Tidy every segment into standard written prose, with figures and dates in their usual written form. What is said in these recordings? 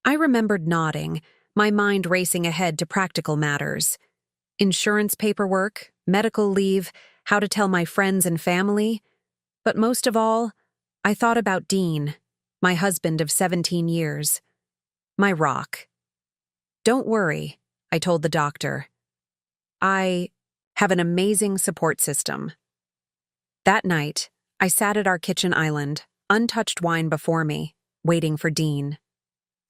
I remembered nodding, my mind racing ahead to practical matters. Insurance paperwork, medical leave, how to tell my friends and family. But most of all, I thought about Dean, my husband of 17 years. My rock. "Don't worry," I told the doctor. "I have an amazing support system." That night, I sat at our kitchen island, untouched wine before me, waiting for Dean.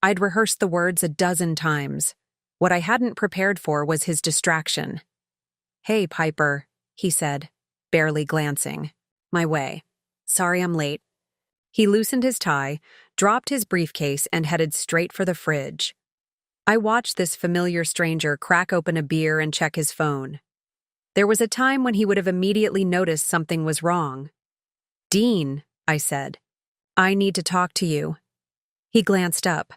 I'd rehearsed the words a dozen times. What I hadn't prepared for was his distraction. "Hey, Piper," he said, barely glancing my way. "Sorry I'm late." He loosened his tie, dropped his briefcase, and headed straight for the fridge. I watched this familiar stranger crack open a beer and check his phone. There was a time when he would have immediately noticed something was wrong. "Dean," I said, "I need to talk to you." He glanced up.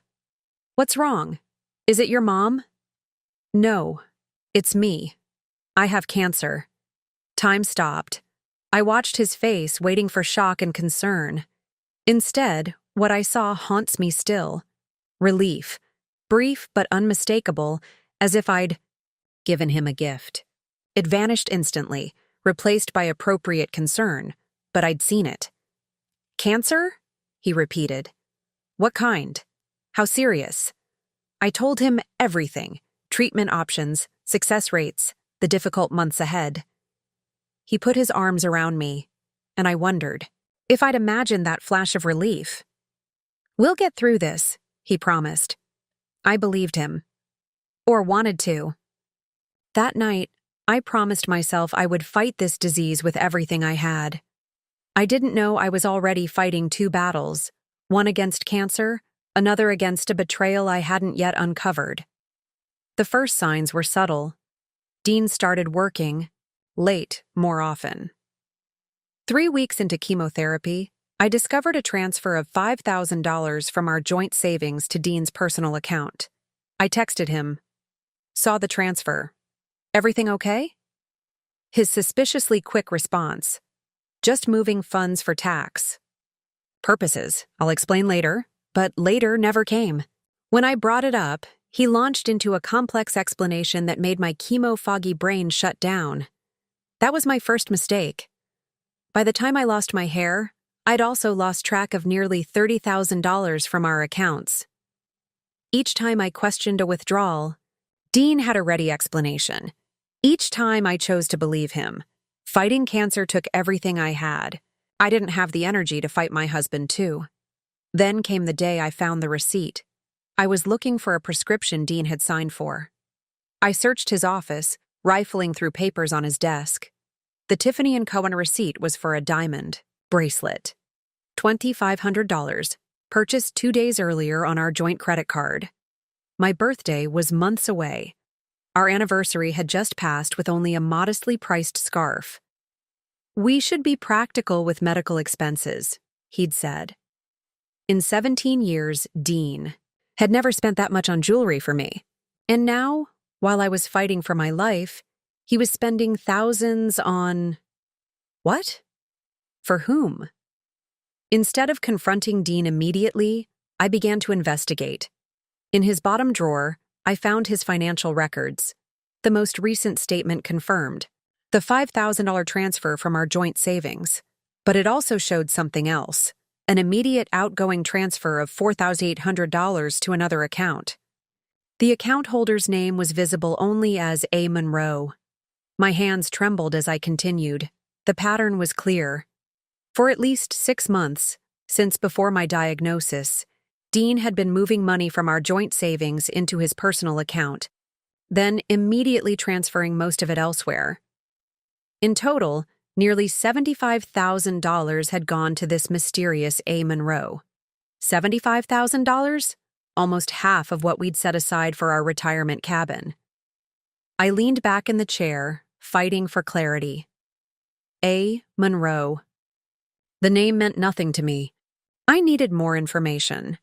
"What's wrong? Is it your mom?" "No, it's me. I have cancer." Time stopped. I watched his face, waiting for shock and concern. Instead, what I saw haunts me still. Relief. Brief but unmistakable, as if I'd given him a gift. It vanished instantly, replaced by appropriate concern, but I'd seen it. "Cancer?" he repeated. "What kind? How serious?" I told him everything: treatment options, success rates, the difficult months ahead. He put his arms around me, and I wondered if I'd imagined that flash of relief. "We'll get through this," he promised. I believed him. Or wanted to. That night, I promised myself I would fight this disease with everything I had. I didn't know I was already fighting two battles, one against cancer, another against a betrayal I hadn't yet uncovered. The first signs were subtle. Dean started working, late more often. 3 weeks into chemotherapy, I discovered a transfer of $5,000 from our joint savings to Dean's personal account. I texted him. "Saw the transfer. Everything okay?" His suspiciously quick response: "Just moving funds for tax purposes. I'll explain later," but later never came. When I brought it up, he launched into a complex explanation that made my chemo-foggy brain shut down. That was my first mistake. By the time I lost my hair, I'd also lost track of nearly $30,000 from our accounts. Each time I questioned a withdrawal, Dean had a ready explanation. Each time I chose to believe him. Fighting cancer took everything I had. I didn't have the energy to fight my husband too. Then came the day I found the receipt. I was looking for a prescription Dean had signed for. I searched his office, rifling through papers on his desk. The Tiffany & Cohen receipt was for a diamond bracelet. $2,500, purchased 2 days earlier on our joint credit card. My birthday was months away. Our anniversary had just passed with only a modestly priced scarf. "We should be practical with medical expenses," he'd said. In 17 years, Dean had never spent that much on jewelry for me. And now, while I was fighting for my life, he was spending thousands on... What? For whom? Instead of confronting Dean immediately, I began to investigate. In his bottom drawer, I found his financial records. The most recent statement confirmed the $5,000 transfer from our joint savings. But it also showed something else: an immediate outgoing transfer of $4,800 to another account. The account holder's name was visible only as A. Monroe. My hands trembled as I continued. The pattern was clear. For at least 6 months, since before my diagnosis, Dean had been moving money from our joint savings into his personal account, then immediately transferring most of it elsewhere. In total, nearly $75,000 had gone to this mysterious A. Monroe. $75,000? Almost half of what we'd set aside for our retirement cabin. I leaned back in the chair, fighting for clarity. A. Monroe. The name meant nothing to me. I needed more information.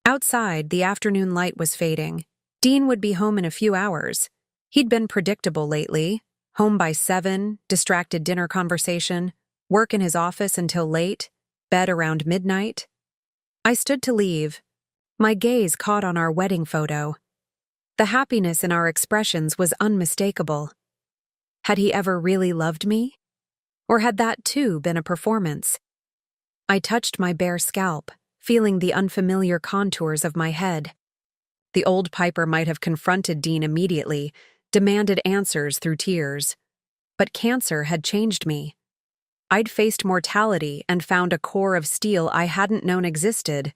Outside, the afternoon light was fading. Dean would be home in a few hours. He'd been predictable lately. Home by 7, distracted dinner conversation, work in his office until late, bed around midnight. I stood to leave, My gaze caught on our wedding photo. The happiness in our expressions was unmistakable. Had he ever really loved me? Or had that too been a performance? I touched my bare scalp, feeling the unfamiliar contours of my head. The old Piper might have confronted Dean immediately, demanded answers through tears. But cancer had changed me. I'd faced mortality and found a core of steel I hadn't known existed.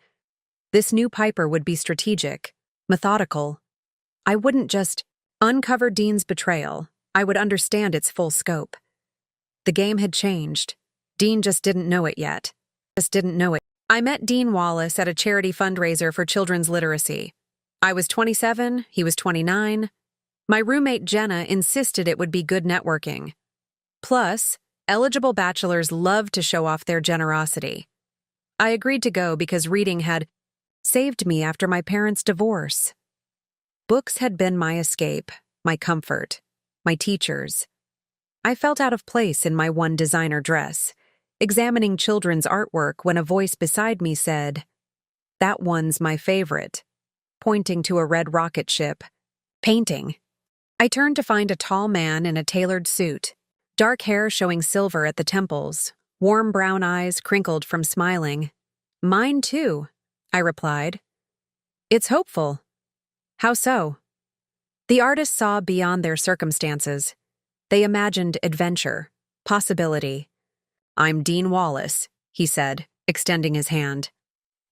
This new Piper would be strategic, methodical. I wouldn't just uncover Dean's betrayal. I would understand its full scope. The game had changed. Dean just didn't know it yet. I met Dean Wallace at a charity fundraiser for children's literacy. I was 27, he was 29. My roommate Jenna insisted it would be good networking. Plus, eligible bachelors loved to show off their generosity. I agreed to go because reading had saved me after my parents' divorce. Books had been my escape, my comfort, my teachers. I felt out of place in my one designer dress, examining children's artwork when a voice beside me said, "That one's my favorite," pointing to a red rocket ship. Painting. I turned to find a tall man in a tailored suit, dark hair showing silver at the temples, warm brown eyes crinkled from smiling. "Mine too," I replied. "It's hopeful." "How so?" The artist saw beyond their circumstances. They imagined adventure, possibility. "I'm Dean Wallace," he said, extending his hand.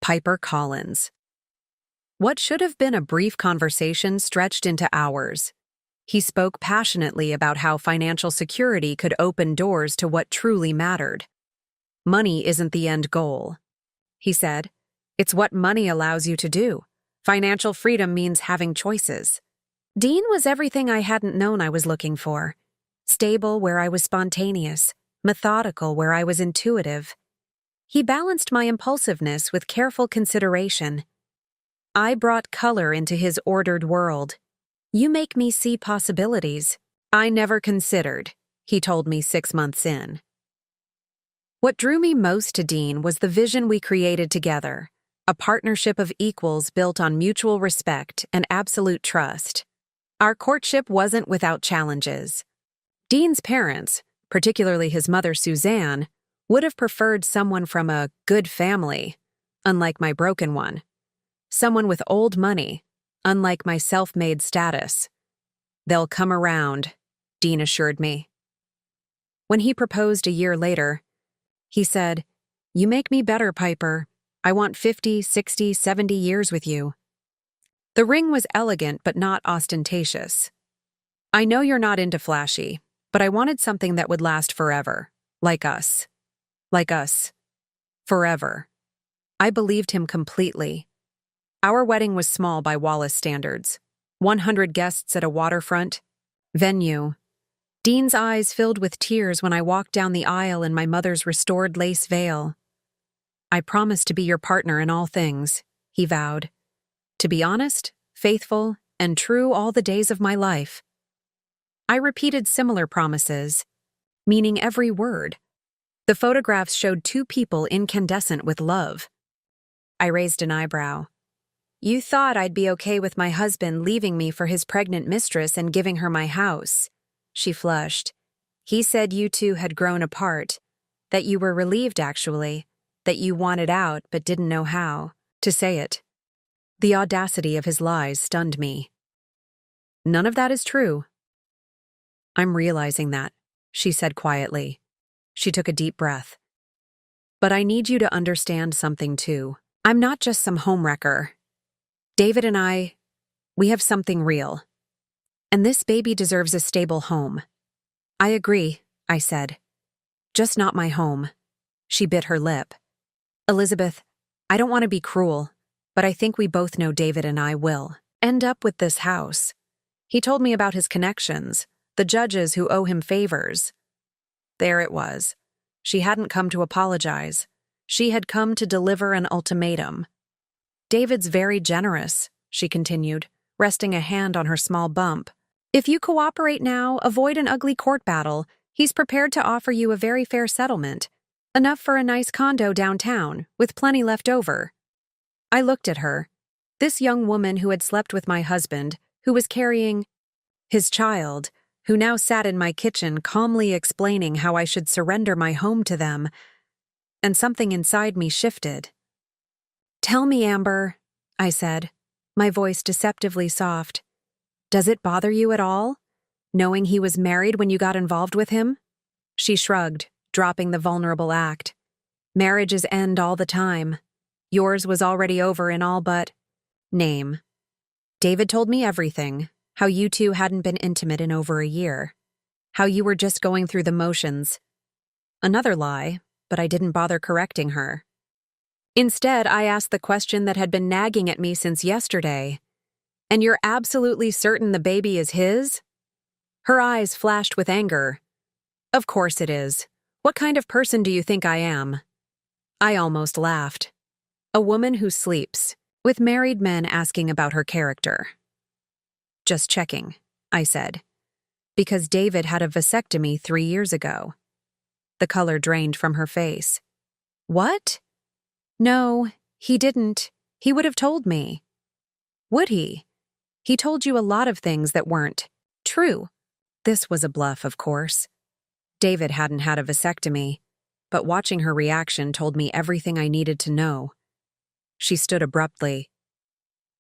"Piper Collins." What should have been a brief conversation stretched into hours. He spoke passionately about how financial security could open doors to what truly mattered. "Money isn't the end goal," he said. "It's what money allows you to do. Financial freedom means having choices." Dean was everything I hadn't known I was looking for. Stable where I was spontaneous, methodical where I was intuitive. He balanced my impulsiveness with careful consideration. I brought color into his ordered world. "You make me see possibilities I never considered," he told me 6 months in. What drew me most to Dean was the vision we created together, a partnership of equals built on mutual respect and absolute trust. Our courtship wasn't without challenges. Dean's parents, particularly his mother Suzanne, would have preferred someone from a good family, unlike my broken one. Someone with old money, unlike my self-made status. "They'll come around," Dean assured me. When he proposed a year later, he said, "You make me better, Piper. I want 50, 60, 70 years with you." The ring was elegant but not ostentatious. "I know you're not into flashy, but I wanted something that would last forever. Like us. Like us. Forever." I believed him completely. Our wedding was small by Wallace standards. 100 guests at a waterfront venue. Dean's eyes filled with tears when I walked down the aisle in my mother's restored lace veil. "I promise to be your partner in all things," he vowed. "To be honest, faithful, and true all the days of my life." I repeated similar promises, meaning every word. The photographs showed two people incandescent with love. I raised an eyebrow. "You thought I'd be okay with my husband leaving me for his pregnant mistress and giving her my house." She flushed. "He said you two had grown apart, that you were relieved actually, that you wanted out but didn't know how to say it." The audacity of his lies stunned me. "None of that is true." "I'm realizing that," she said quietly. She took a deep breath. "But I need you to understand something too. I'm not just some homewrecker. David and we have something real. And this baby deserves a stable home." "I agree," I said. "Just not my home." She bit her lip. "Elizabeth, I don't want to be cruel, but I think we both know David and I will end up with this house." He told me about his connections, the judges who owe him favors. There it was. She hadn't come to apologize. She had come to deliver an ultimatum. "David's very generous," she continued, resting a hand on her small bump. "If you cooperate now, avoid an ugly court battle, he's prepared to offer you a very fair settlement. Enough for a nice condo downtown, with plenty left over." I looked at her. This young woman who had slept with my husband, who was carrying his child, who now sat in my kitchen calmly explaining how I should surrender my home to them, and something inside me shifted. "Tell me, Amber," I said, my voice deceptively soft. "Does it bother you at all, knowing he was married when you got involved with him?" She shrugged, dropping the vulnerable act. "Marriages end all the time. Yours was already over in all but name. David told me everything, how you two hadn't been intimate in over a year, how you were just going through the motions. Another lie, but I didn't bother correcting her. Instead, I asked the question that had been nagging at me since yesterday. And you're absolutely certain the baby is his?" Her eyes flashed with anger. "Of course it is. What kind of person do you think I am?" I almost laughed. A woman who sleeps, with married men asking about her character. "Just checking," I said, "because David had a vasectomy 3 years ago." The color drained from her face. "What?" "No, he didn't. He would have told me." "Would he? He told you a lot of things that weren't true." This was a bluff, of course. David hadn't had a vasectomy, but watching her reaction told me everything I needed to know. She stood abruptly.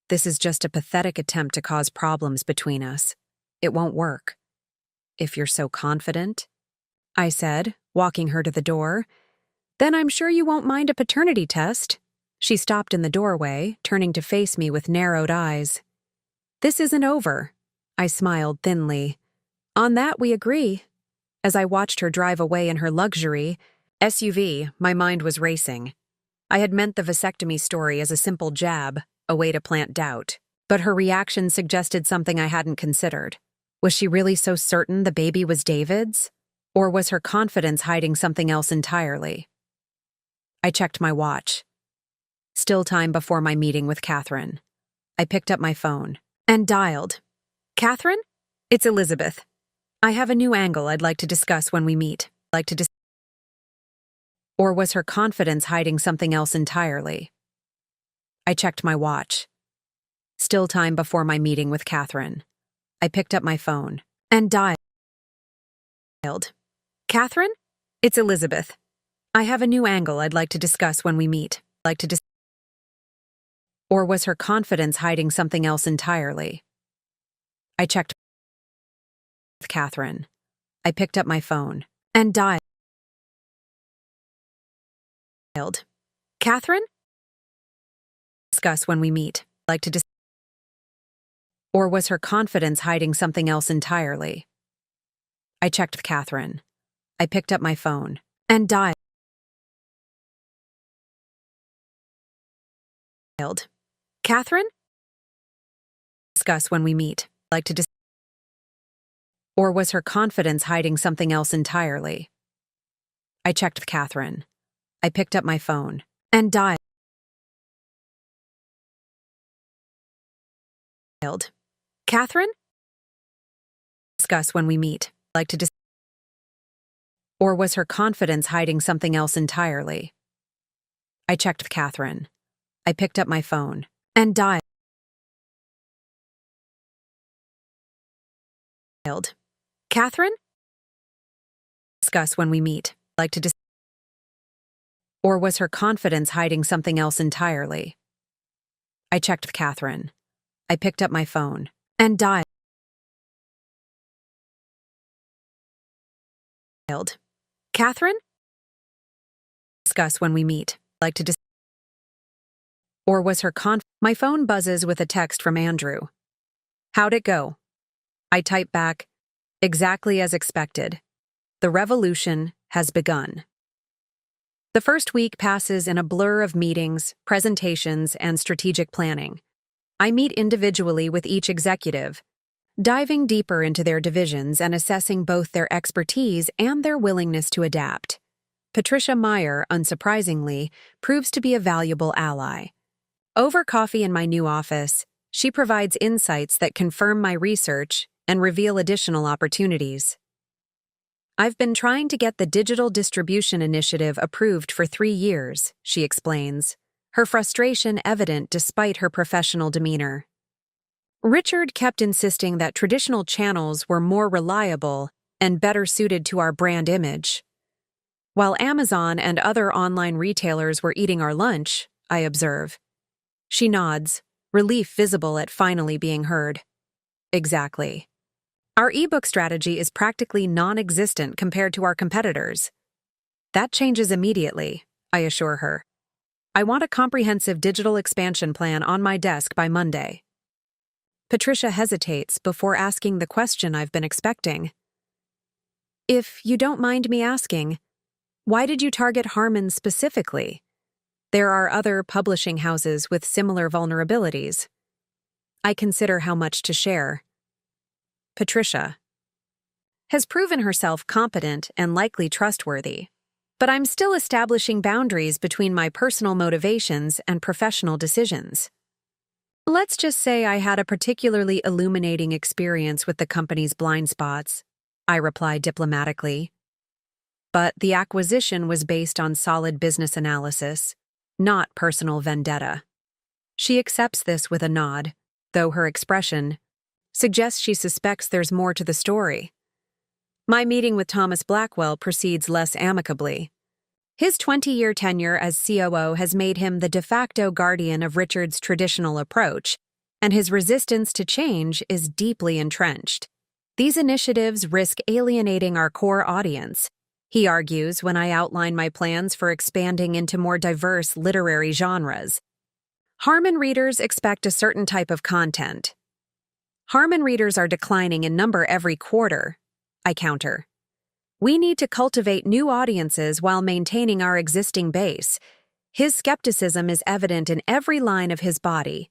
"This is just a pathetic attempt to cause problems between us. It won't work." "If you're so confident," I said, walking her to the door, "then I'm sure you won't mind a paternity test." She stopped in the doorway, turning to face me with narrowed eyes. "This isn't over," I smiled thinly. "On that we agree." As I watched her drive away in her luxury SUV, my mind was racing. I had meant the vasectomy story as a simple jab, a way to plant doubt. But her reaction suggested something I hadn't considered. Was she really so certain the baby was David's? Or was her confidence hiding something else entirely? I checked my watch. Still time before my meeting with Catherine. I picked up my phone and dialed. "Catherine? It's Elizabeth. I have a new angle I'd like to discuss when we meet. Or was her confidence hiding something else entirely? I checked my watch. Still time before my meeting with Catherine. I picked up my phone and dialed. "Catherine? It's Elizabeth. I have a new angle I'd like to discuss when we meet. Or was her confidence hiding something else entirely? I checked with Catherine. I picked up my phone and dialed. "Catherine? Discuss when we meet. Or was her confidence hiding something else entirely? I checked with Catherine. I picked up my phone and dialed. "Catherine? Discuss when we meet. Or was her confidence hiding something else entirely? I checked with Catherine. I picked up my phone and dialed. "Catherine? Discuss when we meet. Or was her confidence hiding something else entirely? I checked with Catherine. I picked up my phone and dialed. "Catherine? Discuss when we meet. Or was her confidence hiding something else entirely? I checked with Catherine. I picked up my phone and dialed. "Catherine? Discuss when we meet. Or was her My phone buzzes with a text from Andrew. "How'd it go?" I type back, "Exactly as expected. The revolution has begun." The first week passes in a blur of meetings, presentations, and strategic planning. I meet individually with each executive, diving deeper into their divisions and assessing both their expertise and their willingness to adapt. Patricia Meyer, unsurprisingly, proves to be a valuable ally. Over coffee in my new office, she provides insights that confirm my research and reveal additional opportunities. "I've been trying to get the Digital Distribution Initiative approved for 3 years," she explains. her frustration evident despite her professional demeanor. Richard kept insisting that traditional channels were more reliable and better suited to our brand image. While Amazon and other online retailers were eating our lunch, I observe. She nods, relief visible at finally being heard. Exactly. Our ebook strategy is practically non-existent compared to our competitors. That changes immediately, I assure her. I want a comprehensive digital expansion plan on my desk by Monday. Patricia hesitates before asking the question I've been expecting. If you don't mind me asking, why did you target Harman specifically? There are other publishing houses with similar vulnerabilities. I consider how much to share. Patricia has proven herself competent and likely trustworthy, but I'm still establishing boundaries between my personal motivations and professional decisions. Let's just say I had a particularly illuminating experience with the company's blind spots, I reply diplomatically. But the acquisition was based on solid business analysis, not personal vendetta. She accepts this with a nod, though her expression suggests she suspects there's more to the story. My meeting with Thomas Blackwell proceeds less amicably. His 20-year tenure as COO has made him the de facto guardian of Richard's traditional approach, and his resistance to change is deeply entrenched. These initiatives risk alienating our core audience, he argues when I outline my plans for expanding into more diverse literary genres. Harman readers expect a certain type of content. Harman readers are declining in number every quarter, I counter. We need to cultivate new audiences while maintaining our existing base. His skepticism is evident in every line of his body.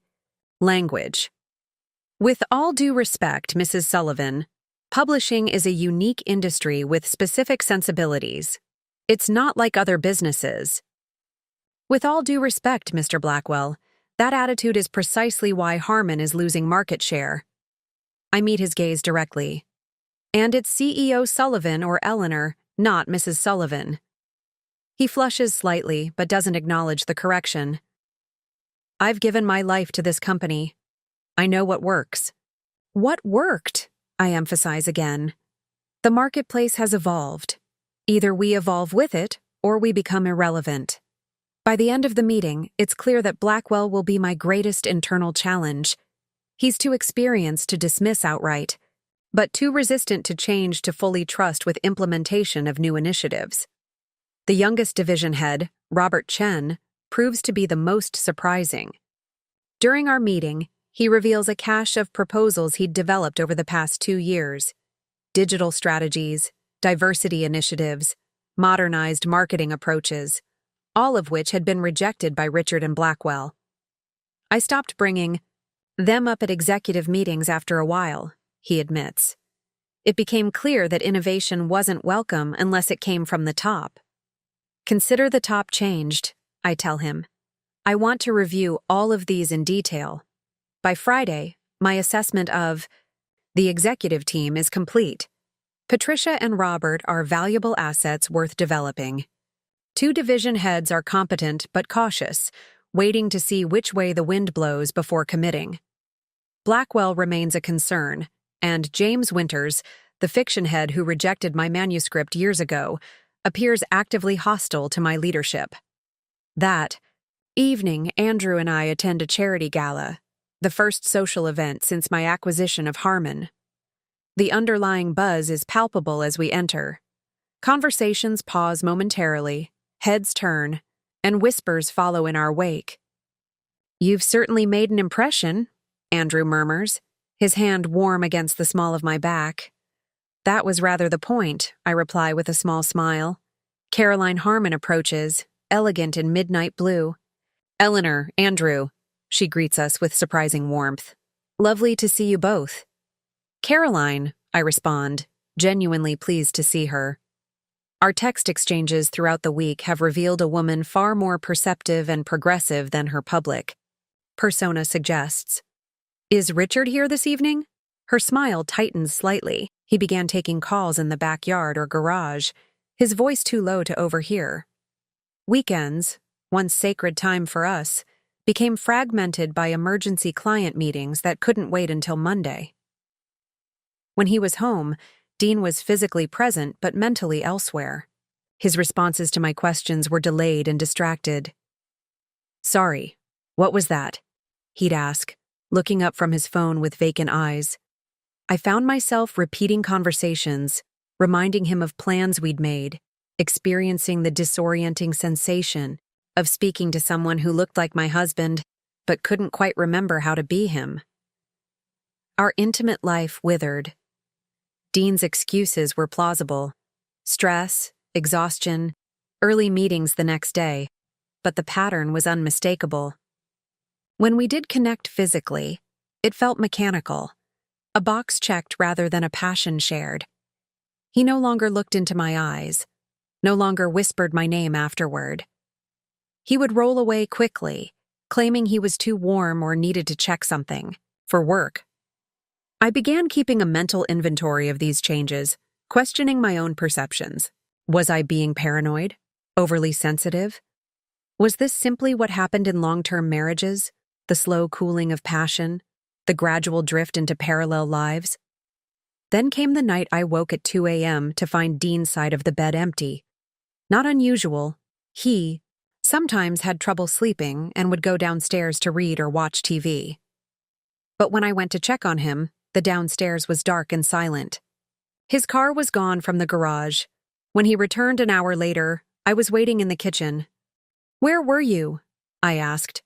Language. With all due respect, Mrs. Sullivan, publishing is a unique industry with specific sensibilities. It's not like other businesses. With all due respect, Mr. Blackwell, that attitude is precisely why Harman is losing market share. I meet his gaze directly. And it's CEO Sullivan or Eleanor, not Mrs. Sullivan. He flushes slightly, but doesn't acknowledge the correction. I've given my life to this company. I know what works. What worked? I emphasize again. The marketplace has evolved. Either we evolve with it, or we become irrelevant. By the end of the meeting, it's clear that Blackwell will be my greatest internal challenge. He's too experienced to dismiss outright, but too resistant to change to fully trust with implementation of new initiatives. The youngest division head, Robert Chen, proves to be the most surprising. During our meeting, he reveals a cache of proposals he'd developed over the past 2 years. Digital strategies, diversity initiatives, modernized marketing approaches, all of which had been rejected by Richard and Blackwell. I stopped bringing them up at executive meetings after a while, he admits. It became clear that innovation wasn't welcome unless it came from the top. Consider the top changed, I tell him. I want to review all of these in detail. By Friday, my assessment of the executive team is complete. Patricia and Robert are valuable assets worth developing. 2 division heads are competent but cautious, waiting to see which way the wind blows before committing. Blackwell remains a concern, and James Winters, the fiction head who rejected my manuscript years ago, appears actively hostile to my leadership. That evening, Andrew and I attend a charity gala, the first social event since my acquisition of Harman. The underlying buzz is palpable as we enter. Conversations pause momentarily, heads turn, and whispers follow in our wake. "You've certainly made an impression," Andrew murmurs, his hand warm against the small of my back. "That was rather the point," I reply with a small smile. Caroline Harman approaches, elegant in midnight blue. "Eleanor, Andrew," she greets us with surprising warmth. "Lovely to see you both." "Caroline," I respond, genuinely pleased to see her. Our text exchanges throughout the week have revealed a woman far more perceptive and progressive than her public persona suggests. "Is Richard here this evening?" Her smile tightens slightly. He began taking calls in the backyard or garage, his voice too low to overhear. "Weekends, once sacred time for us, became fragmented by emergency client meetings that couldn't wait until Monday. When he was home, Dean was physically present but mentally elsewhere. His responses to my questions were delayed and distracted. "Sorry, what was that?" he'd ask, looking up from his phone with vacant eyes. I found myself repeating conversations, reminding him of plans we'd made, experiencing the disorienting sensation of speaking to someone who looked like my husband but couldn't quite remember how to be him. Our intimate life withered. Dean's excuses were plausible: stress, exhaustion, early meetings the next day, but the pattern was unmistakable. When we did connect physically, it felt mechanical, a box checked rather than a passion shared. He no longer looked into my eyes, no longer whispered my name afterward. He would roll away quickly, claiming he was too warm or needed to check something, for work. I began keeping a mental inventory of these changes, questioning my own perceptions. Was I being paranoid? Overly sensitive? Was this simply what happened in long-term marriages? The slow cooling of passion? The gradual drift into parallel lives? Then came the night I woke at 2 a.m. to find Dean's side of the bed empty. Not unusual. He sometimes had trouble sleeping and would go downstairs to read or watch TV. But when I went to check on him, the downstairs was dark and silent. His car was gone from the garage. When he returned an hour later, I was waiting in the kitchen. "Where were you?" I asked,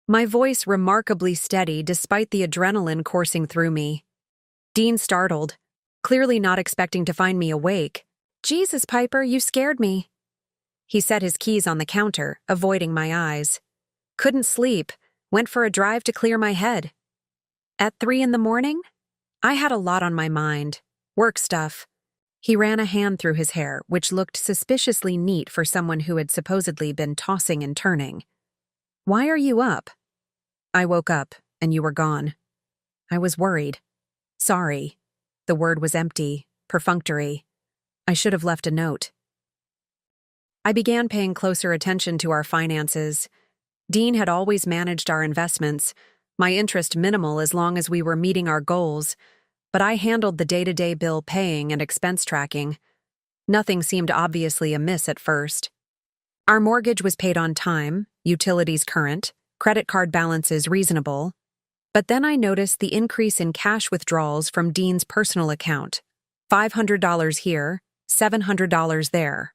my voice remarkably steady despite the adrenaline coursing through me. Dean startled, clearly not expecting to find me awake. "Jesus, Piper, you scared me." He set his keys on the counter, avoiding my eyes. "Couldn't sleep, went for a drive to clear my head." "At 3 in the morning?" I had a lot on my mind. Work stuff. He ran a hand through his hair, which looked suspiciously neat for someone who had supposedly been tossing and turning. "Why are you up?" "I woke up, and you were gone." I was worried. "Sorry." The word was empty, perfunctory. I should have left a note. I began paying closer attention to our finances. Dean had always managed our investments, my interest minimal as long as we were meeting our goals, but I handled the day-to-day bill paying and expense tracking. Nothing seemed obviously amiss at first. Our mortgage was paid on time, utilities current, credit card balances reasonable. But then I noticed the increase in cash withdrawals from Dean's personal account. $500 here, $700 there.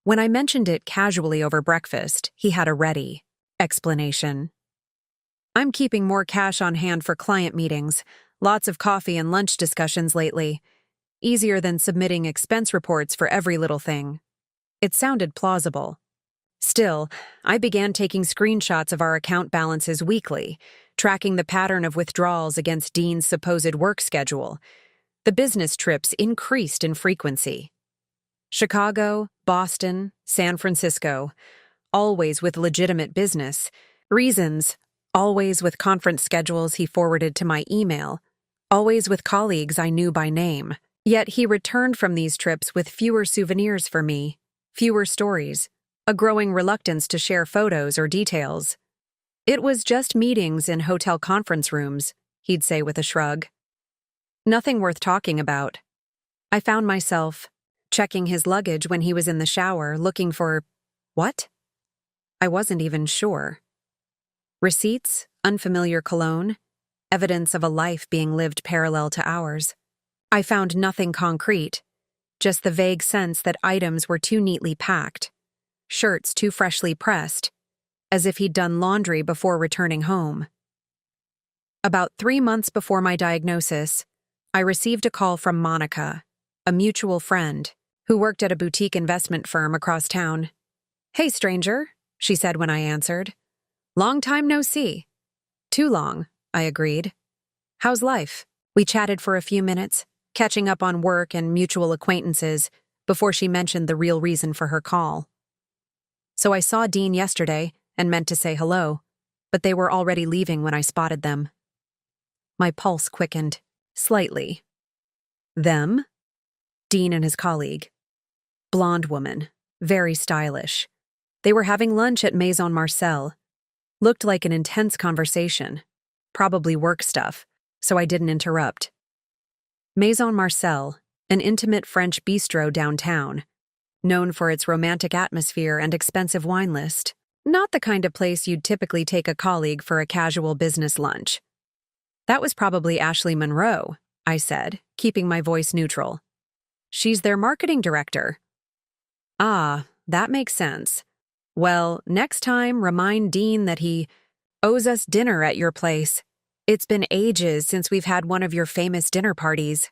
When I mentioned it casually over breakfast, he had a ready explanation. "I'm keeping more cash on hand for client meetings, lots of coffee and lunch discussions lately. Easier than submitting expense reports for every little thing." It sounded plausible. Still, I began taking screenshots of our account balances weekly, tracking the pattern of withdrawals against Dean's supposed work schedule. The business trips increased in frequency. Chicago, Boston, San Francisco, always with legitimate business reasons, always with conference schedules he forwarded to my email, always with colleagues I knew by name. Yet he returned from these trips with fewer souvenirs for me, fewer stories, a growing reluctance to share photos or details. "It was just meetings in hotel conference rooms," he'd say with a shrug. Nothing worth talking about. I found myself checking his luggage when he was in the shower, looking for what? I wasn't even sure. Receipts, unfamiliar cologne, evidence of a life being lived parallel to ours. I found nothing concrete, just the vague sense that items were too neatly packed, shirts too freshly pressed, as if he'd done laundry before returning home. About 3 months before my diagnosis, I received a call from Monica, a mutual friend, who worked at a boutique investment firm across town. "Hey, stranger," she said when I answered. "Long time no see." "Too long," I agreed. "How's life?" We chatted for a few minutes, catching up on work and mutual acquaintances, before she mentioned the real reason for her call. "So I saw Dean yesterday and meant to say hello, but they were already leaving when I spotted them." My pulse quickened, slightly. "Them?" "Dean and his colleague. Blonde woman, very stylish. They were having lunch at Maison Marcel. Looked like an intense conversation. Probably work stuff, so I didn't interrupt. Maison Marcel, an intimate French bistro downtown, known for its romantic atmosphere and expensive wine list. Not the kind of place you'd typically take a colleague for a casual business lunch. That was probably Ashley Monroe, I said, keeping my voice neutral. She's their marketing director. Ah, that makes sense. Well, next time remind Dean that he owes us dinner at your place. It's been ages since we've had one of your famous dinner parties.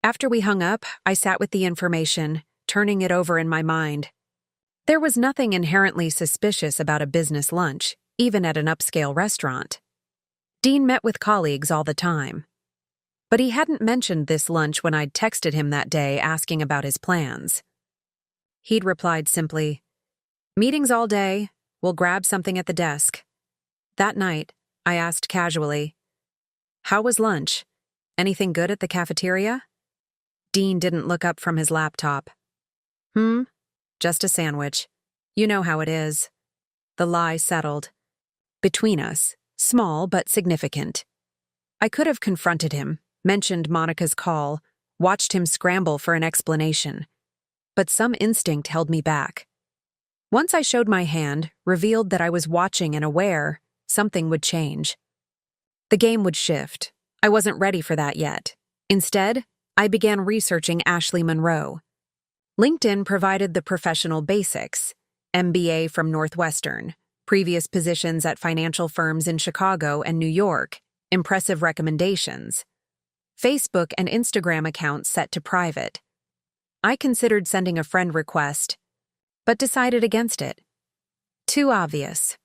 After we hung up, I sat with the information, turning it over in my mind. There was nothing inherently suspicious about a business lunch, even at an upscale restaurant. Dean met with colleagues all the time. But he hadn't mentioned this lunch when I'd texted him that day asking about his plans. He'd replied simply, "Meetings all day, we'll grab something at the desk." That night, I asked casually, "How was lunch? Anything good at the cafeteria?" Dean didn't look up from his laptop. Just a sandwich. You know how it is." The lie settled. Between us, small but significant. I could have confronted him, mentioned Monica's call, watched him scramble for an explanation. But some instinct held me back. Once I showed my hand, revealed that I was watching and aware, something would change. The game would shift. I wasn't ready for that yet. Instead, I began researching Ashley Monroe. LinkedIn provided the professional basics: MBA from Northwestern, previous positions at financial firms in Chicago and New York, impressive recommendations. Facebook and Instagram accounts set to private. I considered sending a friend request, but decided against it. Too obvious.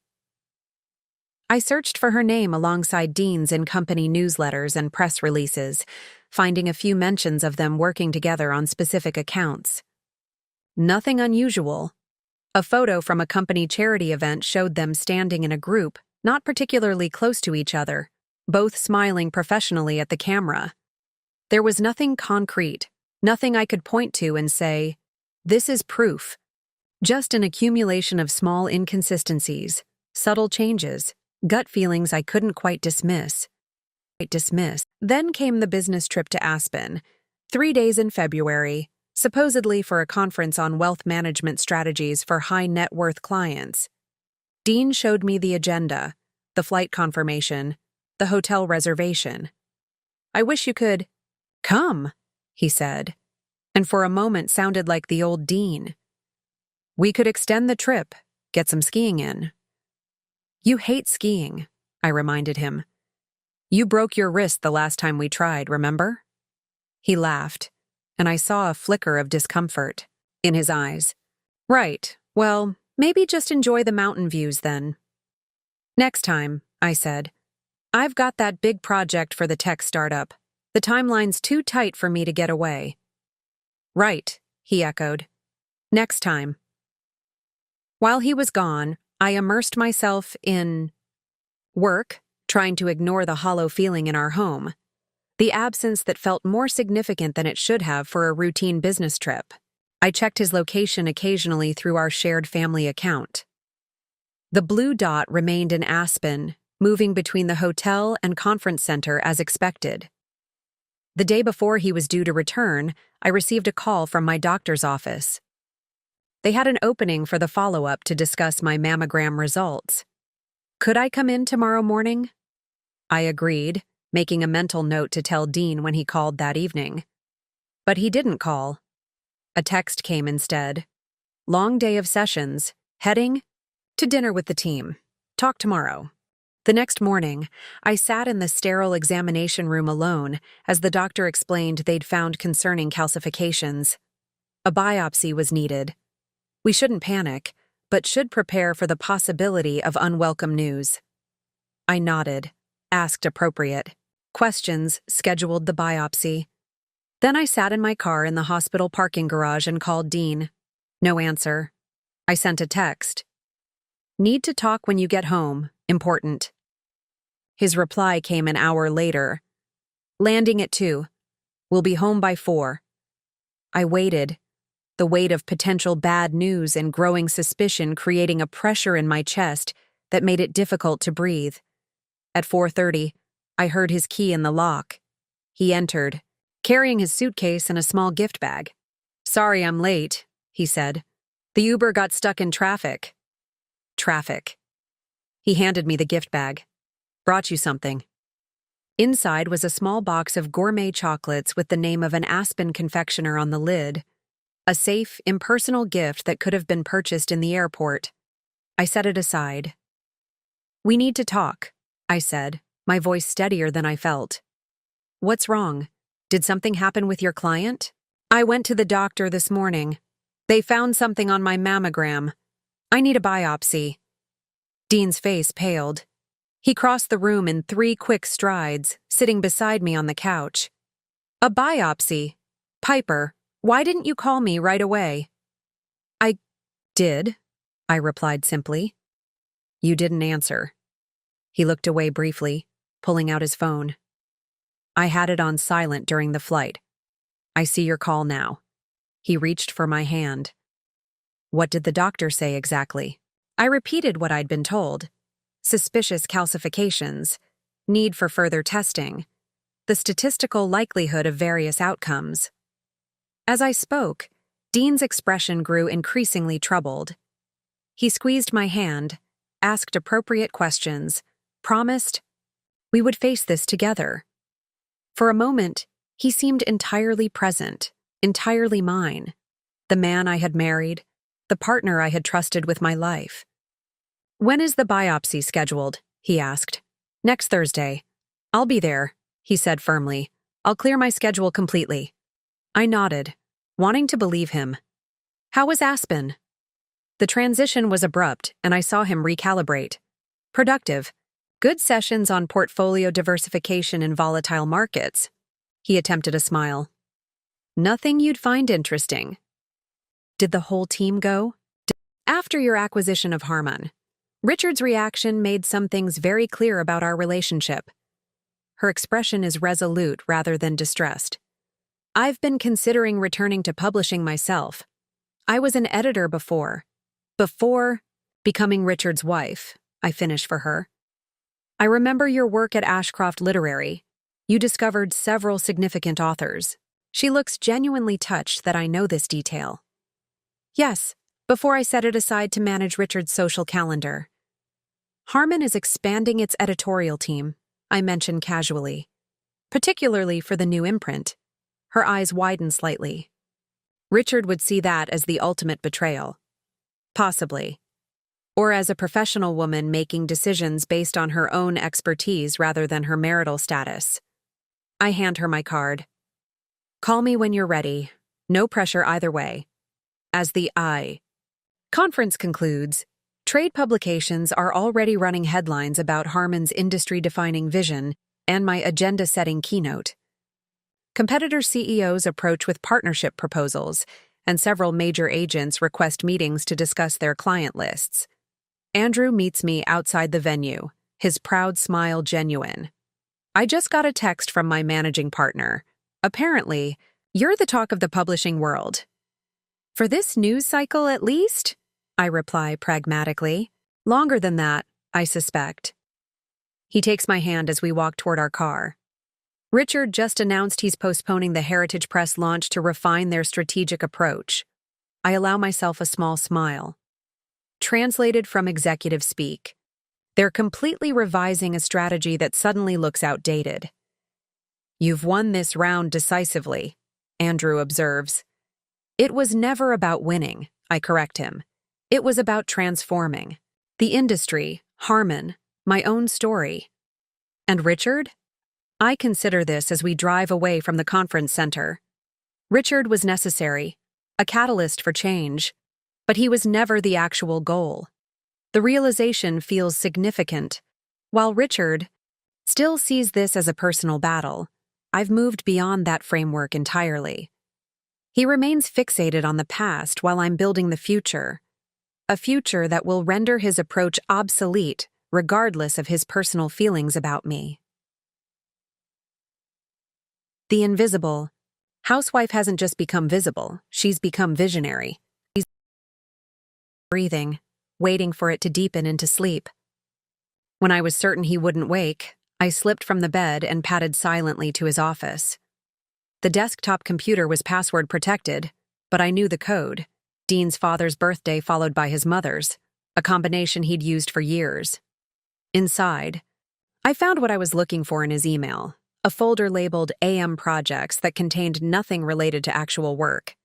I searched for her name alongside Dean's in company newsletters and press releases, finding a few mentions of them working together on specific accounts. Nothing unusual. A photo from a company charity event showed them standing in a group, not particularly close to each other, both smiling professionally at the camera. There was nothing concrete, nothing I could point to and say, "This is proof." Just an accumulation of small inconsistencies, subtle changes, gut feelings I couldn't quite dismiss. Then came the business trip to Aspen, 3 days in February, supposedly for a conference on wealth management strategies for high-net-worth clients. Dean showed me the agenda, the flight confirmation, the hotel reservation. "I wish you could come," he said, and for a moment sounded like the old Dean. "We could extend the trip, get some skiing in." "You hate skiing," I reminded him. "You broke your wrist the last time we tried, remember?" He laughed, and I saw a flicker of discomfort in his eyes. "Right, well, maybe just enjoy the mountain views then." "Next time," I said. "I've got that big project for the tech startup. The timeline's too tight for me to get away." "Right," he echoed. "Next time." While he was gone, I immersed myself in work, trying to ignore the hollow feeling in our home. The absence that felt more significant than it should have for a routine business trip. I checked his location occasionally through our shared family account. The blue dot remained in Aspen, moving between the hotel and conference center as expected. The day before he was due to return, I received a call from my doctor's office. They had an opening for the follow-up to discuss my mammogram results. Could I come in tomorrow morning? I agreed, making a mental note to tell Dean when he called that evening. But he didn't call. A text came instead. "Long day of sessions. Heading to dinner with the team. Talk tomorrow." The next morning, I sat in the sterile examination room alone as the doctor explained they'd found concerning calcifications. A biopsy was needed. We shouldn't panic, but should prepare for the possibility of unwelcome news. I nodded, asked appropriate questions, scheduled the biopsy. Then I sat in my car in the hospital parking garage and called Dean. No answer. I sent a text. "Need to talk when you get home. Important." His reply came an hour later. "Landing at 2. We'll be home by 4. I waited, the weight of potential bad news and growing suspicion creating a pressure in my chest that made it difficult to breathe. At 4:30, I heard his key in the lock. He entered, carrying his suitcase and a small gift bag. "Sorry I'm late," he said. "The Uber got stuck in traffic." Traffic. He handed me the gift bag. "Brought you something." Inside was a small box of gourmet chocolates with the name of an Aspen confectioner on the lid. A safe, impersonal gift that could have been purchased in the airport. I set it aside. "We need to talk," I said, my voice steadier than I felt. "What's wrong? Did something happen with your client?" "I went to the doctor this morning. They found something on my mammogram. I need a biopsy." Dean's face paled. He crossed the room in 3 quick strides, sitting beside me on the couch. "A biopsy? Piper, why didn't you call me right away?" "I did," I replied simply. "You didn't answer." He looked away briefly, pulling out his phone. "I had it on silent during the flight. I see your call now." He reached for my hand. "What did the doctor say exactly?" I repeated what I'd been told. Suspicious calcifications, need for further testing, the statistical likelihood of various outcomes. As I spoke, Dean's expression grew increasingly troubled. He squeezed my hand, asked appropriate questions, promised we would face this together. For a moment, he seemed entirely present, entirely mine, the man I had married, the partner I had trusted with my life. "When is the biopsy scheduled?" he asked. "Next Thursday." "I'll be there," he said firmly. "I'll clear my schedule completely." I nodded, wanting to believe him. "How was Aspen?" The transition was abrupt, and I saw him recalibrate. "Productive. Good sessions on portfolio diversification in volatile markets." He attempted a smile. "Nothing you'd find interesting." "Did the whole team go?" "After your acquisition of Harmon." Richard's reaction made some things very clear about our relationship. Her expression is resolute rather than distressed. "I've been considering returning to publishing myself. I was an editor before becoming Richard's wife," I finished for her. "I remember your work at Ashcroft Literary. You discovered several significant authors." She looks genuinely touched that I know this detail. "Yes, before I set it aside to manage Richard's social calendar." "Harmon is expanding its editorial team," I mentioned casually. "Particularly for the new imprint." Her eyes widened slightly. "Richard would see that as the ultimate betrayal." "Possibly. Or as a professional woman making decisions based on her own expertise rather than her marital status." I hand her my card. "Call me when you're ready. No pressure either way." As the I. Conference concludes, trade publications are already running headlines about Harmon's industry-defining vision and my agenda-setting keynote. Competitor CEOs approach with partnership proposals, and several major agents request meetings to discuss their client lists. Andrew meets me outside the venue, his proud smile genuine. "I just got a text from my managing partner. Apparently, you're the talk of the publishing world." "For this news cycle, at least?" I reply pragmatically. "Longer than that, I suspect." He takes my hand as we walk toward our car. "Richard just announced he's postponing the Heritage Press launch to refine their strategic approach." I allow myself a small smile. Translated from executive speak. They're completely revising a strategy that suddenly looks outdated. "You've won this round decisively," Andrew observes. "It was never about winning," I correct him. "It was about transforming. The industry, Harmon, my own story." "And Richard?" I consider this as we drive away from the conference center. Richard was necessary, a catalyst for change, but he was never the actual goal. The realization feels significant. While Richard still sees this as a personal battle, I've moved beyond that framework entirely. He remains fixated on the past while I'm building the future, a future that will render his approach obsolete regardless of his personal feelings about me. The invisible, Housewife hasn't just become visible, she's become visionary. He's breathing, waiting for it to deepen into sleep. When I was certain he wouldn't wake, I slipped from the bed and padded silently to his office. The desktop computer was password protected, but I knew the code. Dean's father's birthday followed by his mother's, a combination he'd used for years. Inside, I found what I was looking for in his email, a folder labeled AM Projects that contained nothing related to actual work.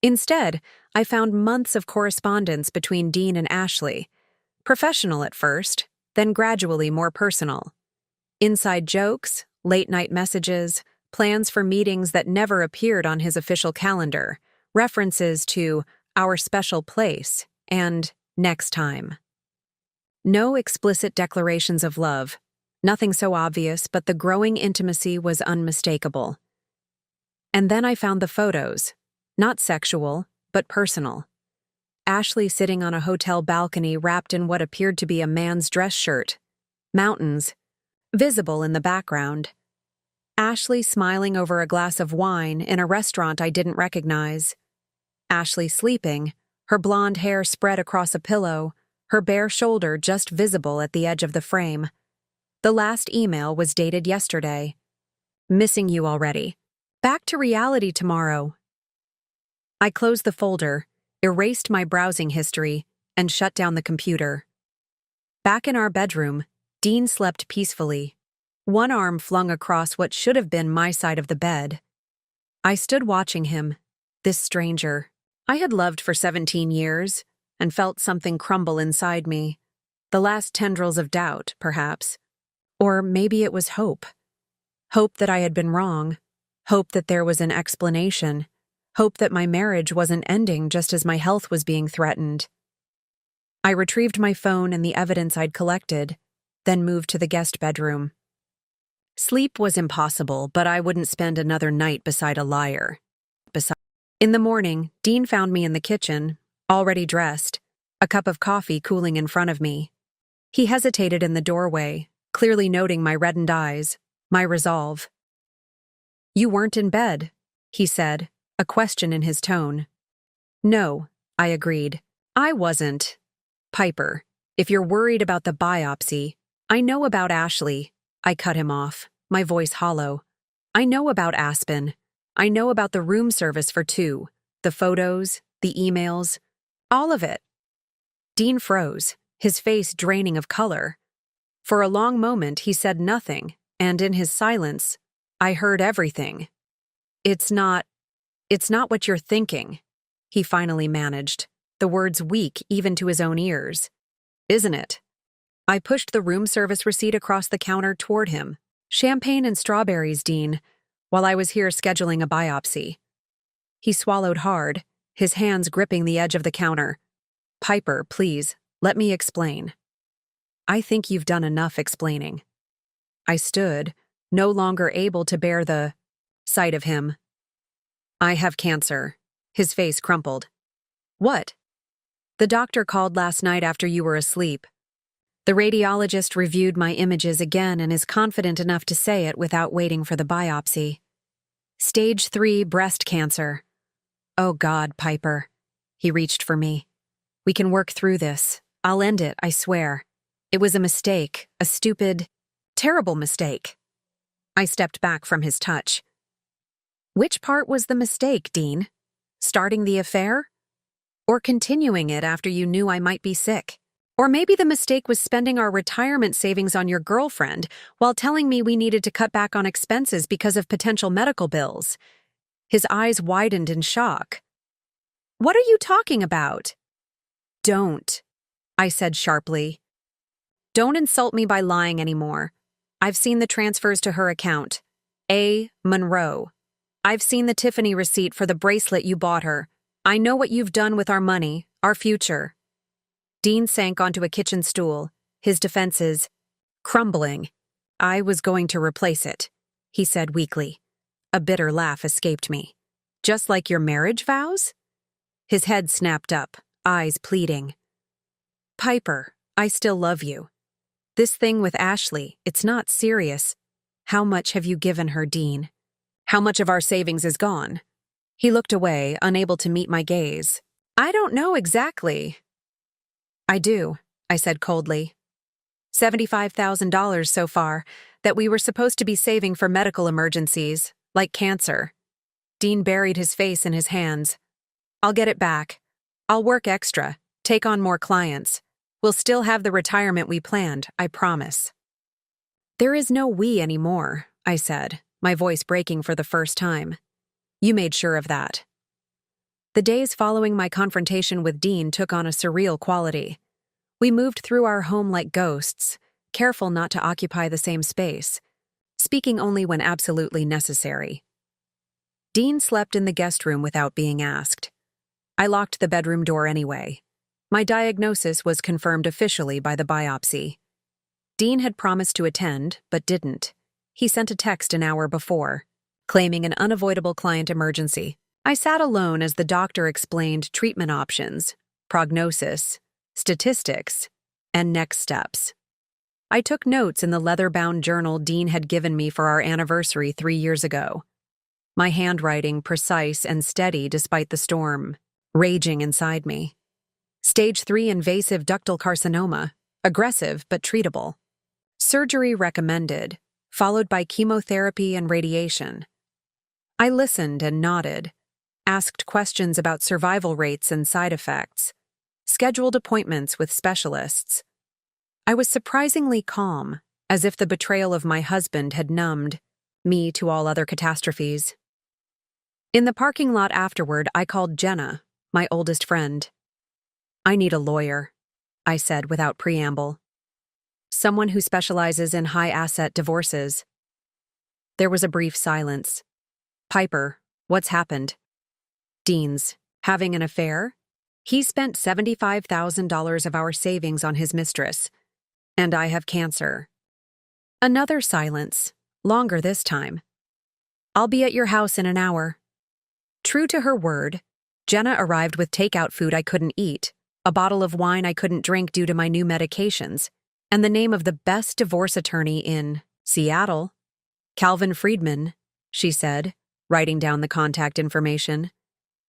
Instead, I found months of correspondence between Dean and Ashley, professional at first, then gradually more personal. Inside jokes, late-night messages, plans for meetings that never appeared on his official calendar, references to our special place and next time. No explicit declarations of love, nothing so obvious, but the growing intimacy was unmistakable. And then I found the photos, not sexual, but personal. Ashley sitting on a hotel balcony wrapped in what appeared to be a man's dress shirt. Mountains, visible in the background. Ashley smiling over a glass of wine in a restaurant I didn't recognize. Ashley sleeping, her blonde hair spread across a pillow, her bare shoulder just visible at the edge of the frame. The last email was dated yesterday. Missing you already. Back to reality tomorrow. I closed the folder, erased my browsing history, and shut down the computer. Back in our bedroom, Dean slept peacefully, one arm flung across what should have been my side of the bed. I stood watching him, this stranger I had loved for 17 years, and felt something crumble inside me. The last tendrils of doubt, perhaps. Or maybe it was hope. Hope that I had been wrong. Hope that there was an explanation. Hope that my marriage wasn't ending just as my health was being threatened. I retrieved my phone and the evidence I'd collected, then moved to the guest bedroom. Sleep was impossible, but I wouldn't spend another night beside a liar. In the morning, Dean found me in the kitchen, already dressed, a cup of coffee cooling in front of me. He hesitated in the doorway, clearly noting my reddened eyes, my resolve. "You weren't in bed," he said, a question in his tone. "No," I agreed. "I wasn't. Piper, if you're worried about the biopsy, I know about Ashley." I cut him off, my voice hollow. "I know about Aspen. I know about the room service for two, the photos, the emails, all of it." Dean froze, his face draining of color. For a long moment he said nothing, and in his silence, I heard everything. It's not what you're thinking," he finally managed, the words weak even to his own ears. "Isn't it?" I pushed the room service receipt across the counter toward him. "Champagne and strawberries, Dean, while I was here scheduling a biopsy." He swallowed hard, his hands gripping the edge of the counter. "Piper, please, let me explain." "I think you've done enough explaining." I stood, no longer able to bear the sight of him. "I have cancer." His face crumpled. "What?" "The doctor called last night after you were asleep. The radiologist reviewed my images again and is confident enough to say it without waiting for the biopsy. Stage 3 breast cancer." "Oh God, Piper." He reached for me. "We can work through this. I'll end it, I swear. It was a mistake, a stupid, terrible mistake." I stepped back from his touch. "Which part was the mistake, Dean? Starting the affair? Or continuing it after you knew I might be sick? Or maybe the mistake was spending our retirement savings on your girlfriend while telling me we needed to cut back on expenses because of potential medical bills." His eyes widened in shock. "What are you talking about?" "Don't," I said sharply. "Don't insult me by lying anymore. I've seen the transfers to her account. A. Monroe. I've seen the Tiffany receipt for the bracelet you bought her. I know what you've done with our money, our future." Dean sank onto a kitchen stool, his defenses crumbling. "I was going to replace it," he said weakly. A bitter laugh escaped me. "Just like your marriage vows?" His head snapped up, eyes pleading. "Piper, I still love you. This thing with Ashley, it's not serious. How much have you given her, Dean? How much of our savings is gone? He looked away, unable to meet my gaze. I don't know exactly. I do, I said coldly. $75,000 so far, that we were supposed to be saving for medical emergencies, like cancer. Dean buried his face in his hands. I'll get it back. I'll work extra, take on more clients. We'll still have the retirement we planned, I promise. There is no we anymore, I said, my voice breaking for the first time. You made sure of that. The days following my confrontation with Dean took on a surreal quality. We moved through our home like ghosts, careful not to occupy the same space, speaking only when absolutely necessary. Dean slept in the guest room without being asked. I locked the bedroom door anyway. My diagnosis was confirmed officially by the biopsy. Dean had promised to attend, but didn't. He sent a text an hour before, claiming an unavoidable client emergency. I sat alone as the doctor explained treatment options, prognosis, statistics, and next steps. I took notes in the leather-bound journal Dean had given me for our anniversary 3 years ago. My handwriting precise and steady despite the storm raging inside me. Stage 3 invasive ductal carcinoma, aggressive but treatable. Surgery recommended, followed by chemotherapy and radiation. I listened and nodded, asked questions about survival rates and side effects, scheduled appointments with specialists. I was surprisingly calm, as if the betrayal of my husband had numbed me to all other catastrophes. In the parking lot afterward, I called Jenna, my oldest friend. I need a lawyer, I said without preamble. Someone who specializes in high-asset divorces. There was a brief silence. Piper, what's happened? Dean's having an affair? He spent $75,000 of our savings on his mistress. And I have cancer. Another silence, longer this time. I'll be at your house in an hour. True to her word, Jenna arrived with takeout food I couldn't eat, a bottle of wine I couldn't drink due to my new medications, and the name of the best divorce attorney in Seattle. Calvin Friedman, she said, writing down the contact information.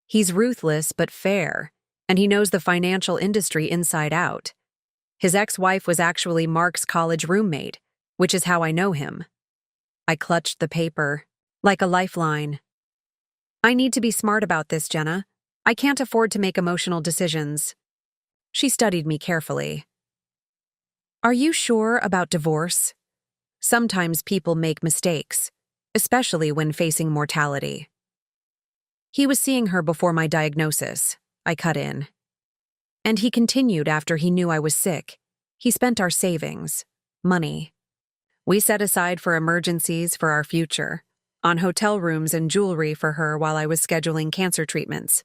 He's ruthless but fair, and he knows the financial industry inside out. His ex-wife was actually Mark's college roommate, which is how I know him. I clutched the paper, like a lifeline. I need to be smart about this, Jenna. I can't afford to make emotional decisions. She studied me carefully. Are you sure about divorce? Sometimes people make mistakes, especially when facing mortality. He was seeing her before my diagnosis. I cut in. And he continued after he knew I was sick. He spent our savings, money. We set aside for emergencies for our future, on hotel rooms and jewelry for her while I was scheduling cancer treatments.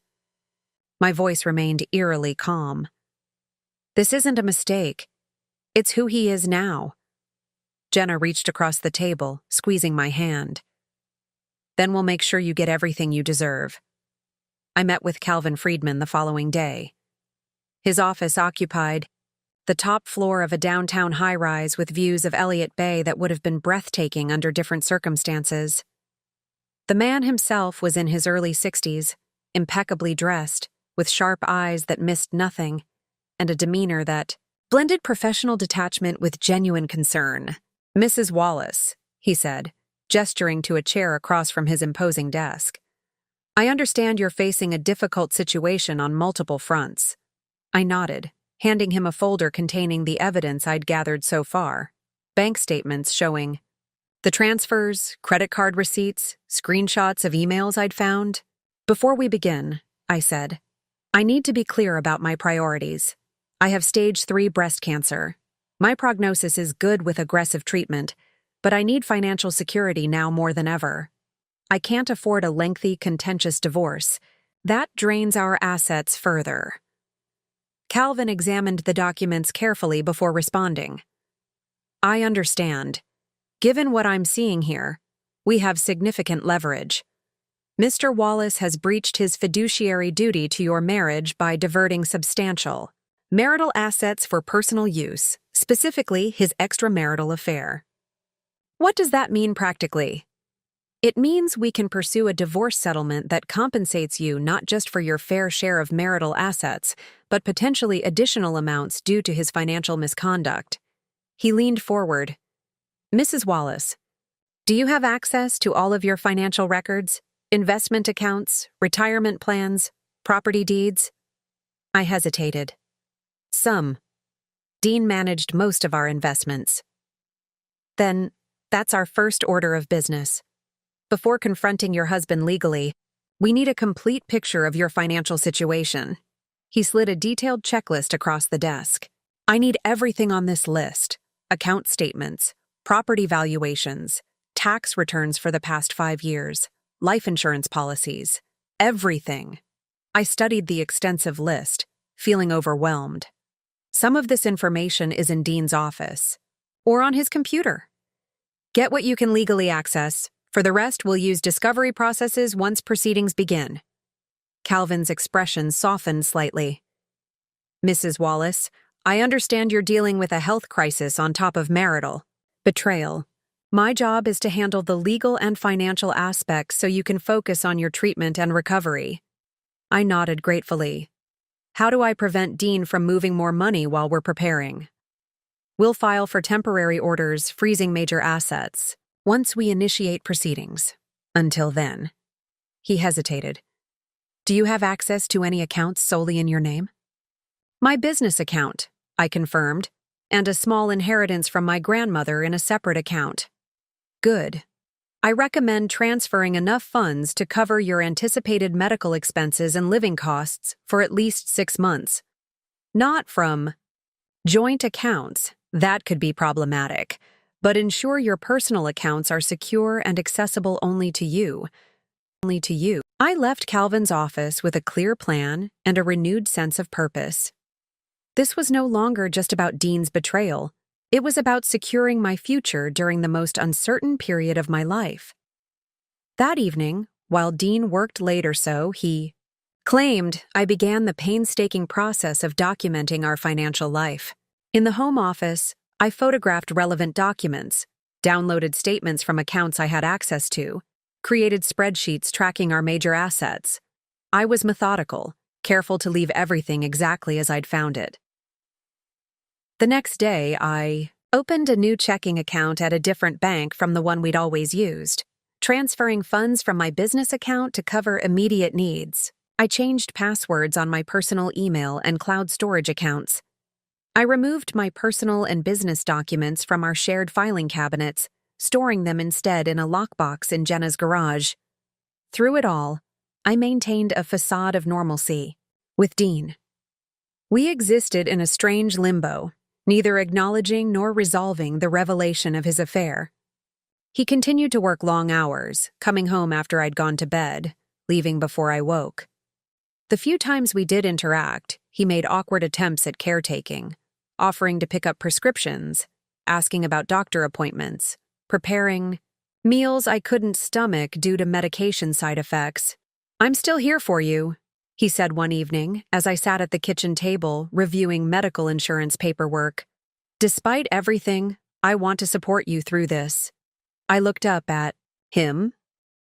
My voice remained eerily calm. This isn't a mistake. It's who he is now. Jenna reached across the table, squeezing my hand. Then we'll make sure you get everything you deserve. I met with Calvin Friedman the following day. His office occupied the top floor of a downtown high-rise with views of Elliott Bay that would have been breathtaking under different circumstances. The man himself was in his early 60s, impeccably dressed, with sharp eyes that missed nothing, and a demeanor that blended professional detachment with genuine concern. Mrs. Wallace, he said, gesturing to a chair across from his imposing desk. I understand you're facing a difficult situation on multiple fronts. I nodded, handing him a folder containing the evidence I'd gathered so far. Bank statements showing the transfers, credit card receipts, screenshots of emails I'd found. Before we begin, I said, I need to be clear about my priorities. I have stage 3 breast cancer. My prognosis is good with aggressive treatment, but I need financial security now more than ever. I can't afford a lengthy, contentious divorce. That drains our assets further. Calvin examined the documents carefully before responding. I understand. Given what I'm seeing here, we have significant leverage. Mr. Wallace has breached his fiduciary duty to your marriage by diverting substantial marital assets for personal use, specifically his extramarital affair. What does that mean practically? It means we can pursue a divorce settlement that compensates you not just for your fair share of marital assets, but potentially additional amounts due to his financial misconduct. He leaned forward. Mrs. Wallace, do you have access to all of your financial records, investment accounts, retirement plans, property deeds? I hesitated. Some. Dean managed most of our investments. Then, that's our first order of business. Before confronting your husband legally, we need a complete picture of your financial situation. He slid a detailed checklist across the desk. I need everything on this list: account statements, property valuations, tax returns for the past 5 years, life insurance policies, everything. I studied the extensive list, feeling overwhelmed. Some of this information is in Dean's office, or on his computer. Get what you can legally access. For the rest, we'll use discovery processes once proceedings begin. Calvin's expression softened slightly. Mrs. Wallace, I understand you're dealing with a health crisis on top of marital betrayal. My job is to handle the legal and financial aspects so you can focus on your treatment and recovery. I nodded gratefully. How do I prevent Dean from moving more money while we're preparing? We'll file for temporary orders freezing major assets once we initiate proceedings. Until then. He hesitated. Do you have access to any accounts solely in your name? My business account, I confirmed, and a small inheritance from my grandmother in a separate account. Good. I recommend transferring enough funds to cover your anticipated medical expenses and living costs for at least 6 months. Not from joint accounts. That could be problematic. But ensure your personal accounts are secure and accessible only to you. I left Calvin's office with a clear plan and a renewed sense of purpose. This was no longer just about Dean's betrayal. It was about securing my future during the most uncertain period of my life. That evening, while Dean worked late or so, he claimed I began the painstaking process of documenting our financial life. In the home office, I photographed relevant documents, downloaded statements from accounts I had access to, created spreadsheets tracking our major assets. I was methodical, careful to leave everything exactly as I'd found it. The next day, I opened a new checking account at a different bank from the one we'd always used, transferring funds from my business account to cover immediate needs. I changed passwords on my personal email and cloud storage accounts. I removed my personal and business documents from our shared filing cabinets, storing them instead in a lockbox in Jenna's garage. Through it all, I maintained a facade of normalcy with Dean. We existed in a strange limbo, neither acknowledging nor resolving the revelation of his affair. He continued to work long hours, coming home after I'd gone to bed, leaving before I woke. The few times we did interact, he made awkward attempts at caretaking, offering to pick up prescriptions, asking about doctor appointments, preparing meals I couldn't stomach due to medication side effects. I'm still here for you, he said one evening as I sat at the kitchen table reviewing medical insurance paperwork. Despite everything, I want to support you through this. I looked up at him,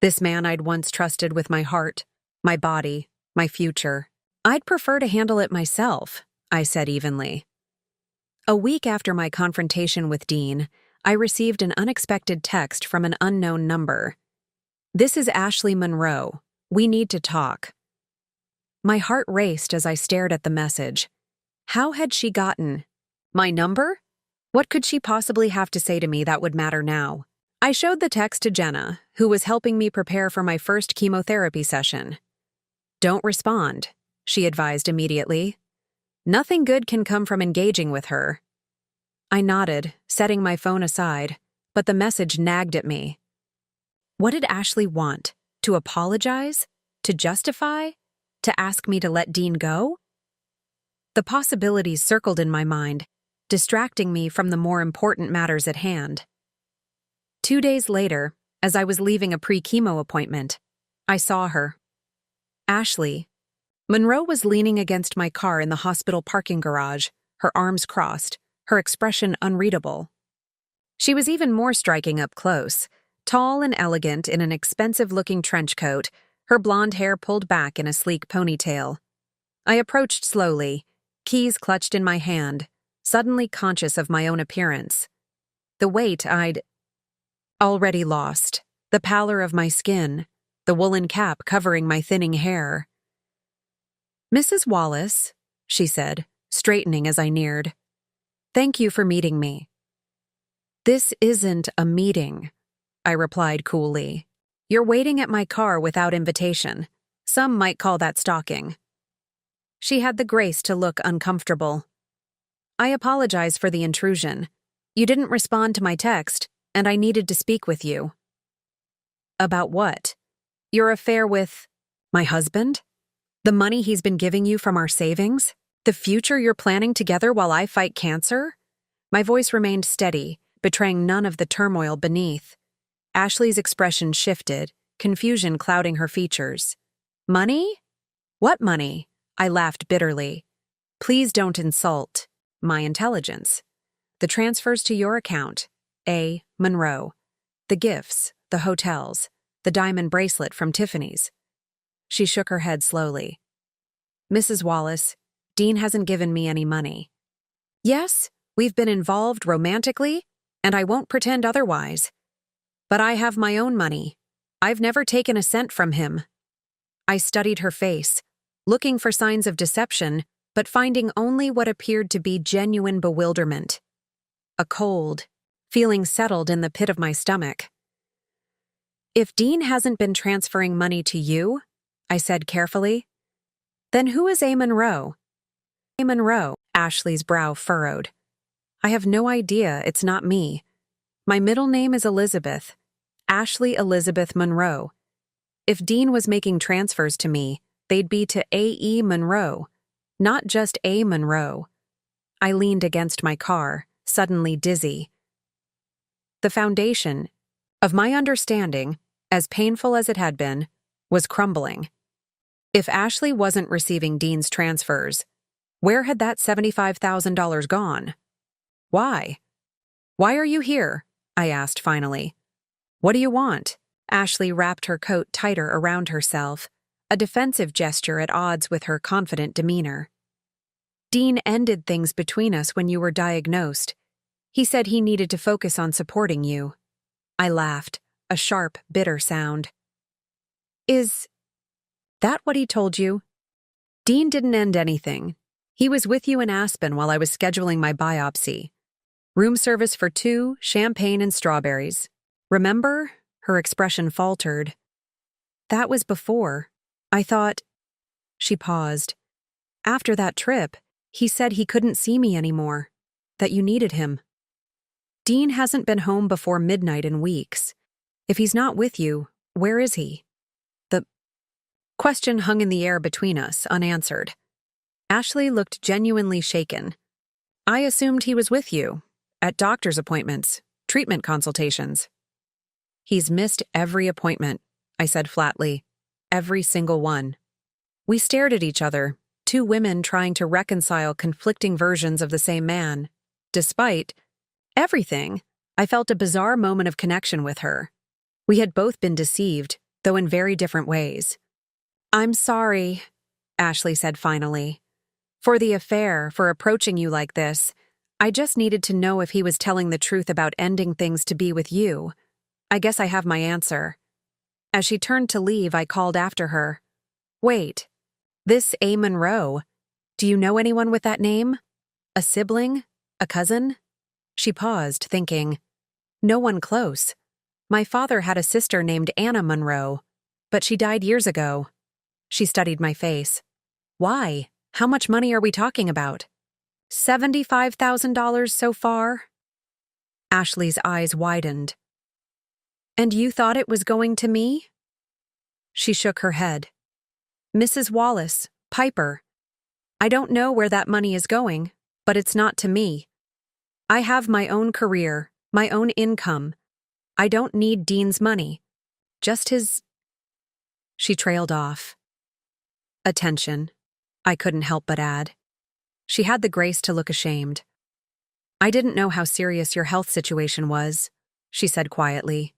this man I'd once trusted with my heart, my body, my future. I'd prefer to handle it myself, I said evenly. A week after my confrontation with Dean, I received an unexpected text from an unknown number. This is Ashley Monroe. We need to talk. My heart raced as I stared at the message. How had she gotten my number? What could she possibly have to say to me that would matter now? I showed the text to Jenna, who was helping me prepare for my first chemotherapy session. Don't respond, she advised immediately. Nothing good can come from engaging with her. I nodded, setting my phone aside, but the message nagged at me. What did Ashley want? To apologize? To justify? To ask me to let Dean go? The possibilities circled in my mind, distracting me from the more important matters at hand. 2 days later, as I was leaving a pre-chemo appointment, I saw her. Ashley. Monroe was leaning against my car in the hospital parking garage, her arms crossed, her expression unreadable. She was even more striking up close, Tall and elegant in an expensive-looking trench coat, her blonde hair pulled back in a sleek ponytail. I approached slowly, keys clutched in my hand, suddenly conscious of my own appearance. The weight I'd already lost, the pallor of my skin, the woolen cap covering my thinning hair. "Mrs. Wallace," she said, straightening as I neared. "Thank you for meeting me." "This isn't a meeting," I replied coolly. "You're waiting at my car without invitation. Some might call that stalking." She had the grace to look uncomfortable. "I apologize for the intrusion. You didn't respond to my text, and I needed to speak with you." "About what? Your affair with my husband? The money he's been giving you from our savings? The future you're planning together while I fight cancer?" My voice remained steady, betraying none of the turmoil beneath. Ashley's expression shifted, confusion clouding her features. "Money? What money?" I laughed bitterly. "Please don't insult my intelligence. The transfers to your account, A. Monroe. The gifts, the hotels, the diamond bracelet from Tiffany's." She shook her head slowly. "Mrs. Wallace, Dean hasn't given me any money. Yes, we've been involved romantically, and I won't pretend otherwise. But I have my own money. I've never taken a cent from him." I studied her face, looking for signs of deception, but finding only what appeared to be genuine bewilderment. A cold feeling settled in the pit of my stomach. "If Dean hasn't been transferring money to you," I said carefully, "then who is A. Monroe?" "A. Monroe," Ashley's brow furrowed. "I have no idea, it's not me. My middle name is Elizabeth, Ashley Elizabeth Monroe. If Dean was making transfers to me, they'd be to A.E. Monroe, not just A. Monroe." I leaned against my car, suddenly dizzy. The foundation of my understanding, as painful as it had been, was crumbling. If Ashley wasn't receiving Dean's transfers, where had that $75,000 gone? "Why? Why are you here?" I asked finally. "What do you want?" Ashley wrapped her coat tighter around herself, a defensive gesture at odds with her confident demeanor. "Dean ended things between us when you were diagnosed. He said he needed to focus on supporting you." I laughed, a sharp, bitter sound. "Is that what he told you?" "Dean didn't end anything. He was with you in Aspen while I was scheduling my biopsy. Room service for 2, champagne and strawberries. Remember?" Her expression faltered. "That was before. I thought—" She paused. "After that trip, he said he couldn't see me anymore, that you needed him. Dean hasn't been home before midnight in weeks. If he's not with you, where is he?" The question hung in the air between us, unanswered. Ashley looked genuinely shaken. "I assumed he was with you, at doctor's appointments, treatment consultations." "He's missed every appointment," I said flatly. "Every single one." We stared at each other, two women trying to reconcile conflicting versions of the same man. Despite everything, I felt a bizarre moment of connection with her. We had both been deceived, though in very different ways. "I'm sorry," Ashley said finally, "for the affair, for approaching you like this. I just needed to know if he was telling the truth about ending things to be with you. I guess I have my answer." As she turned to leave, I called after her. "Wait, this A. Monroe, do you know anyone with that name? A sibling? A cousin?" She paused, thinking. "No one close. My father had a sister named Anna Monroe, but she died years ago." She studied my face. "Why? How much money are we talking about?" $75,000 so far?" Ashley's eyes widened. "And you thought it was going to me?" She shook her head. "Mrs. Wallace, Piper, I don't know where that money is going, but it's not to me. I have my own career, my own income. I don't need Dean's money. Just his—" She trailed off. "Attention," I couldn't help but add. She had the grace to look ashamed. "I didn't know how serious your health situation was," she said quietly.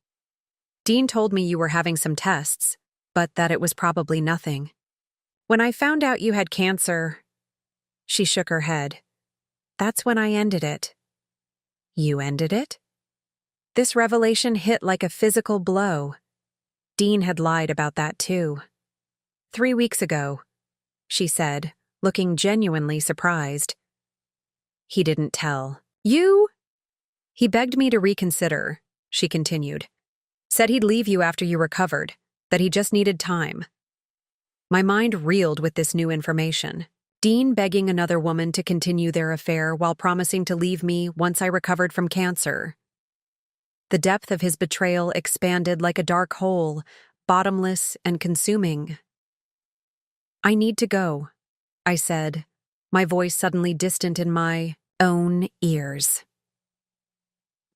Dean told me you were having some tests, but that it was probably nothing. When I found out you had cancer, she shook her head. That's when I ended it. You ended it? This revelation hit like a physical blow. Dean had lied about that too. 3 weeks ago, she said, looking genuinely surprised. He didn't tell. You? He begged me to reconsider, she continued. Said he'd leave you after you recovered, that he just needed time. My mind reeled with this new information. Dean begging another woman to continue their affair while promising to leave me once I recovered from cancer. The depth of his betrayal expanded like a dark hole, bottomless and consuming. I need to go, I said, my voice suddenly distant in my own ears.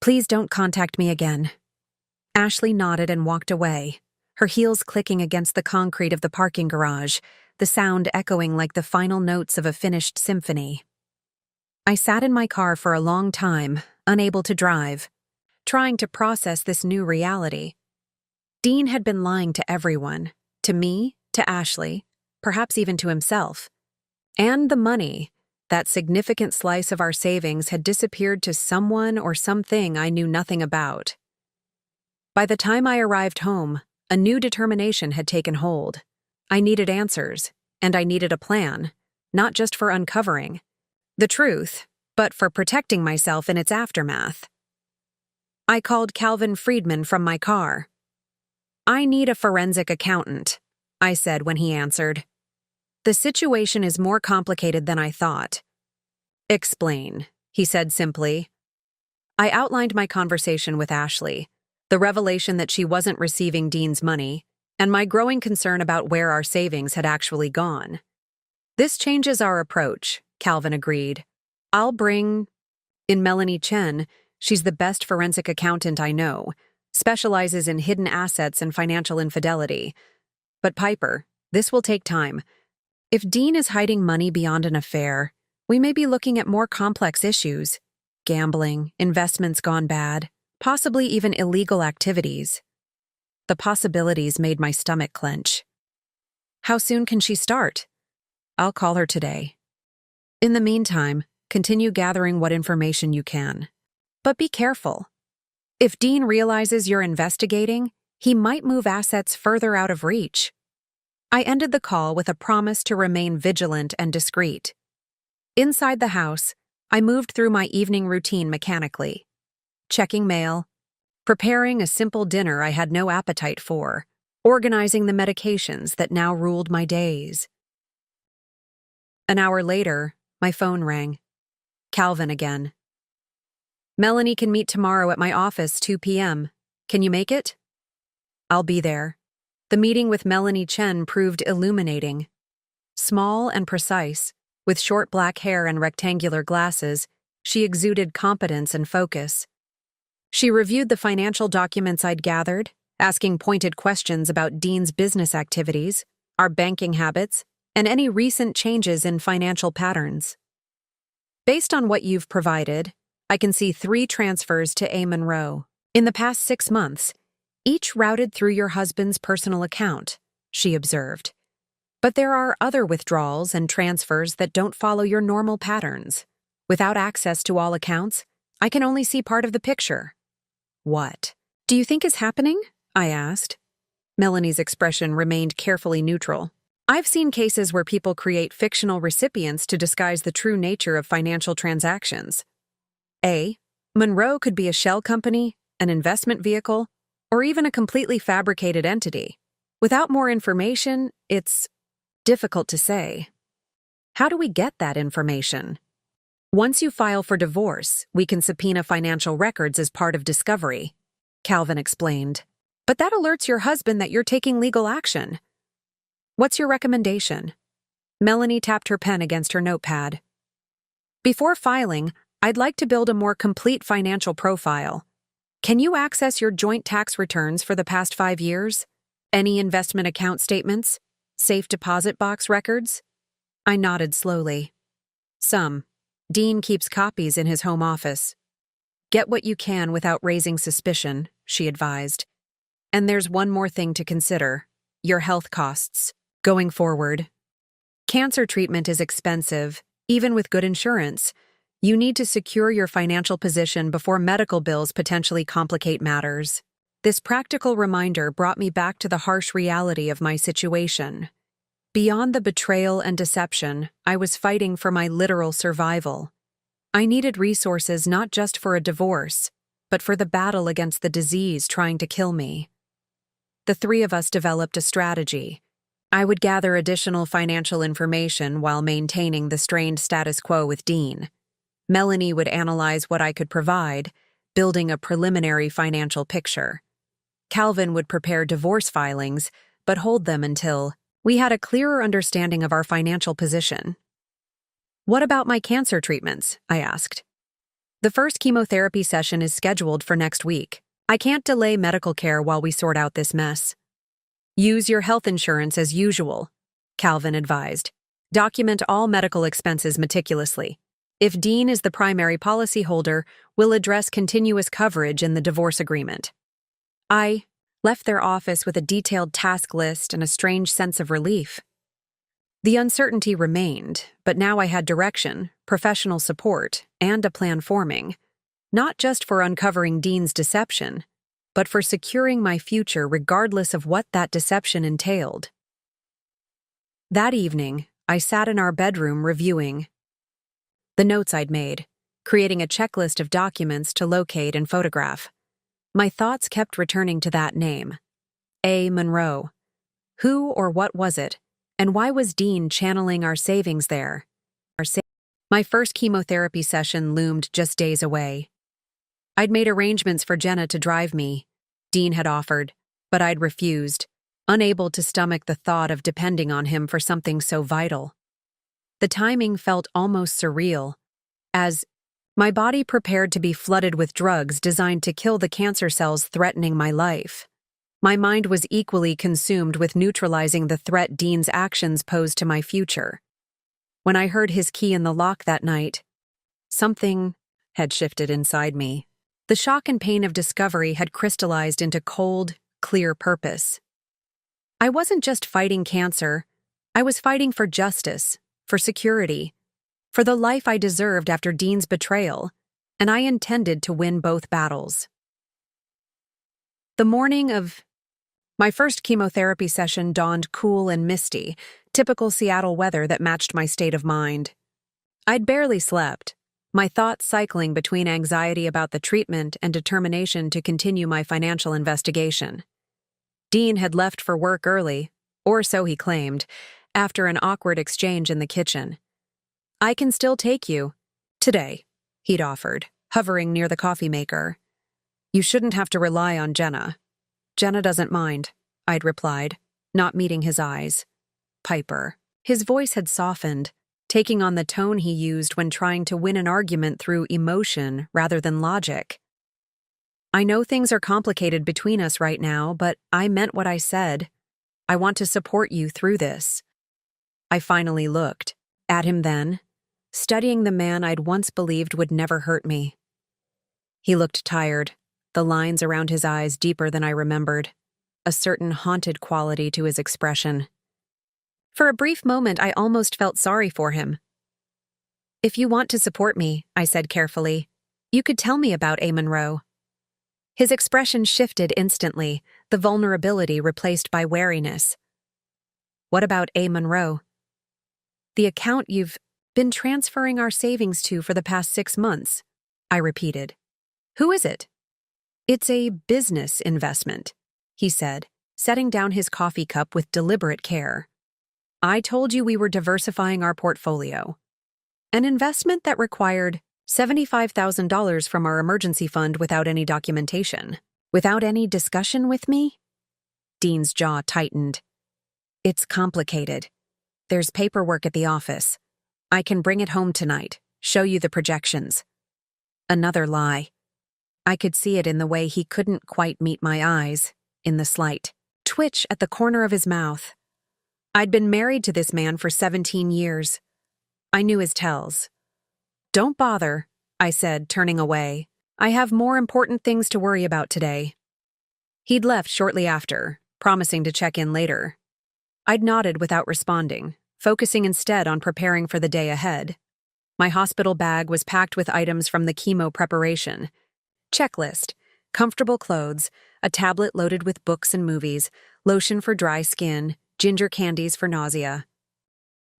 Please don't contact me again. Ashley nodded and walked away, her heels clicking against the concrete of the parking garage, the sound echoing like the final notes of a finished symphony. I sat in my car for a long time, unable to drive, trying to process this new reality. Dean had been lying to everyone, to me, to Ashley, perhaps even to himself. And the money, that significant slice of our savings, had disappeared to someone or something I knew nothing about. By the time I arrived home, a new determination had taken hold. I needed answers, and I needed a plan, not just for uncovering the truth, but for protecting myself in its aftermath. I called Calvin Friedman from my car. I need a forensic accountant, I said when he answered. The situation is more complicated than I thought. Explain, he said simply. I outlined my conversation with Ashley, the revelation that she wasn't receiving Dean's money, and my growing concern about where our savings had actually gone. This changes our approach, Calvin agreed. I'll bring in Melanie Chen. She's the best forensic accountant I know, specializes in hidden assets and financial infidelity. But Piper, this will take time. If Dean is hiding money beyond an affair, we may be looking at more complex issues. Gambling, investments gone bad, possibly even illegal activities. The possibilities made my stomach clench. How soon can she start? I'll call her today. In the meantime, continue gathering what information you can. But be careful. If Dean realizes you're investigating, he might move assets further out of reach. I ended the call with a promise to remain vigilant and discreet. Inside the house, I moved through my evening routine mechanically, checking mail, preparing a simple dinner I had no appetite for, organizing the medications that now ruled my days. An hour later, my phone rang. Calvin again. Melanie can meet tomorrow at my office, 2 p.m. Can you make it? I'll be there. The meeting with Melanie Chen proved illuminating. Small and precise, with short black hair and rectangular glasses, she exuded competence and focus. She reviewed the financial documents I'd gathered, asking pointed questions about Dean's business activities, our banking habits, and any recent changes in financial patterns. Based on what you've provided, I can see 3 transfers to A. Monroe in the past 6 months, each routed through your husband's personal account, she observed. But there are other withdrawals and transfers that don't follow your normal patterns. Without access to all accounts, I can only see part of the picture. What do you think is happening? I asked. Melanie's expression remained carefully neutral. I've seen cases where people create fictional recipients to disguise the true nature of financial transactions. A. Monroe could be a shell company, an investment vehicle, or even a completely fabricated entity. Without more information, it's difficult to say. How do we get that information? Once you file for divorce, we can subpoena financial records as part of discovery, Calvin explained. But that alerts your husband that you're taking legal action. What's your recommendation? Melanie tapped her pen against her notepad. Before filing, I'd like to build a more complete financial profile. Can you access your joint tax returns for the past 5 years? Any investment account statements? Safe deposit box records? I nodded slowly. Some. Dean keeps copies in his home office. Get what you can without raising suspicion, she advised. And there's one more thing to consider: your health costs. Going forward, cancer treatment is expensive, even with good insurance. You need to secure your financial position before medical bills potentially complicate matters. This practical reminder brought me back to the harsh reality of my situation. Beyond the betrayal and deception, I was fighting for my literal survival. I needed resources not just for a divorce, but for the battle against the disease trying to kill me. The three of us developed a strategy. I would gather additional financial information while maintaining the strained status quo with Dean. Melanie would analyze what I could provide, building a preliminary financial picture. Calvin would prepare divorce filings, but hold them until we had a clearer understanding of our financial position. "What about my cancer treatments?" I asked. "The first chemotherapy session is scheduled for next week. I can't delay medical care while we sort out this mess." "Use your health insurance as usual," Calvin advised. "Document all medical expenses meticulously. If Dean is the primary policyholder, we'll address continuous coverage in the divorce agreement." I left their office with a detailed task list and a strange sense of relief. The uncertainty remained, but now I had direction, professional support, and a plan forming, not just for uncovering Dean's deception, but for securing my future regardless of what that deception entailed. That evening, I sat in our bedroom reviewing the notes I'd made, creating a checklist of documents to locate and photograph. My thoughts kept returning to that name, A. Monroe. Who or what was it, and why was Dean channeling our savings there? My first chemotherapy session loomed just days away. I'd made arrangements for Jenna to drive me. Dean had offered, but I'd refused, unable to stomach the thought of depending on him for something so vital. The timing felt almost surreal, as my body prepared to be flooded with drugs designed to kill the cancer cells threatening my life. My mind was equally consumed with neutralizing the threat Dean's actions posed to my future. When I heard his key in the lock that night, something had shifted inside me. The shock and pain of discovery had crystallized into cold, clear purpose. I wasn't just fighting cancer, I was fighting for justice, for security, for the life I deserved after Dean's betrayal, and I intended to win both battles. The morning of my first chemotherapy session dawned cool and misty, typical Seattle weather that matched my state of mind. I'd barely slept, my thoughts cycling between anxiety about the treatment and determination to continue my financial investigation. Dean had left for work early, or so he claimed, after an awkward exchange in the kitchen. "I can still take you today," he'd offered, hovering near the coffee maker. "You shouldn't have to rely on Jenna." "Jenna doesn't mind," I'd replied, not meeting his eyes. "Piper." His voice had softened, taking on the tone he used when trying to win an argument through emotion rather than logic. "I know things are complicated between us right now, but I meant what I said. I want to support you through this." I finally looked at him then, studying the man I'd once believed would never hurt me. He looked tired, the lines around his eyes deeper than I remembered, a certain haunted quality to his expression. For a brief moment, I almost felt sorry for him. "If you want to support me," I said carefully, "you could tell me about A. Monroe." His expression shifted instantly, the vulnerability replaced by wariness. "What about A. Monroe?" "The account you've been transferring our savings to for the past 6 months," I repeated. "Who is it?" "It's a business investment," he said, setting down his coffee cup with deliberate care. "I told you we were diversifying our portfolio. An investment that required $75,000 from our emergency fund without any documentation. Without any discussion with me?" Dean's jaw tightened. "It's complicated. There's paperwork at the office. I can bring it home tonight, show you the projections." Another lie. I could see it in the way he couldn't quite meet my eyes, in the slight twitch at the corner of his mouth. I'd been married to this man for 17 years. I knew his tells. "Don't bother," I said, turning away. "I have more important things to worry about today." He'd left shortly after, promising to check in later. I'd nodded without responding, focusing instead on preparing for the day ahead. My hospital bag was packed with items from the chemo preparation. Checklist: comfortable clothes, a tablet loaded with books and movies, lotion for dry skin, ginger candies for nausea.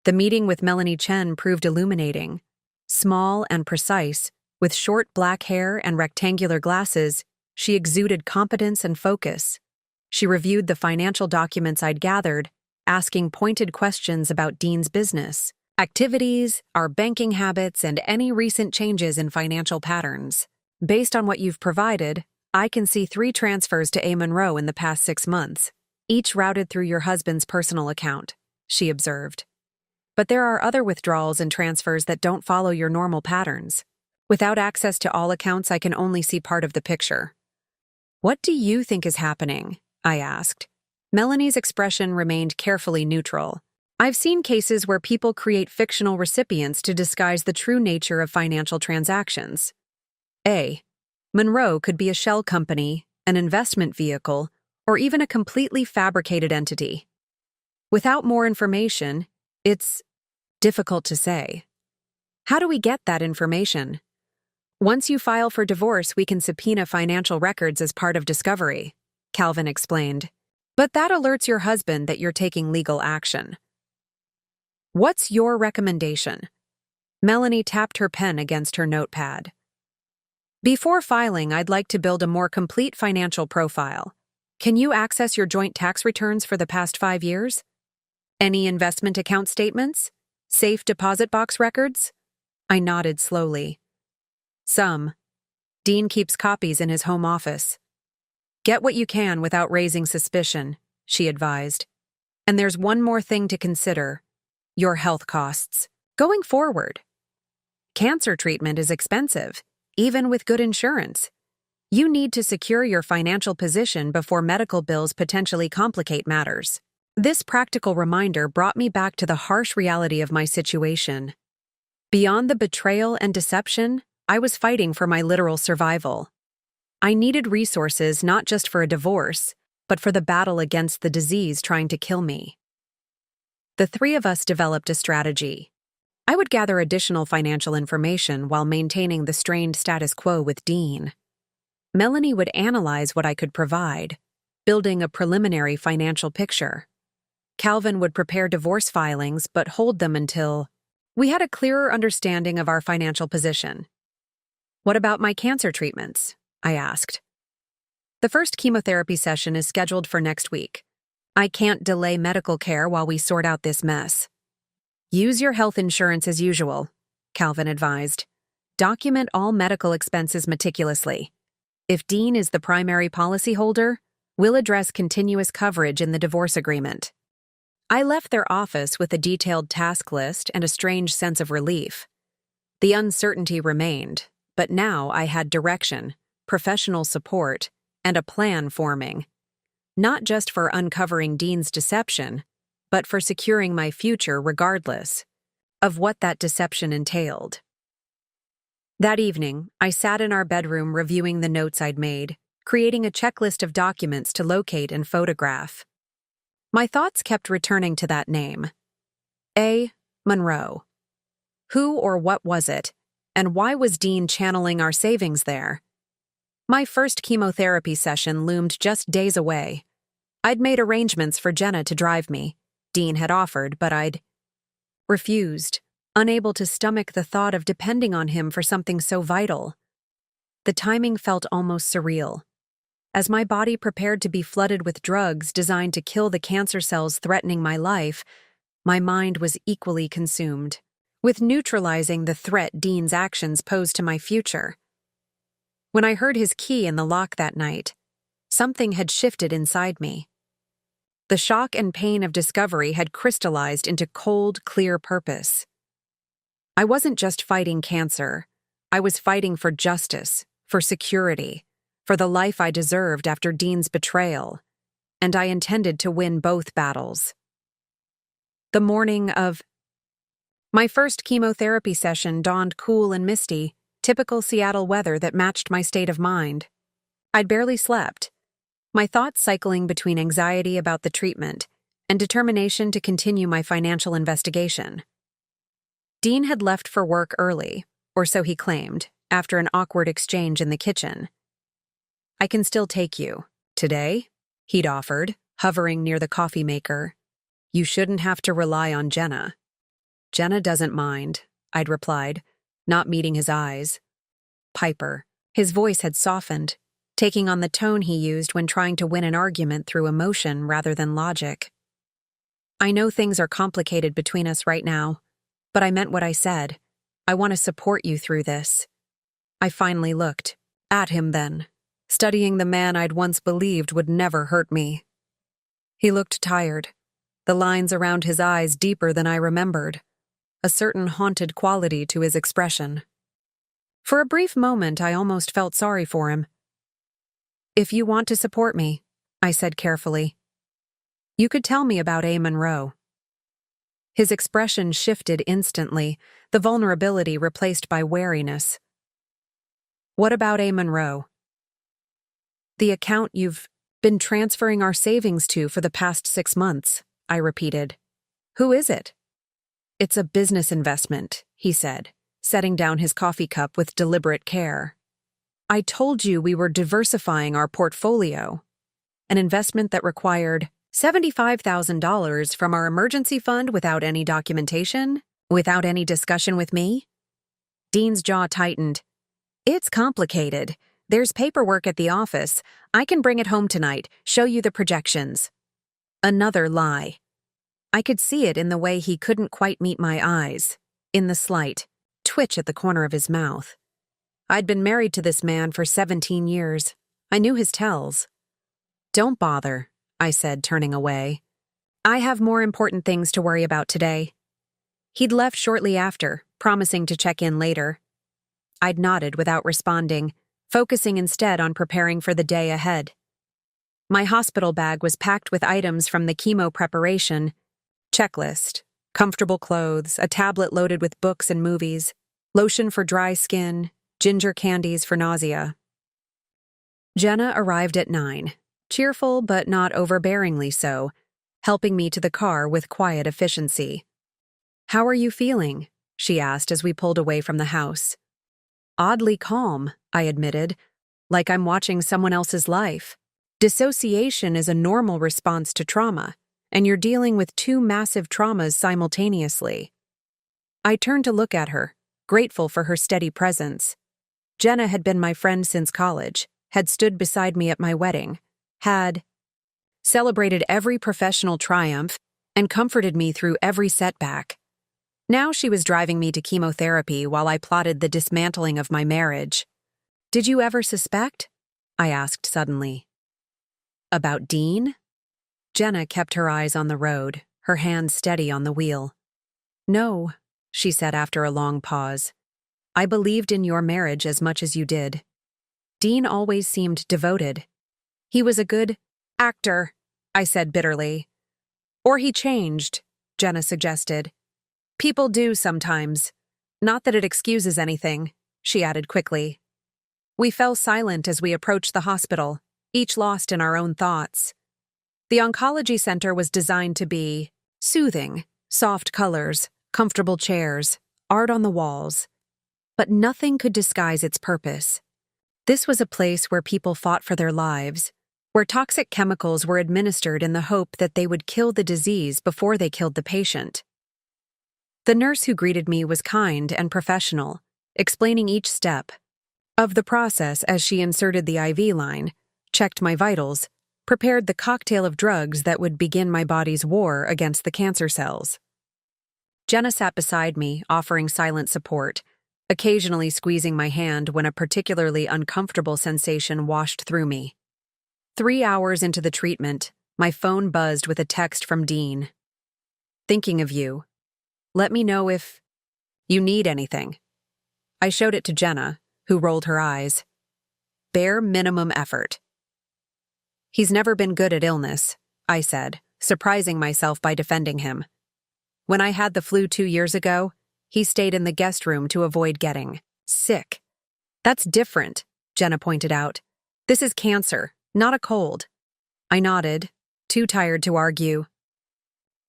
The meeting with Melanie Chen proved illuminating. Small and precise, with short black hair and rectangular glasses, she exuded competence and focus. She reviewed the financial documents I'd gathered, asking pointed questions about Dean's business, activities, our banking habits, and any recent changes in financial patterns. Based on what you've provided, I can see 3 transfers to A. Monroe in the past 6 months, each routed through your husband's personal account, she observed. But there are other withdrawals and transfers that don't follow your normal patterns. Without access to all accounts, I can only see part of the picture. What do you think is happening? I asked. Melanie's expression remained carefully neutral. I've seen cases where people create fictional recipients to disguise the true nature of financial transactions. A. Monroe could be a shell company, an investment vehicle, or even a completely fabricated entity. Without more information, it's difficult to say. How do we get that information? Once you file for divorce, we can subpoena financial records as part of discovery, Calvin explained. But that alerts your husband that you're taking legal action. What's your recommendation? Melanie tapped her pen against her notepad. Before filing, I'd like to build a more complete financial profile. Can you access your joint tax returns for the past 5 years? Any investment account statements? Safe deposit box records? I nodded slowly. Some. Dean keeps copies in his home office. Get what you can without raising suspicion, she advised. And there's one more thing to consider: your health costs. Going forward, cancer treatment is expensive, even with good insurance. You need to secure your financial position before medical bills potentially complicate matters. This practical reminder brought me back to the harsh reality of my situation. Beyond the betrayal and deception, I was fighting for my literal survival. I needed resources not just for a divorce, but for the battle against the disease trying to kill me. The 3 of us developed a strategy. I would gather additional financial information while maintaining the strained status quo with Dean. Melanie would analyze what I could provide, building a preliminary financial picture. Calvin would prepare divorce filings but hold them until we had a clearer understanding of our financial position. What about my cancer treatments? I asked. The first chemotherapy session is scheduled for next week. I can't delay medical care while we sort out this mess. Use your health insurance as usual, Calvin advised. Document all medical expenses meticulously. If Dean is the primary policyholder, we'll address continuous coverage in the divorce agreement. I left their office with a detailed task list and a strange sense of relief. The uncertainty remained, but now I had direction, professional support, and a plan forming. Not just for uncovering Dean's deception, but for securing my future regardless of what that deception entailed. That evening, I sat in our bedroom reviewing the notes I'd made, creating a checklist of documents to locate and photograph. My thoughts kept returning to that name. A. Monroe. Who or what was it, and why was Dean channeling our savings there? My first chemotherapy session loomed just days away. I'd made arrangements for Jenna to drive me. Dean had offered, but I'd refused, unable to stomach the thought of depending on him for something so vital. The timing felt almost surreal. As my body prepared to be flooded with drugs designed to kill the cancer cells threatening my life, my mind was equally consumed with neutralizing the threat Dean's actions posed to my future. When I heard his key in the lock that night, something had shifted inside me. The shock and pain of discovery had crystallized into cold, clear purpose. I wasn't just fighting cancer. I was fighting for justice, for security, for the life I deserved after Dean's betrayal, and I intended to win both battles. The morning of my first chemotherapy session dawned cool and misty, typical Seattle weather that matched my state of mind. I'd barely slept. my thoughts cycling between anxiety about the treatment and determination to continue my financial investigation. Dean had left for work early, or so he claimed, after an awkward exchange in the kitchen. "I can still take you. Today?" he'd offered, hovering near the coffee maker. "You shouldn't have to rely on Jenna." "Jenna doesn't mind," I'd replied, not meeting his eyes. "Piper." His voice had softened, taking on the tone he used when trying to win an argument through emotion rather than logic. "I know things are complicated between us right now, but I meant what I said. I want to support you through this." I finally looked at him then, studying the man I'd once believed would never hurt me. He looked tired, the lines around his eyes deeper than I remembered, a certain haunted quality to his expression. For a brief moment, I almost felt sorry for him. "If you want to support me," I said carefully, "you could tell me about A. Monroe." His expression shifted instantly, the vulnerability replaced by wariness. "What about A. Monroe?" "The account you've been transferring our savings to for the past 6 months," I repeated. "Who is it?" "It's a business investment," he said, setting down his coffee cup with deliberate care. "I told you we were diversifying our portfolio. An investment that required $75,000 from our emergency fund without any documentation, without any discussion with me?" Dean's jaw tightened. "It's complicated. There's paperwork at the office. I can bring it home tonight, show you the projections." Another lie. I could see it in the way he couldn't quite meet my eyes, in the slight twitch at the corner of his mouth. I'd been married to this man for 17 years. I knew his tells. "Don't bother," I said, turning away. "I have more important things to worry about today." He'd left shortly after, promising to check in later. I'd nodded without responding, focusing instead on preparing for the day ahead. My hospital bag was packed with items from the chemo preparation, checklist, comfortable clothes, a tablet loaded with books and movies, lotion for dry skin, ginger candies for nausea. Jenna arrived at 9, cheerful but not overbearingly so, helping me to the car with quiet efficiency. "How are you feeling?" she asked as we pulled away from the house. "Oddly calm," I admitted, "like I'm watching someone else's life. Dissociation is a normal response to trauma, and you're dealing with 2 massive traumas simultaneously." I turned to look at her, grateful for her steady presence. Jenna had been my friend since college, had stood beside me at my wedding, had celebrated every professional triumph, and comforted me through every setback. Now she was driving me to chemotherapy while I plotted the dismantling of my marriage. "Did you ever suspect?" I asked suddenly. "About Dean?" Jenna kept her eyes on the road, her hands steady on the wheel. "No," she said after a long pause. "I believed in your marriage as much as you did. Dean always seemed devoted. He was a good actor," I said bitterly. "Or he changed," Jenna suggested. "People do sometimes. Not that it excuses anything," she added quickly. We fell silent as we approached the hospital, each lost in our own thoughts. The oncology center was designed to be soothing, soft colors, comfortable chairs, art on the walls. But nothing could disguise its purpose. This was a place where people fought for their lives, where toxic chemicals were administered in the hope that they would kill the disease before they killed the patient. The nurse who greeted me was kind and professional, explaining each step of the process as she inserted the IV line, checked my vitals, prepared the cocktail of drugs that would begin my body's war against the cancer cells. Jenna sat beside me, offering silent support, occasionally squeezing my hand when a particularly uncomfortable sensation washed through me. 3 hours into the treatment, my phone buzzed with a text from Dean. "Thinking of you. Let me know if you need anything." I showed it to Jenna, who rolled her eyes. "Bare minimum effort." "He's never been good at illness," I said, surprising myself by defending him. "When I had the flu 2 years ago, he stayed in the guest room to avoid getting sick." "That's different," Jenna pointed out. "This is cancer, not a cold. I nodded, too tired to argue.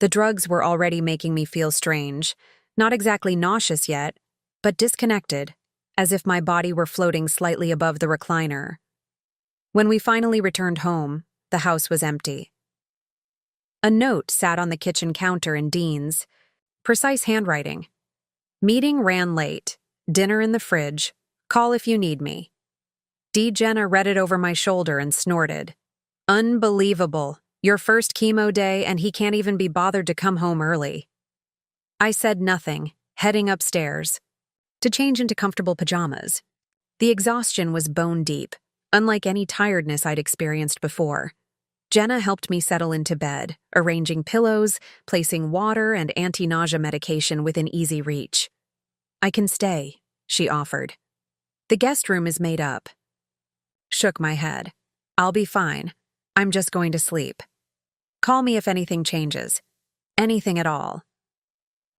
The drugs were already making me feel strange, not exactly nauseous yet, but disconnected, as if my body were floating slightly above the recliner. When we finally returned home, the house was empty. A note sat on the kitchen counter in Dean's precise handwriting. Meeting ran late. Dinner in the fridge. Call if you need me. Jenna read it over my shoulder and snorted. Unbelievable. Your first chemo day and he can't even be bothered to come home early. I said nothing, heading upstairs to change into comfortable pajamas. The exhaustion was bone deep, unlike any tiredness I'd experienced before. Jenna helped me settle into bed, arranging pillows, placing water and anti-nausea medication within easy reach. I can stay, she offered. The guest room is made up. Shook my head. I'll be fine. I'm just going to sleep. Call me if anything changes. Anything at all.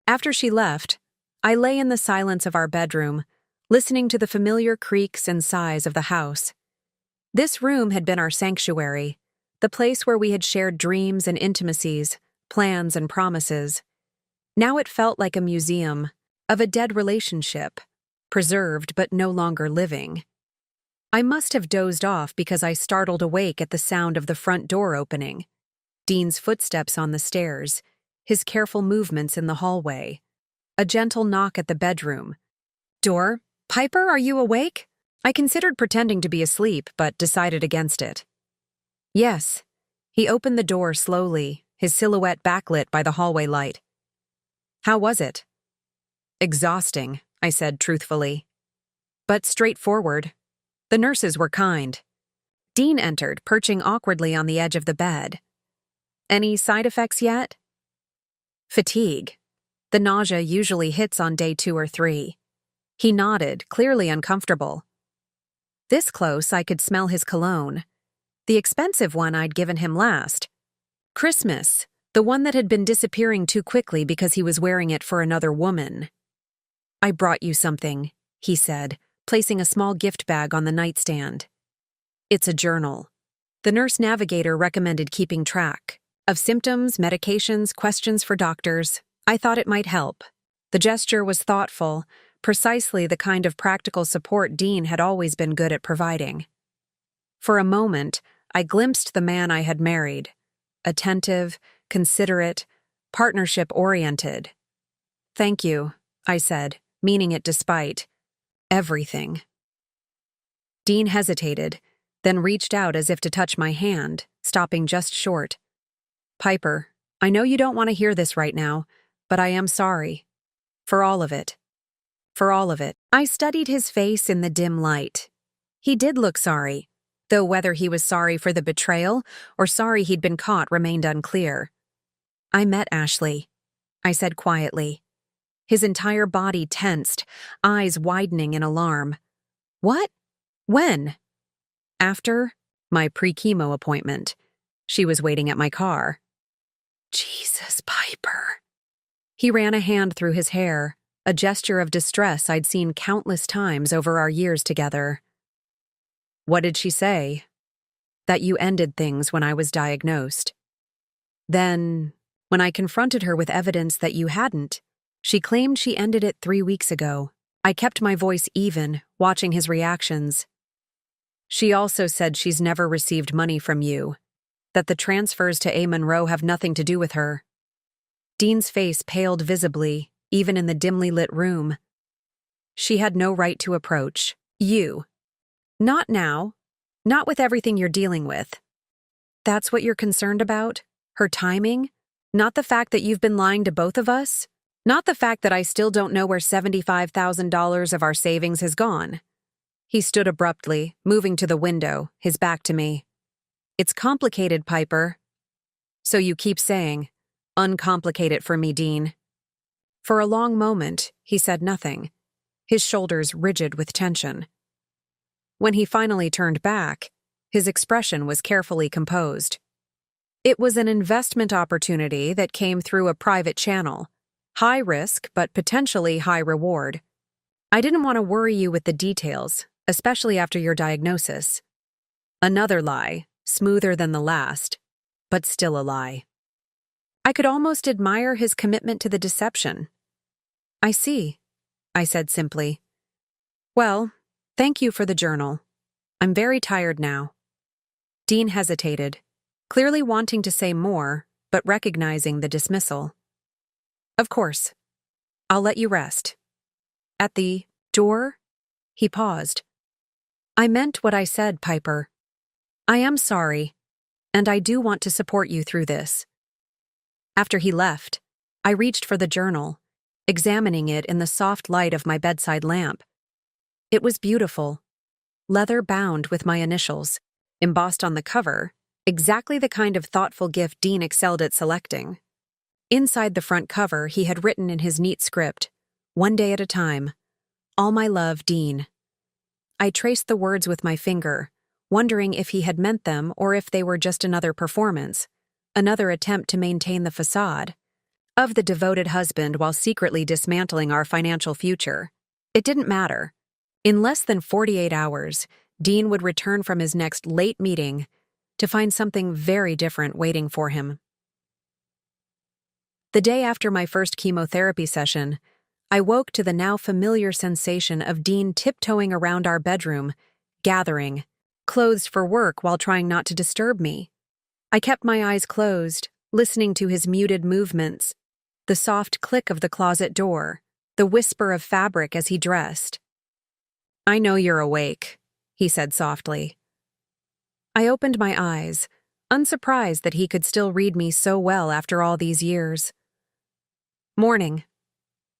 After she left, I lay in the silence of our bedroom, listening to the familiar creaks and sighs of the house. This room had been our sanctuary, the place where we had shared dreams and intimacies, plans and promises. Now it felt like a museum of a dead relationship, preserved but no longer living. I must have dozed off because I startled awake at the sound of the front door opening, Dean's footsteps on the stairs, his careful movements in the hallway, a gentle knock at the bedroom. Door, Piper, are you awake? I considered pretending to be asleep, but decided against it. Yes. He opened the door slowly, his silhouette backlit by the hallway light. How was it? Exhausting, I said truthfully. But straightforward. The nurses were kind. Dean entered, perching awkwardly on the edge of the bed. Any side effects yet? Fatigue. The nausea usually hits on day 2 or 3. He nodded, clearly uncomfortable. This close, I could smell his cologne. The expensive one I'd given him last. Christmas, the one that had been disappearing too quickly because he was wearing it for another woman. I brought you something, he said, placing a small gift bag on the nightstand. It's a journal. The nurse navigator recommended keeping track of symptoms, medications, questions for doctors. I thought it might help. The gesture was thoughtful, precisely the kind of practical support Dean had always been good at providing. For a moment, I glimpsed the man I had married. Attentive, considerate, partnership-oriented. Thank you, I said, meaning it despite everything. Dean hesitated, then reached out as if to touch my hand, stopping just short. Piper, I know you don't want to hear this right now, but I am sorry. For all of it. For all of it. I studied his face in the dim light. He did look sorry, though whether he was sorry for the betrayal or sorry he'd been caught remained unclear. I met Ashley, I said quietly. His entire body tensed, eyes widening in alarm. What? When? After my pre-chemo appointment. She was waiting at my car. Jesus, Piper. He ran a hand through his hair, a gesture of distress I'd seen countless times over our years together. What did she say? That you ended things when I was diagnosed. Then, when I confronted her with evidence that you hadn't, she claimed she ended it 3 weeks ago. I kept my voice even, watching his reactions. She also said she's never received money from you, that the transfers to A. Monroe have nothing to do with her. Dean's face paled visibly, even in the dimly lit room. She had no right to approach you. Not now. Not with everything you're dealing with. That's what you're concerned about? Her timing? Not the fact that you've been lying to both of us? Not the fact that I still don't know where $75,000 of our savings has gone? He stood abruptly, moving to the window, his back to me. It's complicated, Piper. So you keep saying, uncomplicate it for me, Dean. For a long moment, he said nothing, his shoulders rigid with tension. When he finally turned back, his expression was carefully composed. It was an investment opportunity that came through a private channel, high risk but potentially high reward. I didn't want to worry you with the details, especially after your diagnosis. Another lie, smoother than the last, but still a lie. I could almost admire his commitment to the deception. "I see," I said simply. "Well, thank you for the journal. I'm very tired now." Dean hesitated, clearly wanting to say more, but recognizing the dismissal. "Of course. I'll let you rest." "At the door?" He paused. "I meant what I said, Piper. I am sorry, and I do want to support you through this." After he left, I reached for the journal, examining it in the soft light of my bedside lamp. It was beautiful, leather-bound with my initials, embossed on the cover, exactly the kind of thoughtful gift Dean excelled at selecting. Inside the front cover, he had written in his neat script, "One day at a time. All my love, Dean." I traced the words with my finger, wondering if he had meant them or if they were just another performance, another attempt to maintain the facade of the devoted husband while secretly dismantling our financial future. It didn't matter. In less than 48 hours, Dean would return from his next late meeting to find something very different waiting for him. The day after my first chemotherapy session, I woke to the now familiar sensation of Dean tiptoeing around our bedroom, gathering clothes for work while trying not to disturb me. I kept my eyes closed, listening to his muted movements, the soft click of the closet door, the whisper of fabric as he dressed. "I know you're awake," he said softly. I opened my eyes, unsurprised that he could still read me so well after all these years. "Morning.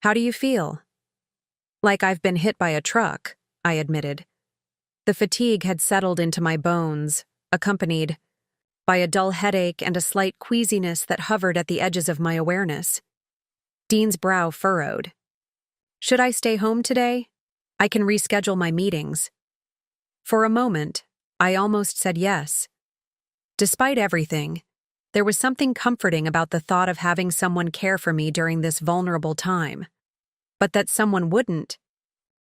How do you feel?" "Like I've been hit by a truck," I admitted. The fatigue had settled into my bones, accompanied by a dull headache and a slight queasiness that hovered at the edges of my awareness. Dean's brow furrowed. "Should I stay home today? I can reschedule my meetings." For a moment, I almost said yes. Despite everything, there was something comforting about the thought of having someone care for me during this vulnerable time. But that someone wouldn't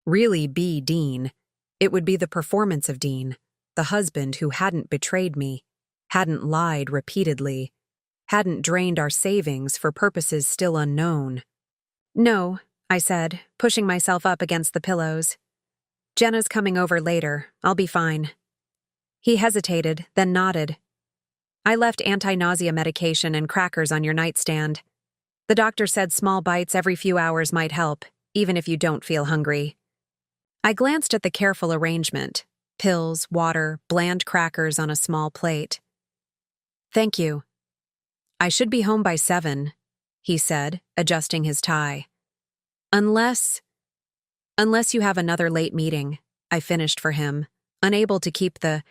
really be Dean. It would be the performance of Dean, the husband who hadn't betrayed me, hadn't lied repeatedly, hadn't drained our savings for purposes still unknown. "No," I said, pushing myself up against the pillows. "Jenna's coming over later. I'll be fine." He hesitated, then nodded. "I left anti-nausea medication and crackers on your nightstand. The doctor said small bites every few hours might help, even if you don't feel hungry." I glanced at the careful arrangement: pills, water, bland crackers on a small plate. "Thank you." "I should be home by 7, he said, adjusting his tie. Unless you have another late meeting," I finished for him, unable to keep the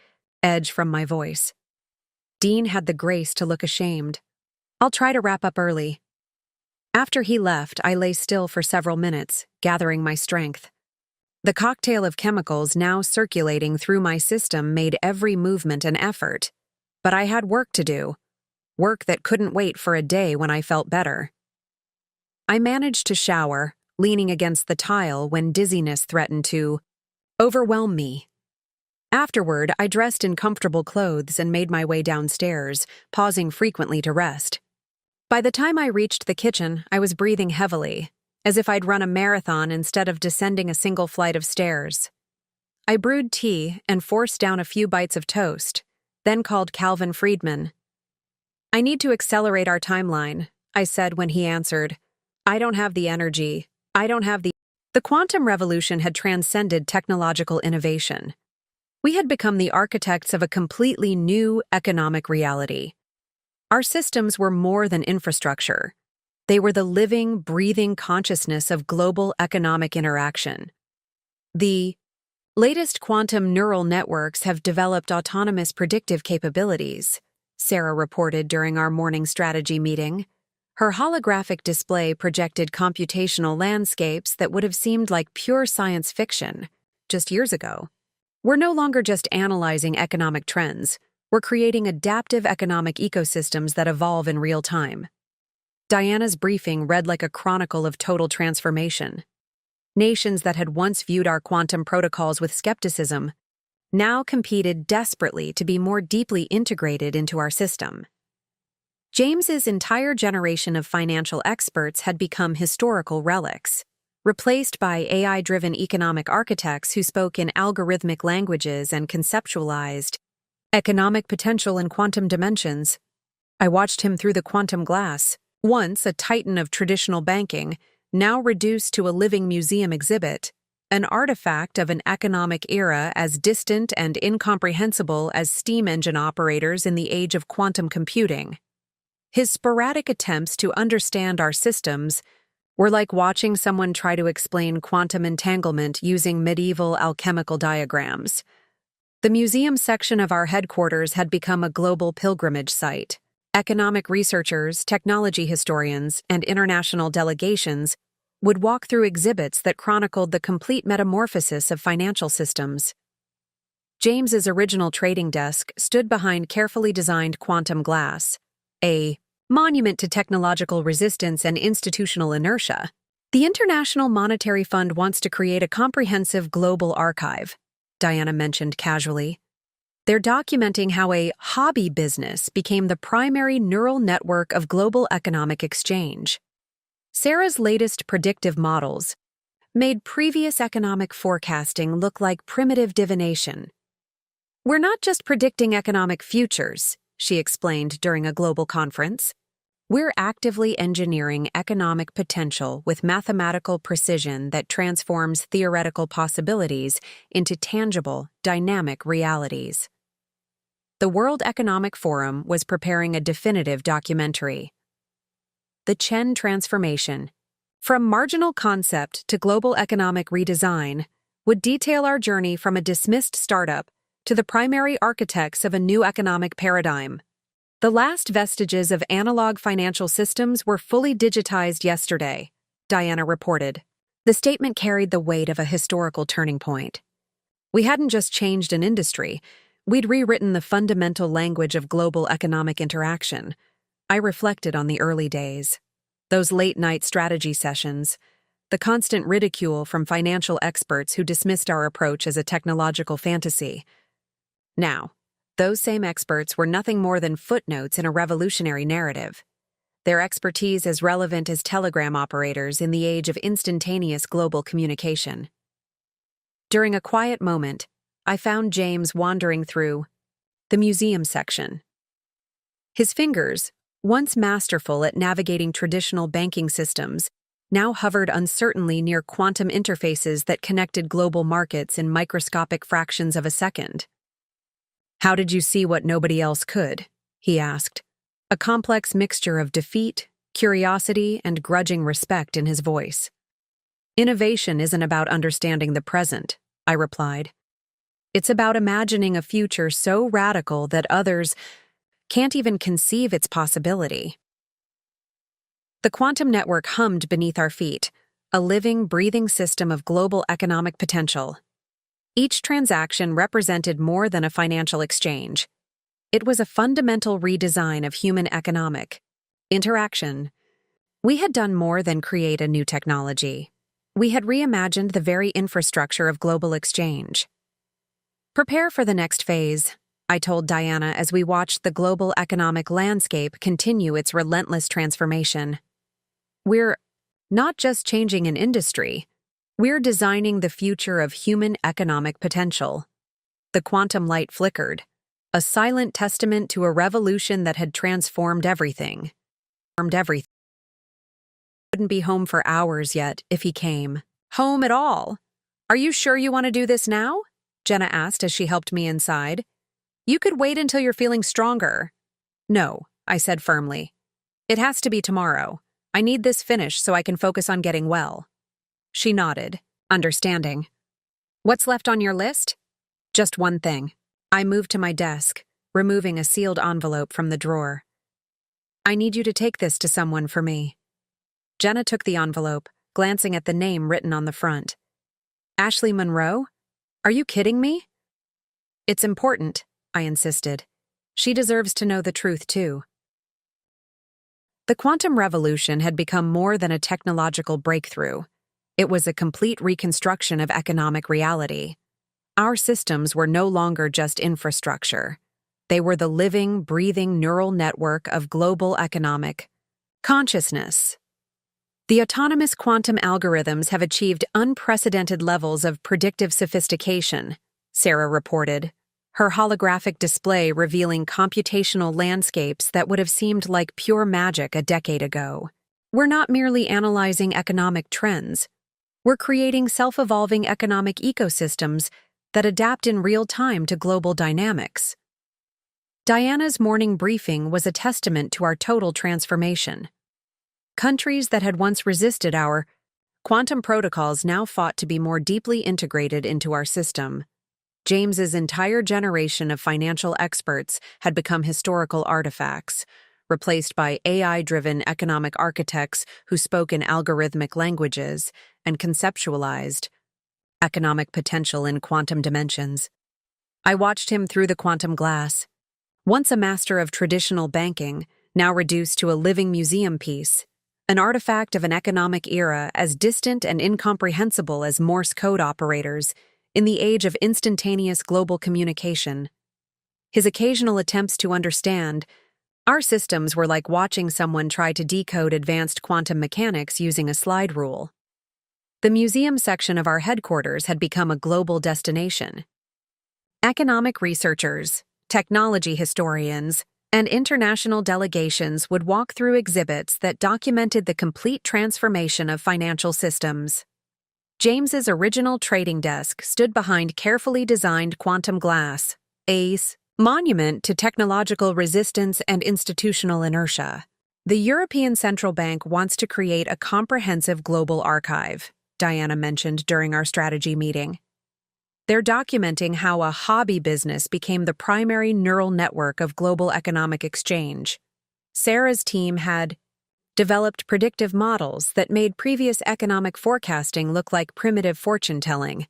edge from my voice. Dean had the grace to look ashamed. "I'll try to wrap up early." After he left, I lay still for several minutes, gathering my strength. The cocktail of chemicals now circulating through my system made every movement an effort. But I had work to do, work that couldn't wait for a day when I felt better. I managed to shower, leaning against the tile when dizziness threatened to overwhelm me. Afterward, I dressed in comfortable clothes and made my way downstairs, pausing frequently to rest. By the time I reached the kitchen, I was breathing heavily, as if I'd run a marathon instead of descending a single flight of stairs. I brewed tea and forced down a few bites of toast, then called Calvin Friedman. "I need to accelerate our timeline," I said when he answered. "I don't have the energy. The quantum revolution had transcended technological innovation. We had become the architects of a completely new economic reality. Our systems were more than infrastructure. They were the living, breathing consciousness of global economic interaction. The latest quantum neural networks have developed autonomous predictive capabilities, Sarah reported during our morning strategy meeting. Her holographic display projected computational landscapes that would have seemed like pure science fiction just years ago. "We're no longer just analyzing economic trends. We're creating adaptive economic ecosystems that evolve in real time." Diana's briefing read like a chronicle of total transformation. Nations that had once viewed our quantum protocols with skepticism now competed desperately to be more deeply integrated into our system. James's entire generation of financial experts had become historical relics, replaced by AI-driven economic architects who spoke in algorithmic languages and conceptualized economic potential in quantum dimensions. I watched him through the quantum glass, once a titan of traditional banking, now reduced to a living museum exhibit, an artifact of an economic era as distant and incomprehensible as steam engine operators in the age of quantum computing. His sporadic attempts to understand our systems were like watching someone try to explain quantum entanglement using medieval alchemical diagrams. The museum section of our headquarters had become a global pilgrimage site. Economic researchers, technology historians, and international delegations would walk through exhibits that chronicled the complete metamorphosis of financial systems. James's original trading desk stood behind carefully designed quantum glass, a monument to technological resistance and institutional inertia. The International Monetary Fund wants to create a comprehensive global archive, Diana mentioned casually. They're documenting how a hobby business became the primary neural network of global economic exchange. Sarah's latest predictive models made previous economic forecasting look like primitive divination. We're not just predicting economic futures, she explained during a global conference. We're actively engineering economic potential with mathematical precision that transforms theoretical possibilities into tangible, dynamic realities. The World Economic Forum was preparing a definitive documentary. The Chen Transformation, from marginal concept to global economic redesign, would detail our journey from a dismissed startup to the primary architects of a new economic paradigm. The last vestiges of analog financial systems were fully digitized yesterday, Diana reported. The statement carried the weight of a historical turning point. We hadn't just changed an industry, we'd rewritten the fundamental language of global economic interaction. I reflected on the early days. Those late-night strategy sessions, the constant ridicule from financial experts who dismissed our approach as a technological fantasy. Now, those same experts were nothing more than footnotes in a revolutionary narrative. Their expertise as relevant as telegram operators in the age of instantaneous global communication. During a quiet moment, I found James wandering through the museum section. His fingers, once masterful at navigating traditional banking systems, now hovered uncertainly near quantum interfaces that connected global markets in microscopic fractions of a second. "How did you see what nobody else could?" he asked, a complex mixture of defeat, curiosity, and grudging respect in his voice. "Innovation isn't about understanding the present," I replied. "It's about imagining a future so radical that others can't even conceive its possibility." The quantum network hummed beneath our feet, a living, breathing system of global economic potential. Each transaction represented more than a financial exchange. It was a fundamental redesign of human economic interaction. We had done more than create a new technology. We had reimagined the very infrastructure of global exchange. "Prepare for the next phase," I told Diana as we watched the global economic landscape continue its relentless transformation. "We're not just changing an industry. We're designing the future of human economic potential." The quantum light flickered, a silent testament to a revolution that had transformed everything. I wouldn't be home for hours yet if he came. "Home at all? Are you sure you want to do this now?" Jenna asked as she helped me inside. "You could wait until you're feeling stronger." "No," I said firmly. "It has to be tomorrow. I need this finished so I can focus on getting well." She nodded, understanding. "What's left on your list?" "Just one thing." I moved to my desk, removing a sealed envelope from the drawer. "I need you to take this to someone for me." Jenna took the envelope, glancing at the name written on the front. "Ashley Monroe? Are you kidding me?" "It's important," I insisted. "She deserves to know the truth, too." The quantum revolution had become more than a technological breakthrough. It was a complete reconstruction of economic reality. Our systems were no longer just infrastructure. They were the living, breathing neural network of global economic consciousness. The autonomous quantum algorithms have achieved unprecedented levels of predictive sophistication, Sarah reported, her holographic display revealing computational landscapes that would have seemed like pure magic a decade ago. We're not merely analyzing economic trends. We're creating self-evolving economic ecosystems that adapt in real time to global dynamics. Diana's morning briefing was a testament to our total transformation. Countries that had once resisted our quantum protocols now fought to be more deeply integrated into our system. James's entire generation of financial experts had become historical artifacts, replaced by AI-driven economic architects who spoke in algorithmic languages and conceptualized economic potential in quantum dimensions. I watched him through the quantum glass. Once a master of traditional banking, now reduced to a living museum piece, an artifact of an economic era as distant and incomprehensible as Morse code operators in the age of instantaneous global communication. His occasional attempts to understand our systems were like watching someone try to decode advanced quantum mechanics using a slide rule. The museum section of our headquarters had become a global destination. Economic researchers, technology historians, and international delegations would walk through exhibits that documented the complete transformation of financial systems. James's original trading desk stood behind carefully designed quantum glass, a monument to technological resistance and institutional inertia. The European Central Bank wants to create a comprehensive global archive, Diana mentioned during our strategy meeting. They're documenting how a hobby business became the primary neural network of global economic exchange. Sarah's team had developed predictive models that made previous economic forecasting look like primitive fortune-telling.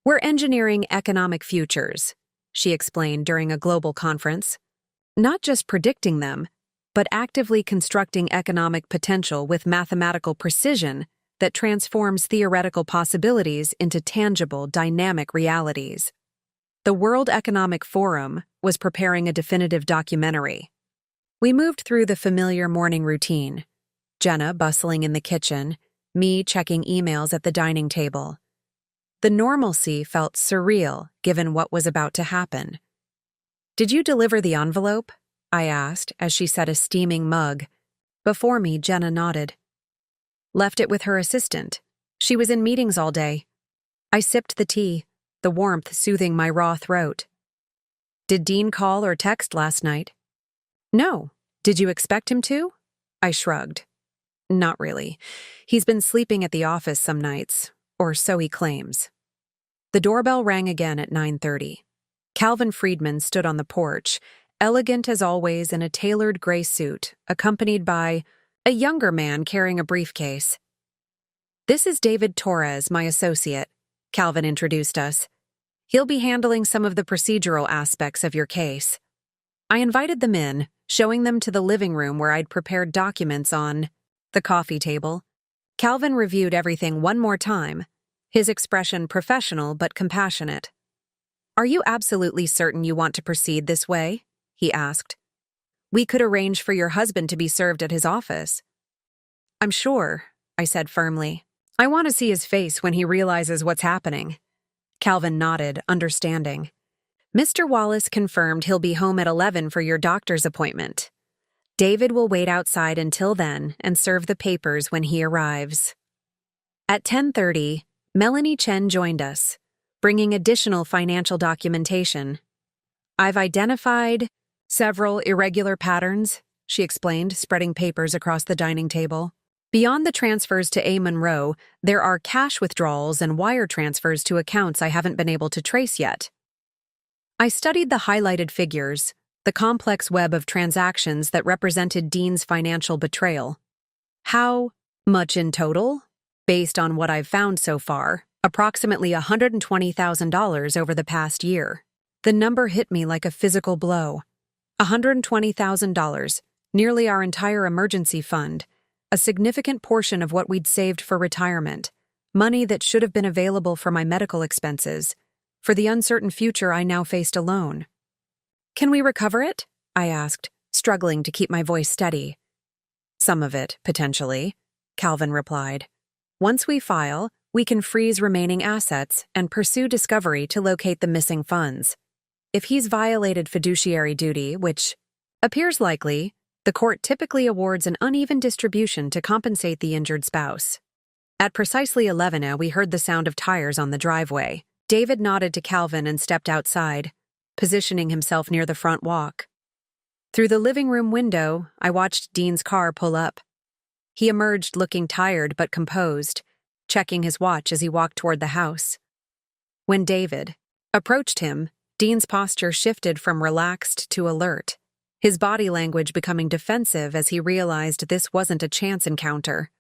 We're engineering economic futures, she explained during a global conference. Not just predicting them, but actively constructing economic potential with mathematical precision that transforms theoretical possibilities into tangible, dynamic realities. The World Economic Forum was preparing a definitive documentary. We moved through the familiar morning routine, Jenna bustling in the kitchen, me checking emails at the dining table. The normalcy felt surreal given what was about to happen. "Did you deliver the envelope?" I asked as she set a steaming mug. Before me, Jenna nodded. "Left it with her assistant. She was in meetings all day." I sipped the tea, the warmth soothing my raw throat. "Did Dean call or text last night?" "No. Did you expect him to?" I shrugged. "Not really. He's been sleeping at the office some nights, or so he claims." The doorbell rang again at 9:30. Calvin Friedman stood on the porch, elegant as always in a tailored gray suit, accompanied by a younger man carrying a briefcase. "This is David Torres, my associate," Calvin introduced us. "He'll be handling some of the procedural aspects of your case." I invited them in, showing them to the living room where I'd prepared documents on the coffee table. Calvin reviewed everything one more time, his expression professional but compassionate. "Are you absolutely certain you want to proceed this way?" he asked. "We could arrange for your husband to be served at his office." "I'm sure," I said firmly. "I want to see his face when he realizes what's happening." Calvin nodded, understanding. "Mr. Wallace confirmed he'll be home at 11 for your doctor's appointment. David will wait outside until then and serve the papers when he arrives." At 10:30, Melanie Chen joined us, bringing additional financial documentation. "I've identified several irregular patterns," she explained, spreading papers across the dining table. "Beyond the transfers to A. Monroe, there are cash withdrawals and wire transfers to accounts I haven't been able to trace yet." I studied the highlighted figures, the complex web of transactions that represented Dean's financial betrayal. "How much in total?" "Based on what I've found so far, approximately $120,000 over the past year." The number hit me like a physical blow. $120,000, nearly our entire emergency fund, a significant portion of what we'd saved for retirement, money that should have been available for my medical expenses, for the uncertain future I now faced alone. "Can we recover it?" I asked, struggling to keep my voice steady. "Some of it, potentially," Calvin replied. "Once we file, we can freeze remaining assets and pursue discovery to locate the missing funds. If he's violated fiduciary duty, which appears likely, the court typically awards an uneven distribution to compensate the injured spouse." At precisely 11 we heard the sound of tires on the driveway. David nodded to Calvin and stepped outside, positioning himself near the front walk. Through the living room window, I watched Dean's car pull up. He emerged looking tired but composed, checking his watch as he walked toward the house. When David approached him, Dean's posture shifted from relaxed to alert, his body language becoming defensive as he realized this wasn't a chance encounter.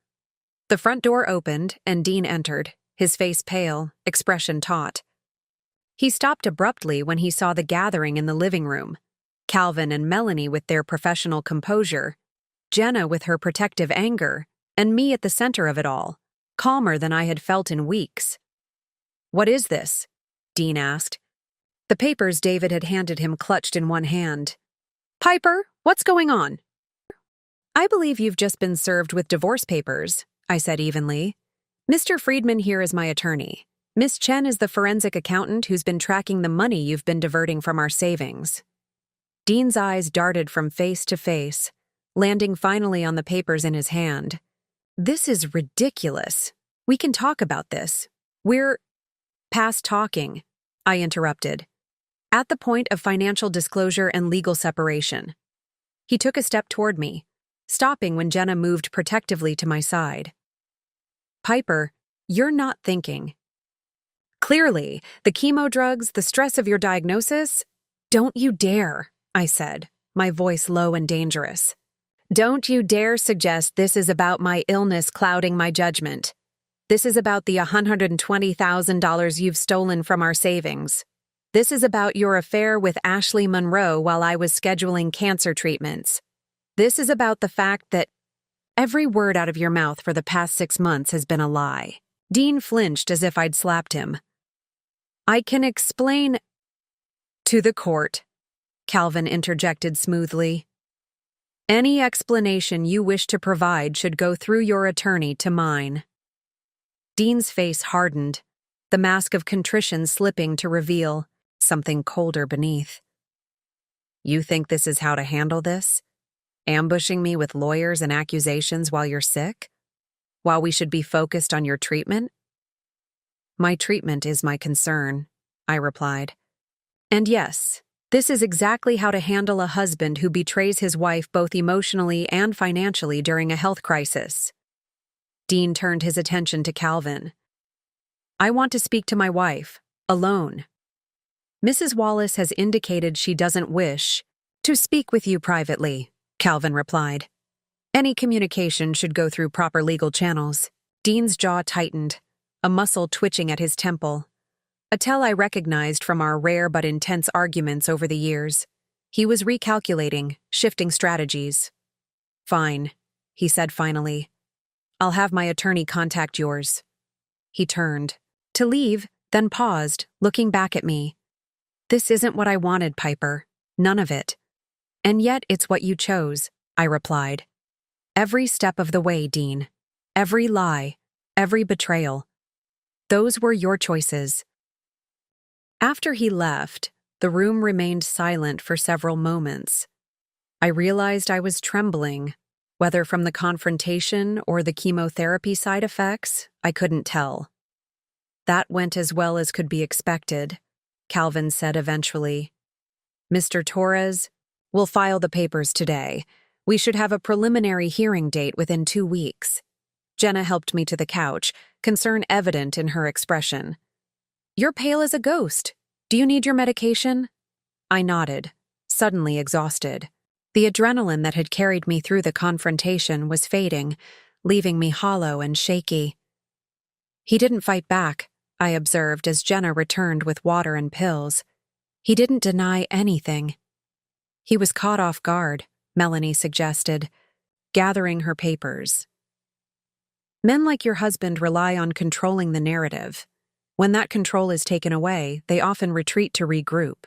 The front door opened and Dean entered, his face pale, expression taut. He stopped abruptly when he saw the gathering in the living room: Calvin and Melanie with their professional composure, Jenna with her protective anger, and me at the center of it all, calmer than I had felt in weeks. "What is this?" Dean asked. The papers David had handed him clutched in one hand. "Piper, what's going on?" "I believe you've just been served with divorce papers," I said evenly. "Mr. Friedman here is my attorney. Miss Chen is the forensic accountant who's been tracking the money you've been diverting from our savings." Dean's eyes darted from face to face, landing finally on the papers in his hand. "This is ridiculous. We can talk about this. We're—" "Past talking," I interrupted. "At the point of financial disclosure and legal separation." He took a step toward me, stopping when Jenna moved protectively to my side. "Piper, you're not thinking. Clearly, the chemo drugs, the stress of your diagnosis—" "Don't you dare," I said, my voice low and dangerous. "Don't you dare suggest this is about my illness clouding my judgment. This is about the $120,000 you've stolen from our savings. This is about your affair with Ashley Monroe while I was scheduling cancer treatments. This is about the fact that every word out of your mouth for the past 6 months has been a lie." Dean flinched as if I'd slapped him. "I can explain—" "To the court," Calvin interjected smoothly. "Any explanation you wish to provide should go through your attorney to mine." Dean's face hardened, the mask of contrition slipping to reveal something colder beneath. "You think this is how to handle this? Ambushing me with lawyers and accusations while you're sick? While we should be focused on your treatment?" "My treatment is my concern," I replied. "And yes, this is exactly how to handle a husband who betrays his wife both emotionally and financially during a health crisis." Dean turned his attention to Calvin. "I want to speak to my wife, alone." "Mrs. Wallace has indicated she doesn't wish to speak with you privately," Calvin replied. "Any communication should go through proper legal channels." Dean's jaw tightened, a muscle twitching at his temple. A tell I recognized from our rare but intense arguments over the years. He was recalculating, shifting strategies. "Fine," he said finally. "I'll have my attorney contact yours." He turned to leave, then paused, looking back at me. "This isn't what I wanted, Piper. None of it. And yet it's what you chose," I replied. "Every step of the way, Dean. Every lie, every betrayal. Those were your choices." After he left, the room remained silent for several moments. I realized I was trembling. Whether from the confrontation or the chemotherapy side effects, I couldn't tell. "That went as well as could be expected," Calvin said eventually. "Mr. Torres, we'll file the papers today. We should have a preliminary hearing date within 2 weeks." Jenna helped me to the couch, concern evident in her expression. "You're pale as a ghost. Do you need your medication?" I nodded, suddenly exhausted. The adrenaline that had carried me through the confrontation was fading, leaving me hollow and shaky. "He didn't fight back," I observed as Jenna returned with water and pills. "He didn't deny anything." "He was caught off guard," Melanie suggested, gathering her papers. "Men like your husband rely on controlling the narrative. When that control is taken away, they often retreat to regroup.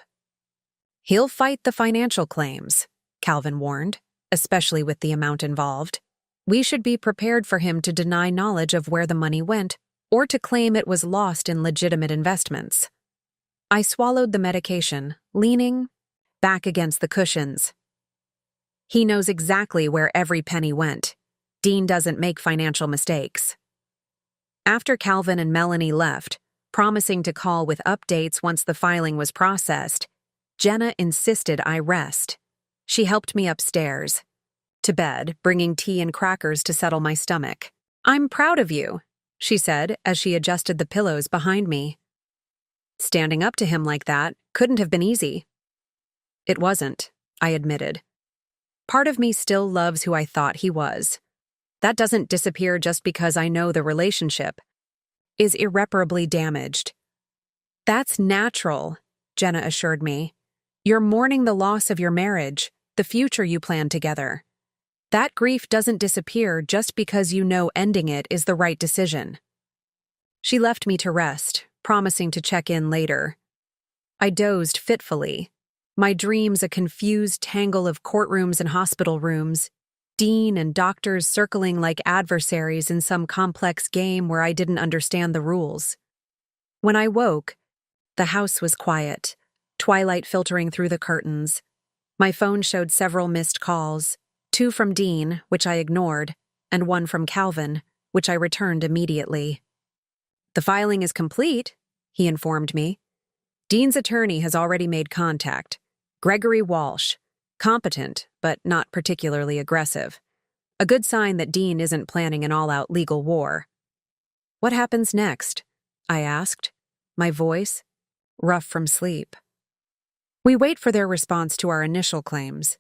He'll fight the financial claims, Calvin warned, especially with the amount involved. We should be prepared for him to deny knowledge of where the money went or to claim it was lost in legitimate investments. I swallowed the medication, leaning back against the cushions. He knows exactly where every penny went. Dean doesn't make financial mistakes. After Calvin and Melanie left, promising to call with updates once the filing was processed, Jenna insisted I rest. She helped me upstairs, to bed, bringing tea and crackers to settle my stomach. "I'm proud of you," she said as she adjusted the pillows behind me. Standing up to him like that couldn't have been easy. It wasn't, I admitted. Part of me still loves who I thought he was. That doesn't disappear just because I know the relationship is irreparably damaged. That's natural, Jenna assured me. You're mourning the loss of your marriage, the future you planned together. That grief doesn't disappear just because you know ending it is the right decision. She left me to rest, promising to check in later. I dozed fitfully, my dreams a confused tangle of courtrooms and hospital rooms, Dean and doctors circling like adversaries in some complex game where I didn't understand the rules. When I woke, the house was quiet, twilight filtering through the curtains. My phone showed several missed calls, 2 from Dean, which I ignored, and 1 from Calvin, which I returned immediately. "The filing is complete," he informed me. "Dean's attorney has already made contact. Gregory Walsh. Competent, but not particularly aggressive. A good sign that Dean isn't planning an all-out legal war." "What happens next?" I asked, my voice rough from sleep. "We wait for their response to our initial claims.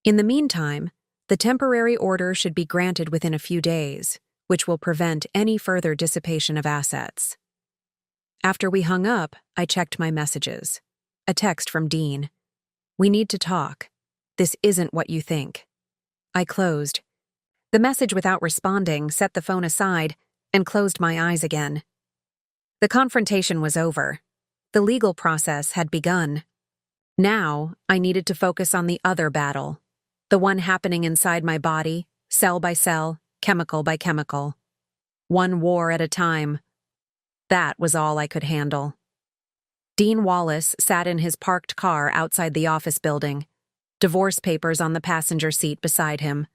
In the meantime, the temporary order should be granted within a few days, which will prevent any further dissipation of assets." After we hung up, I checked my messages. A text from Dean. "We need to talk. This isn't what you think." I closed. The message without responding set the phone aside and closed my eyes again. The confrontation was over. The legal process had begun. Now, I needed to focus on the other battle, the one happening inside my body, cell by cell, chemical by chemical. One war at a time. That was all I could handle. Dean Wallace sat in his parked car outside the office building, divorce papers on the passenger seat beside him.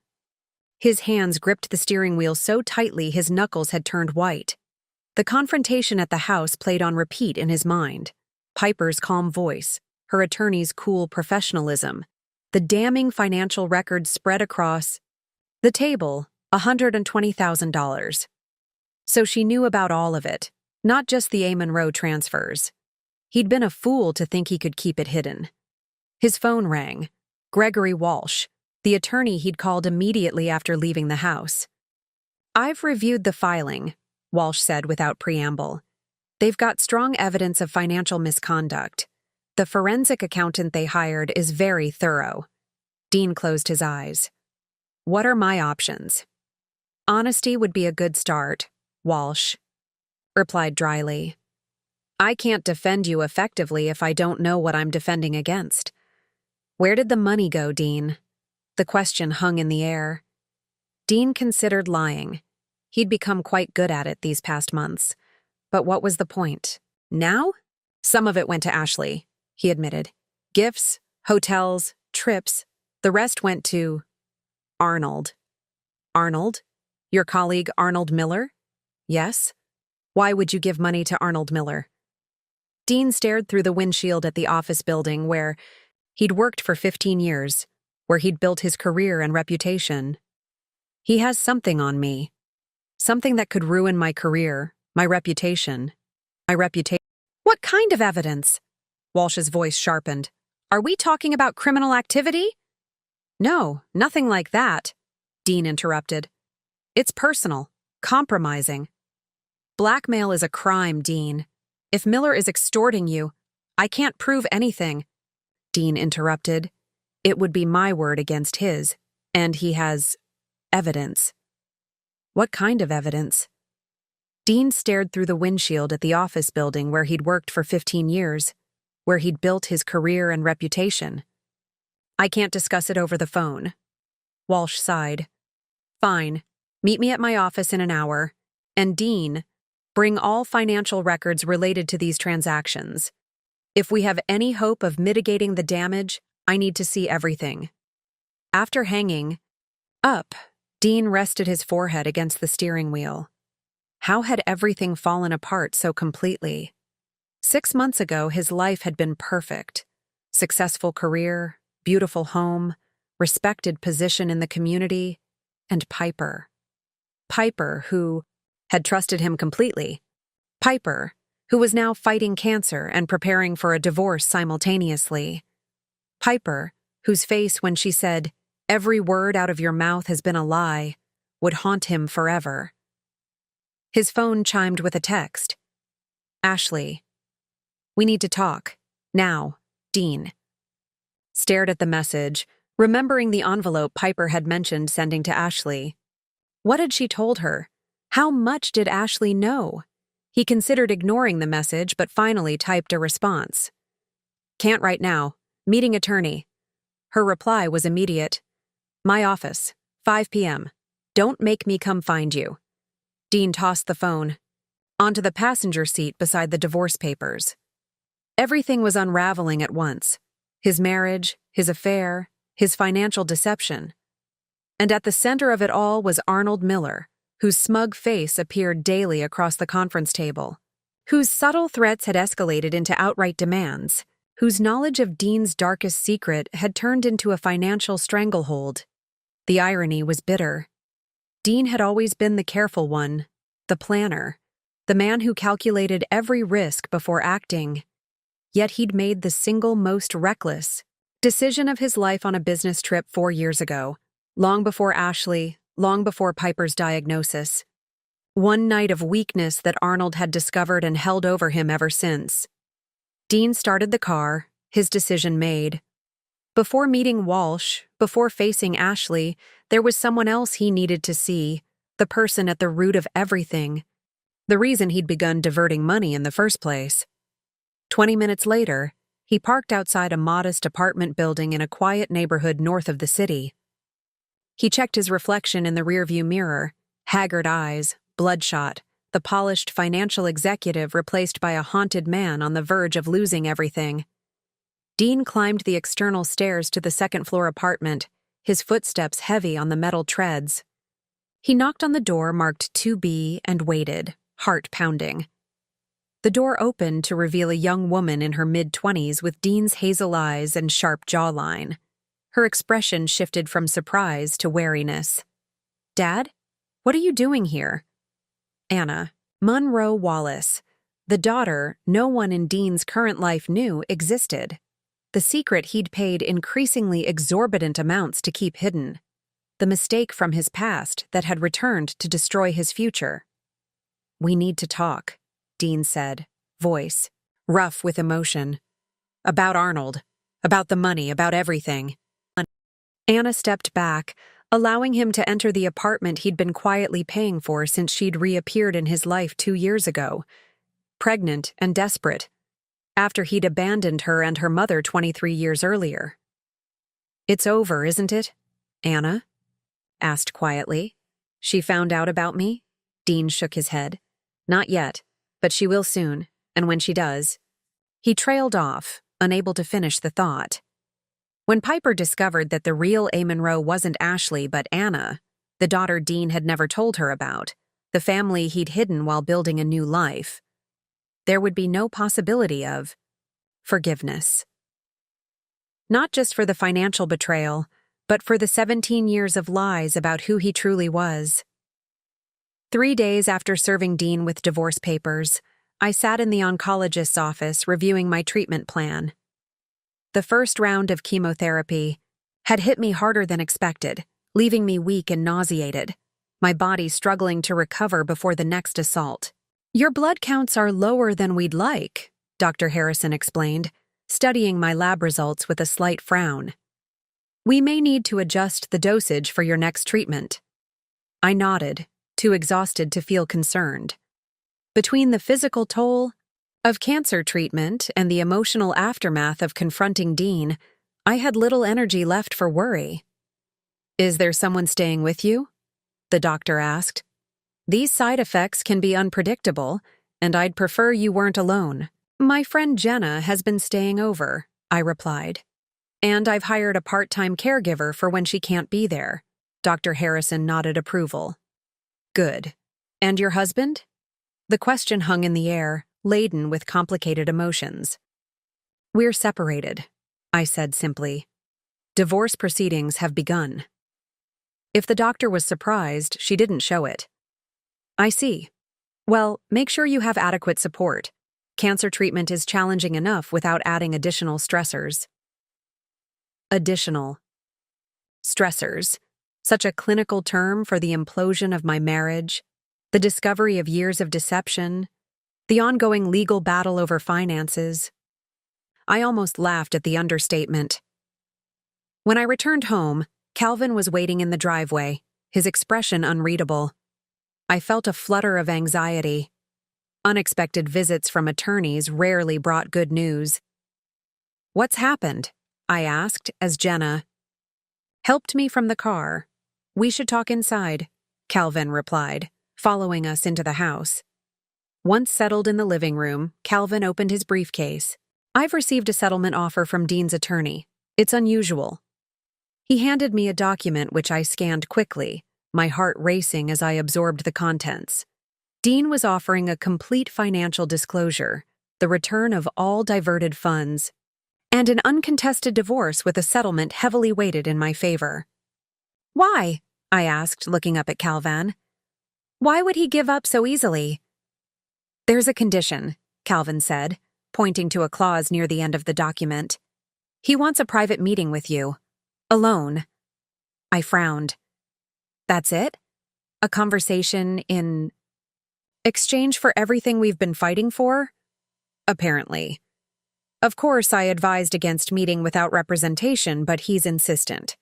His hands gripped the steering wheel so tightly his knuckles had turned white. The confrontation at the house played on repeat in his mind. Piper's calm voice, her attorney's cool professionalism, the damning financial records spread across the table, $120,000. So she knew about all of it, not just the A. Monroe transfers. He'd been a fool to think he could keep it hidden. His phone rang. Gregory Walsh, the attorney he'd called immediately after leaving the house. "I've reviewed the filing," Walsh said without preamble. "They've got strong evidence of financial misconduct. The forensic accountant they hired is very thorough." Dean closed his eyes. "What are my options?" "Honesty would be a good start," Walsh replied dryly. "I can't defend you effectively if I don't know what I'm defending against." "Where did the money go, Dean?" The question hung in the air. Dean considered lying. He'd become quite good at it these past months. But what was the point? Now? "Some of it went to Ashley," he admitted. "Gifts, hotels, trips. The rest went to Arnold." "Arnold? Your colleague Arnold Miller?" "Yes." "Why would you give money to Arnold Miller?" Dean stared through the windshield at the office building where he'd worked for 15 years, where he'd built his career and reputation. "He has something on me. Something that could ruin my career, my reputation. My reputation." "What kind of evidence?" Walsh's voice sharpened. "Are we talking about criminal activity?" "No, nothing like that," Dean interrupted. "It's personal, compromising. Blackmail is a crime, Dean. If Miller is extorting you, I can't prove anything." Dean interrupted. "It would be my word against his, and he has evidence." "What kind of evidence?" Dean stared through the windshield at the office building where he'd worked for 15 years, where he'd built his career and reputation. I can't discuss it over the phone. Walsh sighed. Fine. Meet me at my office in an hour. And Dean, bring all financial records related to these transactions. If we have any hope of mitigating the damage, I need to see everything. After hanging up, Dean rested his forehead against the steering wheel. How had everything fallen apart so completely? 6 months ago, his life had been perfect. Successful career, beautiful home, respected position in the community, and Piper. Piper, who had trusted him completely. Piper, who was now fighting cancer and preparing for a divorce simultaneously. Piper, whose face when she said, "Every word out of your mouth has been a lie," would haunt him forever. His phone chimed with a text. Ashley. We need to talk. Now, Dean. Stared at the message, remembering the envelope Piper had mentioned sending to Ashley. What had she told her? How much did Ashley know? He considered ignoring the message, but finally typed a response. Can't right now. Meeting attorney. Her reply was immediate. My office, 5 p.m. Don't make me come find you. Dean tossed the phone onto the passenger seat beside the divorce papers. Everything was unraveling at once. His marriage, his affair, his financial deception. And at the center of it all was Arnold Miller, whose smug face appeared daily across the conference table, whose subtle threats had escalated into outright demands, whose knowledge of Dean's darkest secret had turned into a financial stranglehold. The irony was bitter. Dean had always been the careful one, the planner, the man who calculated every risk before acting. Yet he'd made the single most reckless decision of his life on a business trip 4 years ago, long before Ashley, long before Piper's diagnosis. One night of weakness that Arnold had discovered and held over him ever since. Dean started the car, his decision made. Before meeting Walsh, before facing Ashley, there was someone else he needed to see, the person at the root of everything, the reason he'd begun diverting money in the first place. 20 minutes later, he parked outside a modest apartment building in a quiet neighborhood north of the city. He checked his reflection in the rearview mirror, haggard eyes, bloodshot, the polished financial executive replaced by a haunted man on the verge of losing everything. Dean climbed the external stairs to the second-floor apartment, his footsteps heavy on the metal treads. He knocked on the door marked 2B and waited, heart pounding. The door opened to reveal a young woman in her mid-20s with Dean's hazel eyes and sharp jawline. Her expression shifted from surprise to wariness. Dad? What are you doing here? Anna, Monroe Wallace, the daughter no one in Dean's current life knew existed. The secret he'd paid increasingly exorbitant amounts to keep hidden. The mistake from his past that had returned to destroy his future. We need to talk, Dean said, voice rough with emotion. About Arnold, about the money, about everything. Anna stepped back, allowing him to enter the apartment he'd been quietly paying for since she'd reappeared in his life 2 years ago. Pregnant and desperate, after he'd abandoned her and her mother 23 years earlier. It's over, isn't it? Anna asked quietly. She found out about me? Dean shook his head. Not yet, but she will soon, and when she does. He trailed off, unable to finish the thought. When Piper discovered that the real A. Monroe wasn't Ashley but Anna, the daughter Dean had never told her about, the family he'd hidden while building a new life, there would be no possibility of forgiveness. Not just for the financial betrayal, but for the 17 years of lies about who he truly was. 3 days after serving Dean with divorce papers, I sat in the oncologist's office reviewing my treatment plan. The first round of chemotherapy had hit me harder than expected, leaving me weak and nauseated, my body struggling to recover before the next assault. Your blood counts are lower than we'd like, Dr. Harrison explained, studying my lab results with a slight frown. We may need to adjust the dosage for your next treatment. I nodded, too exhausted to feel concerned. Between the physical toll of cancer treatment and the emotional aftermath of confronting Dean, I had little energy left for worry. "Is there someone staying with you?" the doctor asked. "These side effects can be unpredictable, and I'd prefer you weren't alone." "My friend Jenna has been staying over," I replied. "And I've hired a part-time caregiver for when she can't be there." Dr. Harrison nodded approval. "Good. And your husband?" The question hung in the air, laden with complicated emotions. "We're separated," I said simply. "Divorce proceedings have begun." If the doctor was surprised, she didn't show it. "I see. Well, make sure you have adequate support. Cancer treatment is challenging enough without adding additional stressors." Additional stressors. Such a clinical term for the implosion of my marriage, the discovery of years of deception, the ongoing legal battle over finances. I almost laughed at the understatement. When I returned home, Calvin was waiting in the driveway, his expression unreadable. I felt a flutter of anxiety. Unexpected visits from attorneys rarely brought good news. "What's happened?" I asked as Jenna helped me from the car. "We should talk inside," Calvin replied, following us into the house. Once settled in the living room, Calvin opened his briefcase. "I've received a settlement offer from Dean's attorney. It's unusual." He handed me a document which I scanned quickly, my heart racing as I absorbed the contents. Dean was offering a complete financial disclosure, the return of all diverted funds, and an uncontested divorce with a settlement heavily weighted in my favor. "Why?" I asked, looking up at Calvin. "Why would he give up so easily?" "There's a condition," Calvin said, pointing to a clause near the end of the document. "He wants a private meeting with you. Alone." I frowned. "That's it? A conversation in exchange for everything we've been fighting for?" "Apparently." Of course, I advised against meeting without representation, but he's insistent.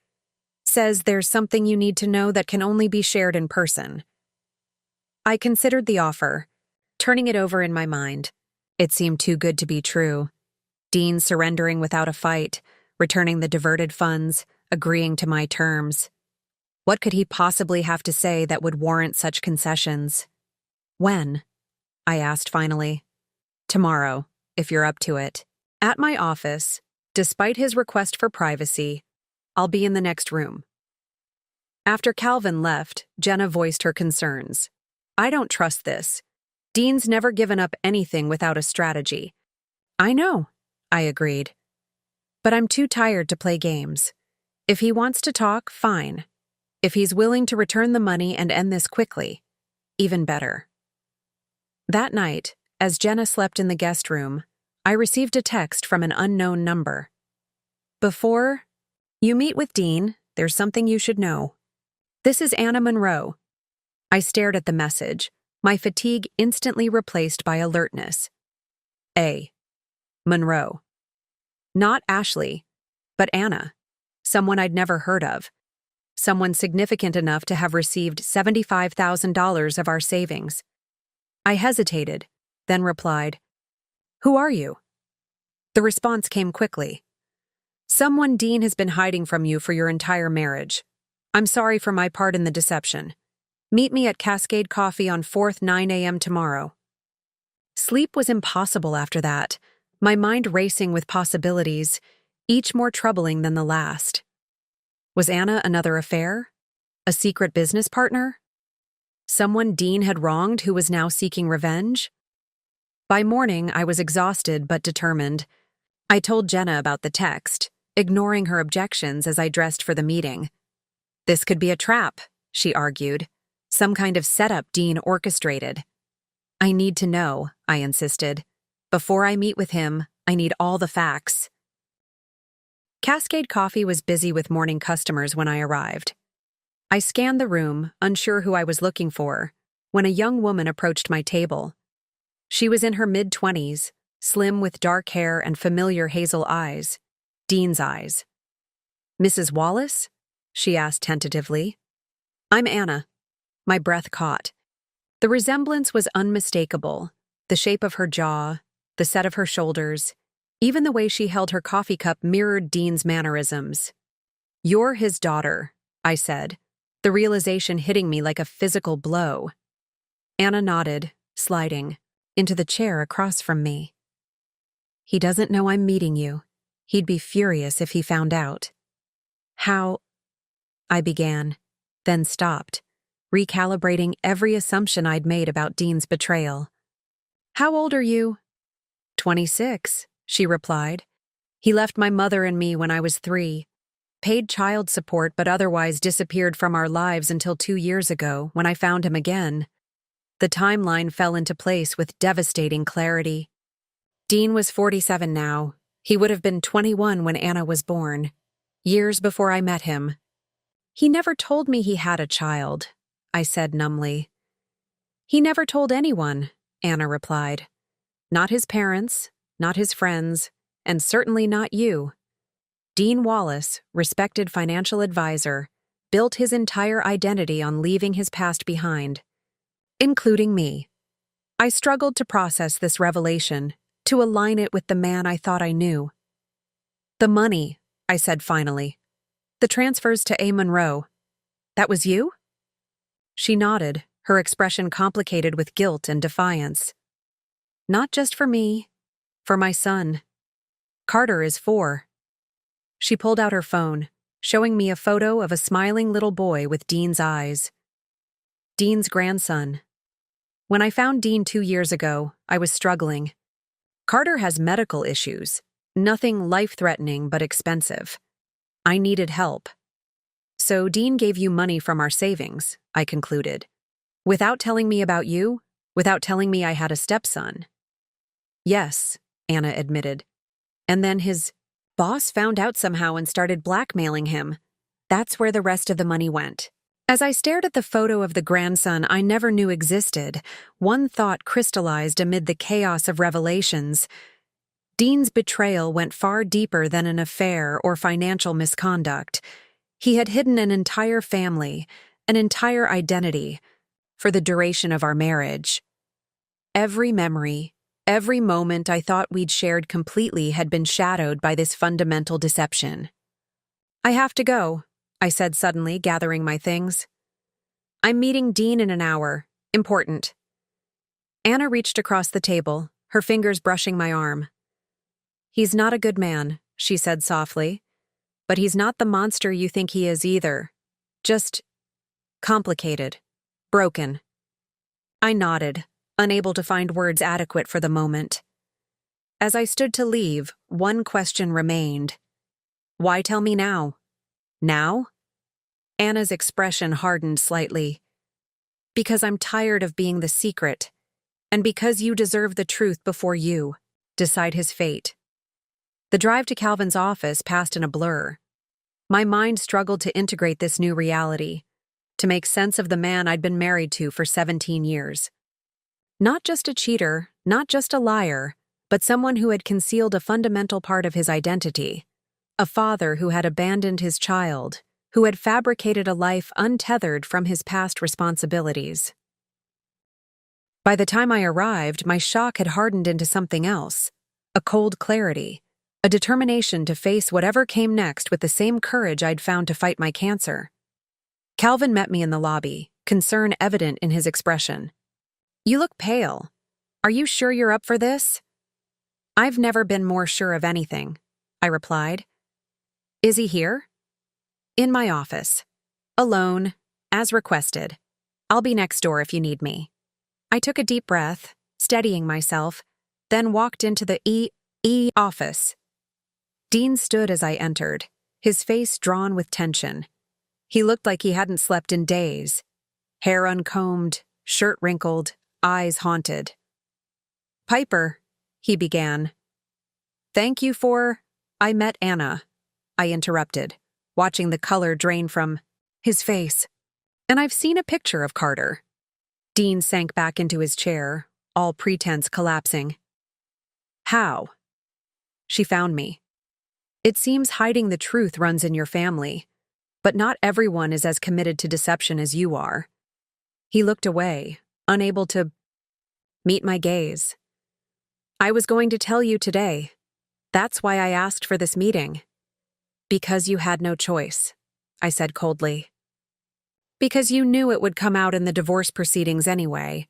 Says there's something you need to know that can only be shared in person. I considered the offer, turning it over in my mind. It seemed too good to be true. Dean surrendering without a fight, returning the diverted funds, agreeing to my terms. What could he possibly have to say that would warrant such concessions? "When?" I asked finally. "Tomorrow, if you're up to it. At my office, despite his request for privacy. I'll be in the next room." After Calvin left, Jenna voiced her concerns. "I don't trust this. Dean's never given up anything without a strategy." "I know," I agreed. "But I'm too tired to play games. If he wants to talk, fine. If he's willing to return the money and end this quickly, even better." That night, as Jenna slept in the guest room, I received a text from an unknown number. "Before you meet with Dean, there's something you should know. This is Anna Monroe." I stared at the message, my fatigue instantly replaced by alertness. A. Monroe. Not Ashley, but Anna. Someone I'd never heard of. Someone significant enough to have received $75,000 of our savings. I hesitated, then replied, "Who are you?" The response came quickly. "Someone Dean has been hiding from you for your entire marriage. I'm sorry for my part in the deception. Meet me at Cascade Coffee on 4th 9 a.m. tomorrow." Sleep was impossible after that, my mind racing with possibilities, each more troubling than the last. Was Anna another affair? A secret business partner? Someone Dean had wronged who was now seeking revenge? By morning, I was exhausted but determined. I told Jenna about the text, ignoring her objections as I dressed for the meeting. "This could be a trap," she argued. "Some kind of setup Dean orchestrated." "I need to know," I insisted. "Before I meet with him, I need all the facts." Cascade Coffee was busy with morning customers when I arrived. I scanned the room, unsure who I was looking for, when a young woman approached my table. She was in her mid-20s, slim with dark hair and familiar hazel eyes. Dean's eyes. "Mrs. Wallace?" she asked tentatively. "I'm Anna." My breath caught. The resemblance was unmistakable. The shape of her jaw, the set of her shoulders, even the way she held her coffee cup mirrored Dean's mannerisms. "You're his daughter," I said, the realization hitting me like a physical blow. Anna nodded, sliding into the chair across from me. "He doesn't know I'm meeting you. He'd be furious if he found out." "How?" I began, then stopped, recalibrating every assumption I'd made about Dean's betrayal. "How old are you?" 26, she replied. "He left my mother and me when I was 3. Paid child support but otherwise disappeared from our lives until 2 years ago when I found him again." The timeline fell into place with devastating clarity. Dean was 47 now. He would have been 21 when Anna was born, years before I met him. "He never told me he had a child," I said numbly. "He never told anyone," Anna replied. "Not his parents, not his friends, and certainly not you." Dean Wallace, respected financial advisor, built his entire identity on leaving his past behind, including me. I struggled to process this revelation, to align it with the man I thought I knew. "The money," I said finally. "The transfers to A. Monroe. That was you?" She nodded, her expression complicated with guilt and defiance. "Not just for me, for my son. Carter is 4. She pulled out her phone, showing me a photo of a smiling little boy with Dean's eyes. Dean's grandson. When I found Dean 2 years ago, I was struggling. Carter has medical issues, nothing life-threatening but expensive. I needed help. "So Dean gave you money from our savings," I concluded. "Without telling me about you? Without telling me I had a stepson?" "Yes," Anna admitted. "And then his boss found out somehow and started blackmailing him. That's where the rest of the money went." As I stared at the photo of the grandson I never knew existed, one thought crystallized amid the chaos of revelations. Dean's betrayal went far deeper than an affair or financial misconduct. He had hidden an entire family, an entire identity, for the duration of our marriage. Every memory, every moment I thought we'd shared completely had been shadowed by this fundamental deception. "I have to go," I said suddenly, gathering my things. "I'm meeting Dean in an hour. Important." Anna reached across the table, her fingers brushing my arm. "He's not a good man," she said softly. "But he's not the monster you think he is either. Just complicated. Broken." I nodded, unable to find words adequate for the moment. As I stood to leave, one question remained. Why tell me now? Now? Anna's expression hardened slightly. "Because I'm tired of being the secret, and because you deserve the truth before you decide his fate." The drive to Calvin's office passed in a blur. My mind struggled to integrate this new reality, to make sense of the man I'd been married to for 17 years. Not just a cheater, not just a liar, but someone who had concealed a fundamental part of his identity. A father who had abandoned his child, who had fabricated a life untethered from his past responsibilities. By the time I arrived, my shock had hardened into something else, a cold clarity, a determination to face whatever came next with the same courage I'd found to fight my cancer. Calvin met me in the lobby, concern evident in his expression. "You look pale. Are you sure you're up for this?" "I've never been more sure of anything," I replied. "Is he here?" "In my office. Alone, as requested. I'll be next door if you need me." I took a deep breath, steadying myself, then walked into the E office. Dean stood as I entered, his face drawn with tension. He looked like he hadn't slept in days. Hair uncombed, shirt wrinkled, eyes haunted. "Piper," he began. "Thank you for—" "I met Anna," I interrupted, watching the color drain from his face. "And I've seen a picture of Carter." Dean sank back into his chair, all pretense collapsing. "How?" "She found me. It seems hiding the truth runs in your family, but not everyone is as committed to deception as you are." He looked away, unable to meet my gaze. I was going to tell you today. That's why I asked for this meeting. Because you had no choice, I said coldly. Because you knew it would come out in the divorce proceedings anyway.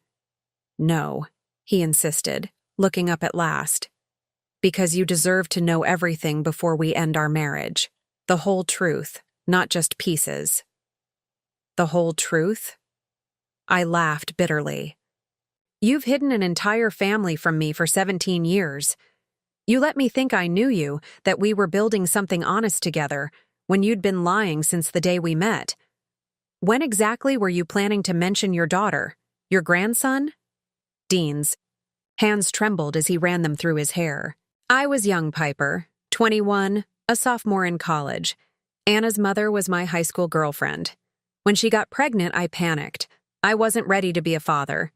No, he insisted, looking up at last. Because you deserve to know everything before we end our marriage. The whole truth, not just pieces. The whole truth? I laughed bitterly. You've hidden an entire family from me for 17 years. You let me think I knew you, that we were building something honest together, when you'd been lying since the day we met. When exactly were you planning to mention your daughter, your grandson? Dean's hands trembled as he ran them through his hair. I was young, Piper, 21, a sophomore in college. Anna's mother was my high school girlfriend. When she got pregnant, I panicked. I wasn't ready to be a father.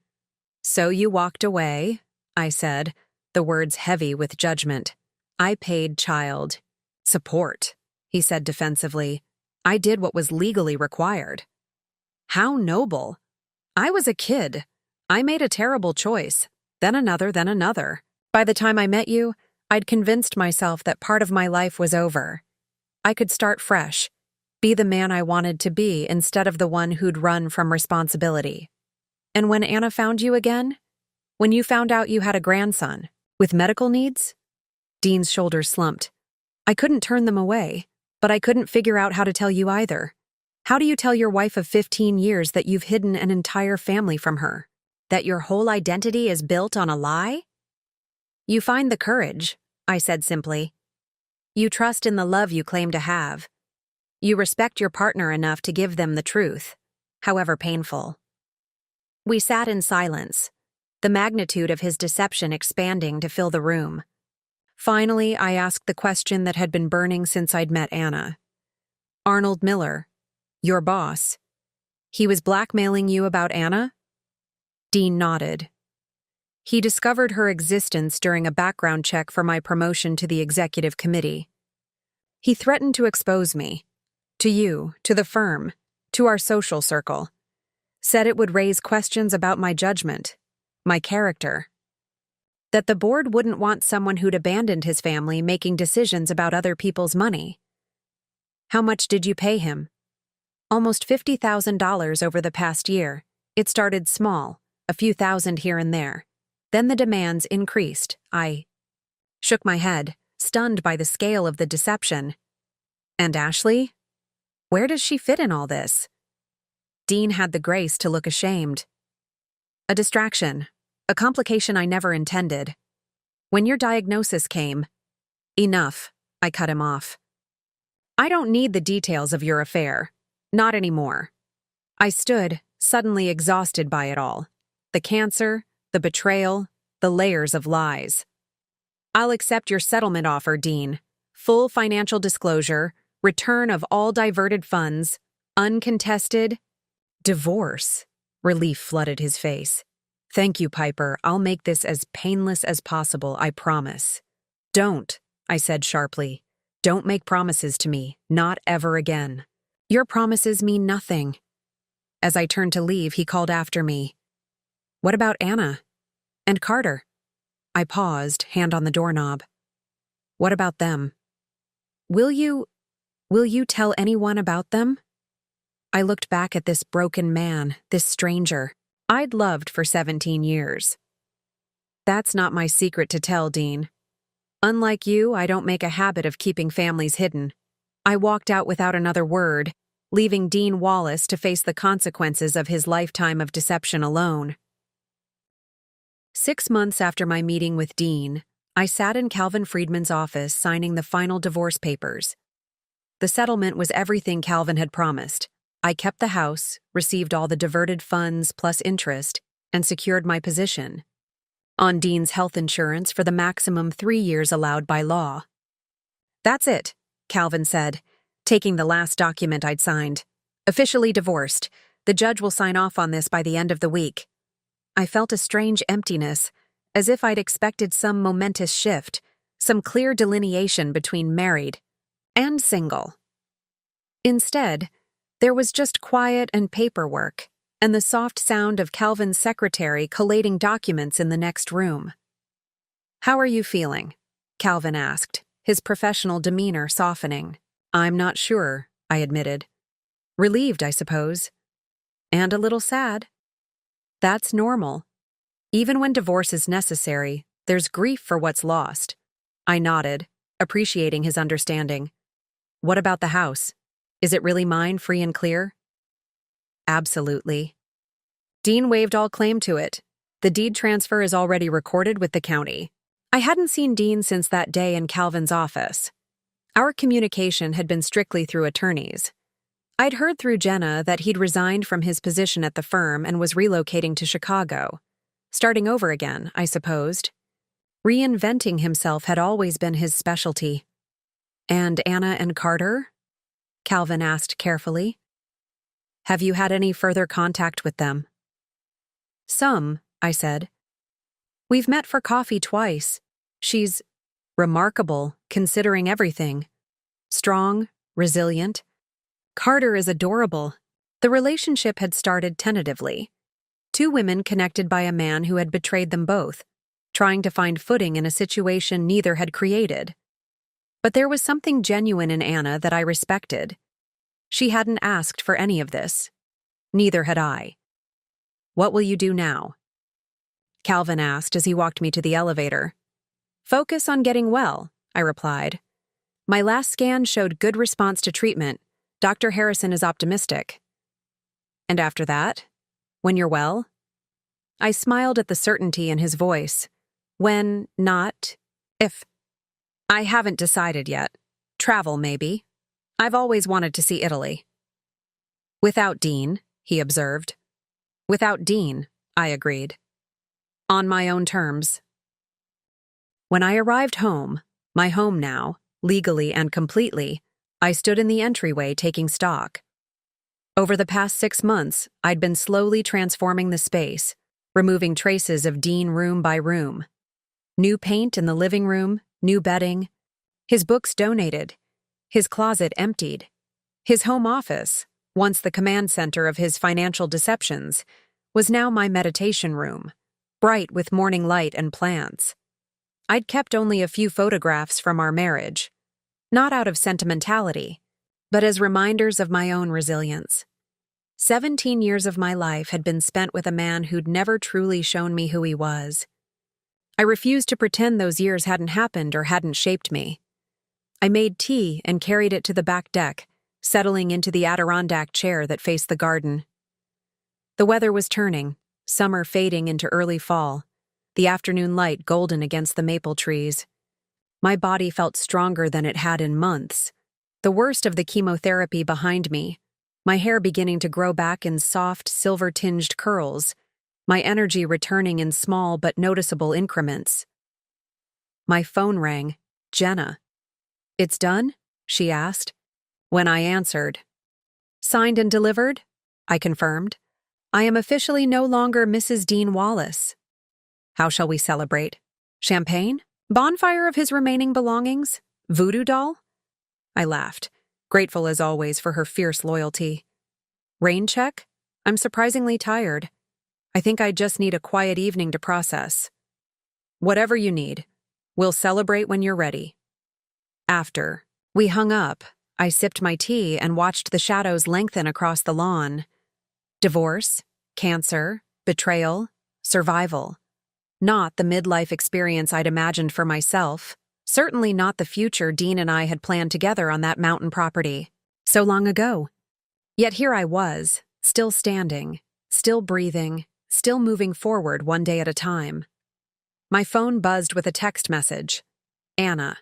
So you walked away, I said, the words heavy with judgment. I paid child support, he said defensively. I did what was legally required. How noble. I was a kid. I made a terrible choice, then another, then another. By the time I met you, I'd convinced myself that part of my life was over. I could start fresh, be the man I wanted to be instead of the one who'd run from responsibility. And when Anna found you again? When you found out you had a grandson, with medical needs? Dean's shoulders slumped. I couldn't turn them away, but I couldn't figure out how to tell you either. How do you tell your wife of 15 years that you've hidden an entire family from her? That your whole identity is built on a lie? You find the courage, I said simply. You trust in the love you claim to have. You respect your partner enough to give them the truth, however painful. We sat in silence, the magnitude of his deception expanding to fill the room. Finally, I asked the question that had been burning since I'd met Anna. Arnold Miller, your boss, he was blackmailing you about Anna? Dean nodded. He discovered her existence during a background check for my promotion to the executive committee. He threatened to expose me. To you, to the firm, to our social circle. Said it would raise questions about my judgment, my character. That the board wouldn't want someone who'd abandoned his family making decisions about other people's money. How much did you pay him? Almost $50,000 over the past year. It started small, a few thousand here and there. Then the demands increased. I shook my head, stunned by the scale of the deception. And Ashley? Where does she fit in all this? Dean had the grace to look ashamed. A distraction, a complication I never intended. When your diagnosis came, enough, I cut him off. I don't need the details of your affair. Not anymore. I stood, suddenly exhausted by it all. The cancer, the betrayal, the layers of lies. I'll accept your settlement offer, Dean. Full financial disclosure, return of all diverted funds, uncontested. Divorce. Relief flooded his face. Thank you, Piper. I'll make this as painless as possible, I promise. Don't, I said sharply. Don't make promises to me. Not ever again. Your promises mean nothing. As I turned to leave, he called after me. What about Anna? And Carter? I paused, hand on the doorknob. What about them? Will you tell anyone about them? I looked back at this broken man, this stranger, I'd loved for 17 years. That's not my secret to tell, Dean. Unlike you, I don't make a habit of keeping families hidden. I walked out without another word, leaving Dean Wallace to face the consequences of his lifetime of deception alone. 6 months after my meeting with Dean, I sat in Calvin Friedman's office signing the final divorce papers. The settlement was everything Calvin had promised. I kept the house, received all the diverted funds plus interest, and secured my position. On Dean's health insurance for the maximum 3 years allowed by law. That's it, Calvin said, taking the last document I'd signed. Officially divorced. The judge will sign off on this by the end of the week. I felt a strange emptiness, as if I'd expected some momentous shift, some clear delineation between married and single. Instead, there was just quiet and paperwork, and the soft sound of Calvin's secretary collating documents in the next room. "How are you feeling?" Calvin asked, his professional demeanor softening. "I'm not sure," I admitted. "Relieved, I suppose. And a little sad." "That's normal. Even when divorce is necessary, there's grief for what's lost." I nodded, appreciating his understanding. "What about the house? Is it really mine, free and clear?" "Absolutely. Dean waived all claim to it. The deed transfer is already recorded with the county." I hadn't seen Dean since that day in Calvin's office. Our communication had been strictly through attorneys. I'd heard through Jenna that he'd resigned from his position at the firm and was relocating to Chicago. Starting over again, I supposed. Reinventing himself had always been his specialty. "And Anna and Carter?" Calvin asked carefully. "Have you had any further contact with them?" "Some," I said. "We've met for coffee twice. She's remarkable, considering everything. Strong, resilient. Carter is adorable." The relationship had started tentatively. Two women connected by a man who had betrayed them both, trying to find footing in a situation neither had created. But there was something genuine in Anna that I respected. She hadn't asked for any of this. Neither had I. "What will you do now?" Calvin asked as he walked me to the elevator. "Focus on getting well," I replied. "My last scan showed good response to treatment. Dr. Harrison is optimistic." "And after that? When you're well?" I smiled at the certainty in his voice. "When, not if. I haven't decided yet. Travel, maybe. I've always wanted to see Italy." "Without Dean," he observed. "Without Dean," I agreed. "On my own terms." When I arrived home, my home now, legally and completely, I stood in the entryway taking stock. Over the past 6 months, I'd been slowly transforming the space, removing traces of Dean room by room. New paint in the living room, new bedding, his books donated, his closet emptied. His home office, once the command center of his financial deceptions, was now my meditation room, bright with morning light and plants. I'd kept only a few photographs from our marriage, not out of sentimentality, but as reminders of my own resilience. 17 years of my life had been spent with a man who'd never truly shown me who he was. I refused to pretend those years hadn't happened or hadn't shaped me. I made tea and carried it to the back deck, settling into the Adirondack chair that faced the garden. The weather was turning, summer fading into early fall, the afternoon light golden against the maple trees. My body felt stronger than it had in months, the worst of the chemotherapy behind me, my hair beginning to grow back in soft, silver-tinged curls, my energy returning in small but noticeable increments. My phone rang. Jenna. "It's done?" she asked. When I answered. "Signed and delivered?" I confirmed. "I am officially no longer Mrs. Dean Wallace." "How shall we celebrate? Champagne? Bonfire of his remaining belongings? Voodoo doll?" I laughed, grateful as always for her fierce loyalty. "Rain check? I'm surprisingly tired. I think I just need a quiet evening to process." "Whatever you need. We'll celebrate when you're ready." After we hung up, I sipped my tea and watched the shadows lengthen across the lawn. Divorce, cancer, betrayal, survival. Not the midlife experience I'd imagined for myself, certainly not the future Dean and I had planned together on that mountain property, so long ago. Yet here I was, still standing, still breathing, still moving forward one day at a time. My phone buzzed with a text message. Anna.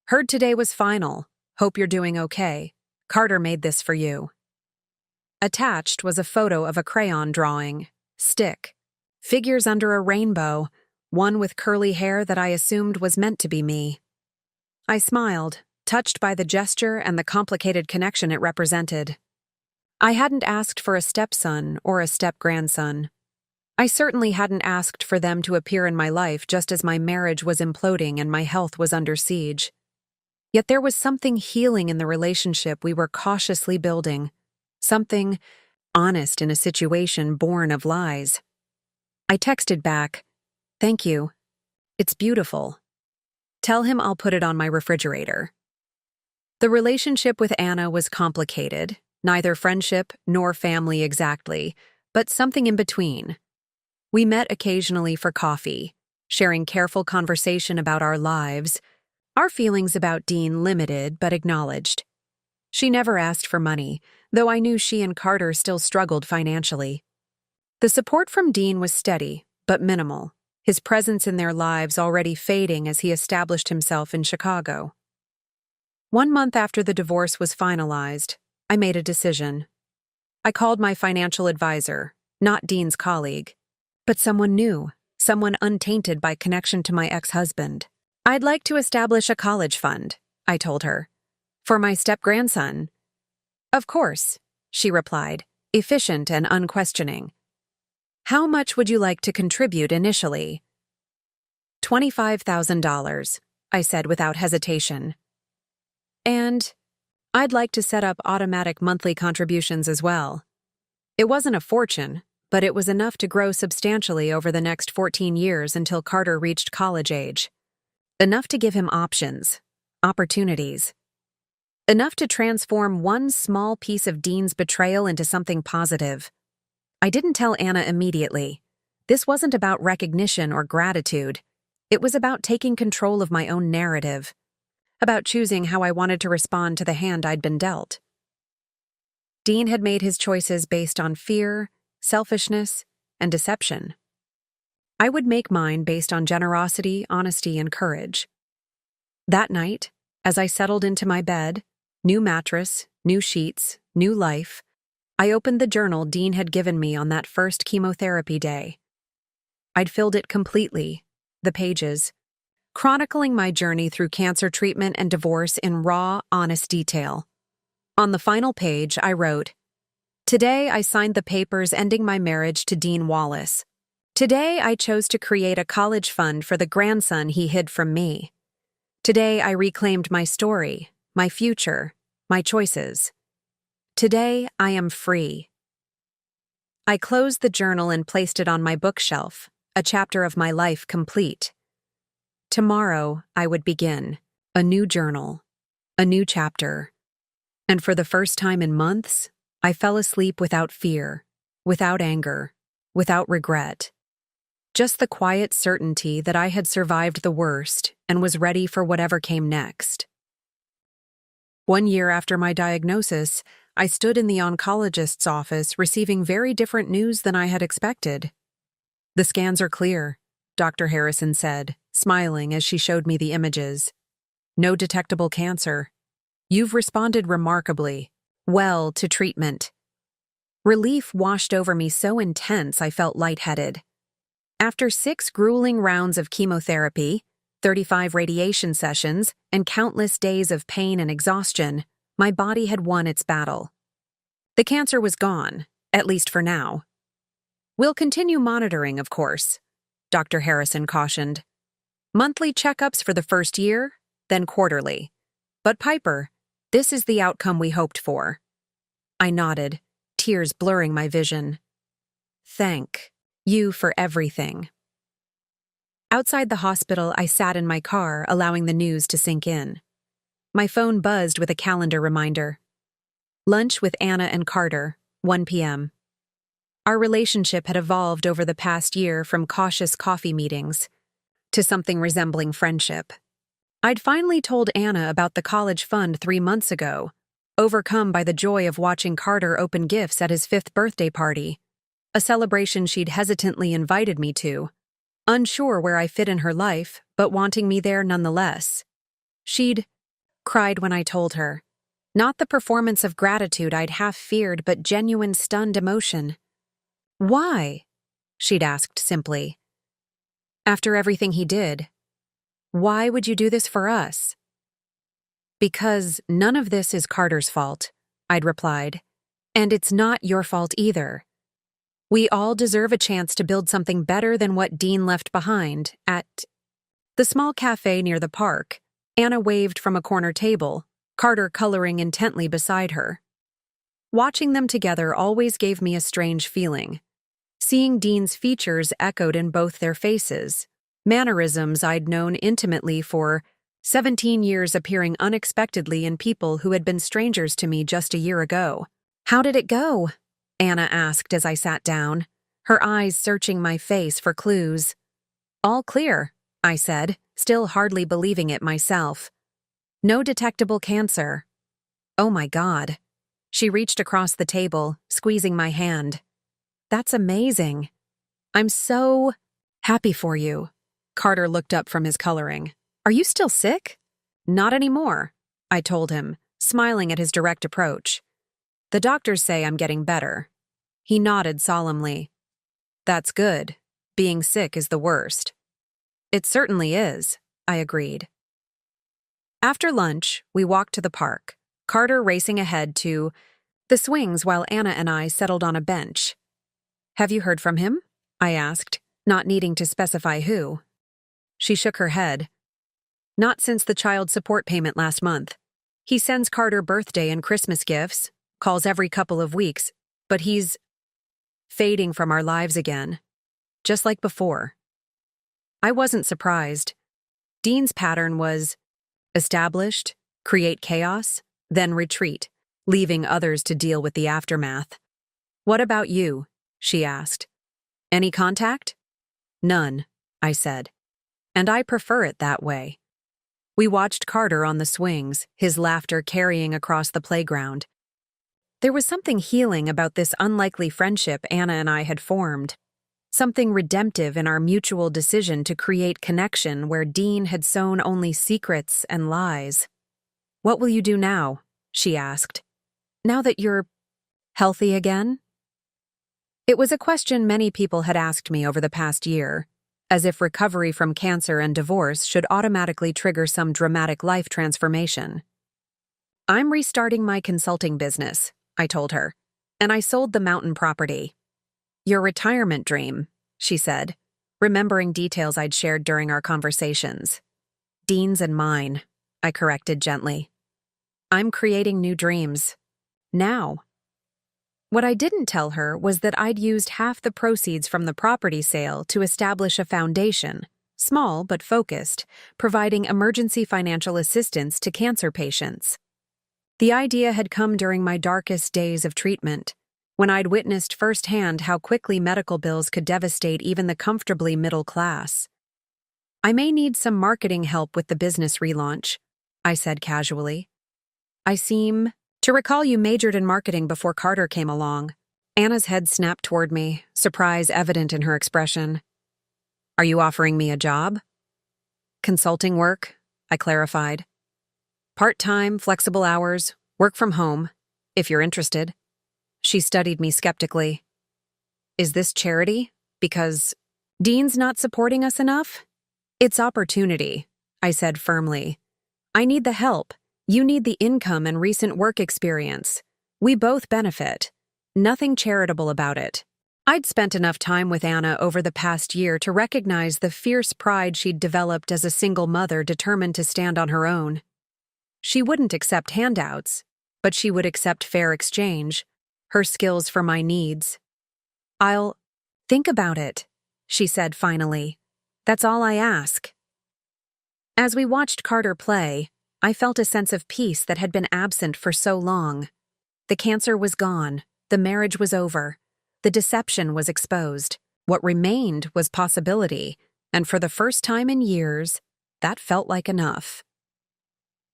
"Heard today was final. Hope you're doing okay. Carter made this for you." Attached was a photo of a crayon drawing. Stick. Figures under a rainbow, one with curly hair that I assumed was meant to be me. I smiled, touched by the gesture and the complicated connection it represented. I hadn't asked for a stepson or a step-grandson. I certainly hadn't asked for them to appear in my life just as my marriage was imploding and my health was under siege. Yet there was something healing in the relationship we were cautiously building, something honest in a situation born of lies. I texted back, "Thank you. It's beautiful. Tell him I'll put it on my refrigerator." The relationship with Anna was complicated, neither friendship nor family exactly, but something in between. We met occasionally for coffee, sharing careful conversation about our lives, our feelings about Dean limited but acknowledged. She never asked for money, though I knew she and Carter still struggled financially. The support from Dean was steady, but minimal, his presence in their lives already fading as he established himself in Chicago. 1 month after the divorce was finalized, I made a decision. I called my financial advisor, not Dean's colleague, but someone new, someone untainted by connection to my ex-husband. "I'd like to establish a college fund," I told her, "for my step-grandson." "Of course," she replied, efficient and unquestioning. "How much would you like to contribute initially?" $25,000, I said without hesitation. "And I'd like to set up automatic monthly contributions as well." It wasn't a fortune, but it was enough to grow substantially over the next 14 years until Carter reached college age. Enough to give him options, opportunities. Enough to transform one small piece of Dean's betrayal into something positive. I didn't tell Anna immediately. This wasn't about recognition or gratitude. It was about taking control of my own narrative, about choosing how I wanted to respond to the hand I'd been dealt. Dean had made his choices based on fear, selfishness, and deception. I would make mine based on generosity, honesty, and courage. That night, as I settled into my bed, new mattress, new sheets, new life, I opened the journal Dean had given me on that first chemotherapy day. I'd filled it completely, the pages, chronicling my journey through cancer treatment and divorce in raw, honest detail. On the final page, I wrote, "Today I signed the papers ending my marriage to Dean Wallace. Today I chose to create a college fund for the grandson he hid from me. Today I reclaimed my story, my future, my choices. Today I am free." I closed the journal and placed it on my bookshelf, a chapter of my life complete. Tomorrow I would begin a new journal, a new chapter. And for the first time in months, I fell asleep without fear, without anger, without regret. Just the quiet certainty that I had survived the worst and was ready for whatever came next. 1 year after my diagnosis, I stood in the oncologist's office receiving very different news than I had expected. "The scans are clear," Dr. Harrison said, smiling as she showed me the images. "No detectable cancer. You've responded remarkably well to treatment." Relief washed over me so intense I felt lightheaded. After 6 grueling rounds of chemotherapy, 35 radiation sessions, and countless days of pain and exhaustion, my body had won its battle. The cancer was gone, at least for now. "We'll continue monitoring, of course," Dr. Harrison cautioned. "Monthly checkups for the first year, then quarterly. But Piper, this is the outcome we hoped for." I nodded, tears blurring my vision. "Thank you for everything." Outside the hospital, I sat in my car, allowing the news to sink in. My phone buzzed with a calendar reminder. Lunch with Anna and Carter, 1 p.m. Our relationship had evolved over the past year from cautious coffee meetings to something resembling friendship. I'd finally told Anna about the college fund 3 months ago, overcome by the joy of watching Carter open gifts at his 5th birthday party, a celebration she'd hesitantly invited me to, unsure where I fit in her life, but wanting me there nonetheless. She'd cried when I told her. Not the performance of gratitude I'd half feared, but genuine stunned emotion. "Why?" she'd asked simply. "After everything he did, why would you do this for us?" "Because none of this is Carter's fault," I'd replied. "And it's not your fault either. We all deserve a chance to build something better than what Dean left behind at the small cafe near the park." Anna waved from a corner table, Carter coloring intently beside her. Watching them together always gave me a strange feeling. Seeing Dean's features echoed in both their faces, mannerisms I'd known intimately for 17 years appearing unexpectedly in people who had been strangers to me just a year ago. "How did it go?" Anna asked as I sat down, her eyes searching my face for clues. "All clear," I said, still hardly believing it myself. "No detectable cancer." "Oh my God." She reached across the table, squeezing my hand. "That's amazing. I'm so happy for you." Carter looked up from his coloring. "Are you still sick?" "Not anymore," I told him, smiling at his direct approach. "The doctors say I'm getting better." He nodded solemnly. "That's good. Being sick is the worst." "It certainly is," I agreed. After lunch, we walked to the park, Carter racing ahead to the swings while Anna and I settled on a bench. "Have you heard from him?" I asked, not needing to specify who. She shook her head. "Not since the child support payment last month. He sends Carter birthday and Christmas gifts, calls every couple of weeks, but he's fading from our lives again, just like before." I wasn't surprised. Dean's pattern was established, create chaos, then retreat, leaving others to deal with the aftermath. "What about you?" she asked. "Any contact?" "None," I said. "And I prefer it that way." We watched Carter on the swings, his laughter carrying across the playground. There was something healing about this unlikely friendship Anna and I had formed. Something redemptive in our mutual decision to create connection where Dean had sown only secrets and lies. "What will you do now?" she asked. "Now that you're healthy again?" It was a question many people had asked me over the past year, as if recovery from cancer and divorce should automatically trigger some dramatic life transformation. "I'm restarting my consulting business," I told her, "and I sold the mountain property." "Your retirement dream," she said, remembering details I'd shared during our conversations. "Dean's and mine," I corrected gently. "I'm creating new dreams. Now." What I didn't tell her was that I'd used half the proceeds from the property sale to establish a foundation, small but focused, providing emergency financial assistance to cancer patients. The idea had come during my darkest days of treatment, when I'd witnessed firsthand how quickly medical bills could devastate even the comfortably middle class. "I may need some marketing help with the business relaunch," I said casually. "I seem to recall you majored in marketing before Carter came along." Anna's head snapped toward me, surprise evident in her expression. "Are you offering me a job?" "Consulting work," I clarified. "Part-time, flexible hours, work from home, if you're interested." She studied me skeptically. "Is this charity? Because Dean's not supporting us enough?" "It's opportunity," I said firmly. "I need the help. You need the income and recent work experience. We both benefit. Nothing charitable about it." I'd spent enough time with Anna over the past year to recognize the fierce pride she'd developed as a single mother determined to stand on her own. She wouldn't accept handouts, but she would accept fair exchange, her skills for my needs. "I'll think about it," she said finally. "That's all I ask." As we watched Carter play, I felt a sense of peace that had been absent for so long. The cancer was gone, the marriage was over, the deception was exposed. What remained was possibility, and for the first time in years, that felt like enough.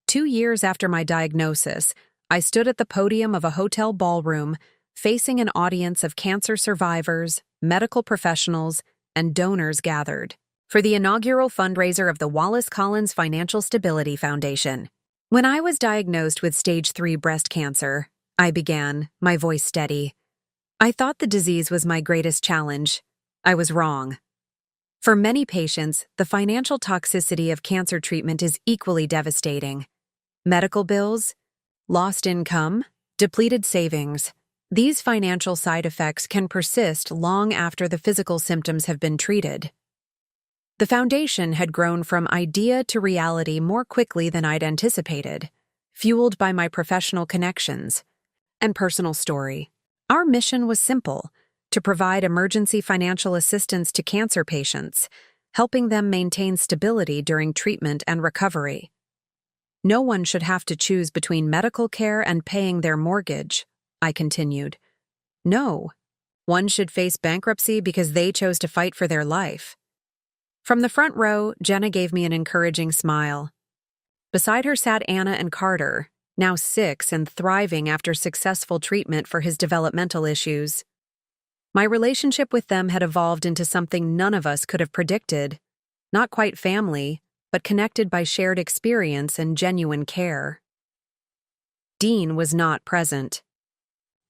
2 years after my diagnosis, I stood at the podium of a hotel ballroom, facing an audience of cancer survivors, medical professionals, and donors gathered for the inaugural fundraiser of the Wallace Collins Financial Stability Foundation. "When I was diagnosed with stage 3 breast cancer," I began, my voice steady, "I thought the disease was my greatest challenge. I was wrong. For many patients, the financial toxicity of cancer treatment is equally devastating. Medical bills, lost income, depleted savings. These financial side effects can persist long after the physical symptoms have been treated." The foundation had grown from idea to reality more quickly than I'd anticipated, fueled by my professional connections. and personal story. Our mission was simple: to provide emergency financial assistance to cancer patients, helping them maintain stability during treatment and recovery. No one should have to choose between medical care and paying their mortgage, I continued. No, one should face bankruptcy because they chose to fight for their life. From the front row, Jenna gave me an encouraging smile. Beside her sat Anna and Carter, now 6 and thriving after successful treatment for his developmental issues. My relationship with them had evolved into something none of us could have predicted. Not quite family, but connected by shared experience and genuine care. Dean was not present.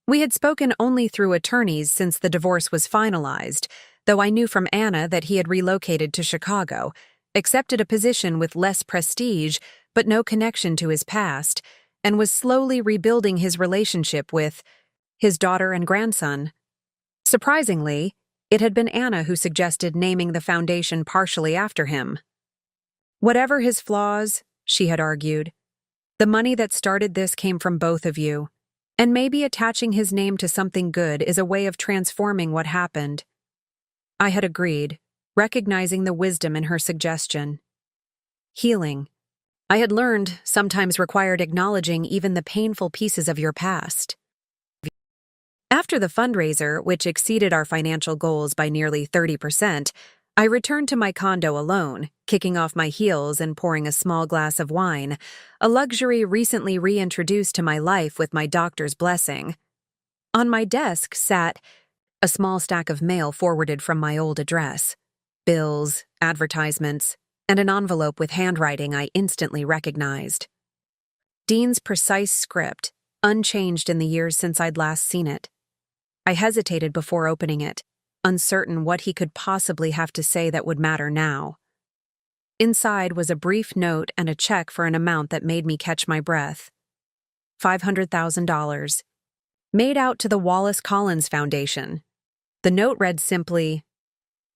We had spoken only through attorneys since the divorce was finalized, though I knew from Anna that he had relocated to Chicago, accepted a position with less prestige but no connection to his past, and was slowly rebuilding his relationship with his daughter and grandson. Surprisingly, it had been Anna who suggested naming the foundation partially after him. Whatever his flaws, she had argued, the money that started this came from both of you, and maybe attaching his name to something good is a way of transforming what happened. I had agreed, recognizing the wisdom in her suggestion. Healing, I had learned, sometimes required acknowledging even the painful pieces of your past. After the fundraiser, which exceeded our financial goals by nearly 30%, I returned to my condo alone, kicking off my heels and pouring a small glass of wine, a luxury recently reintroduced to my life with my doctor's blessing. On my desk sat a small stack of mail forwarded from my old address, bills, advertisements, and an envelope with handwriting I instantly recognized. Dean's precise script, unchanged in the years since I'd last seen it. I hesitated before opening it, uncertain what he could possibly have to say that would matter now. Inside was a brief note and a check for an amount that made me catch my breath. $500,000. Made out to the Wallace Collins Foundation. The note read simply,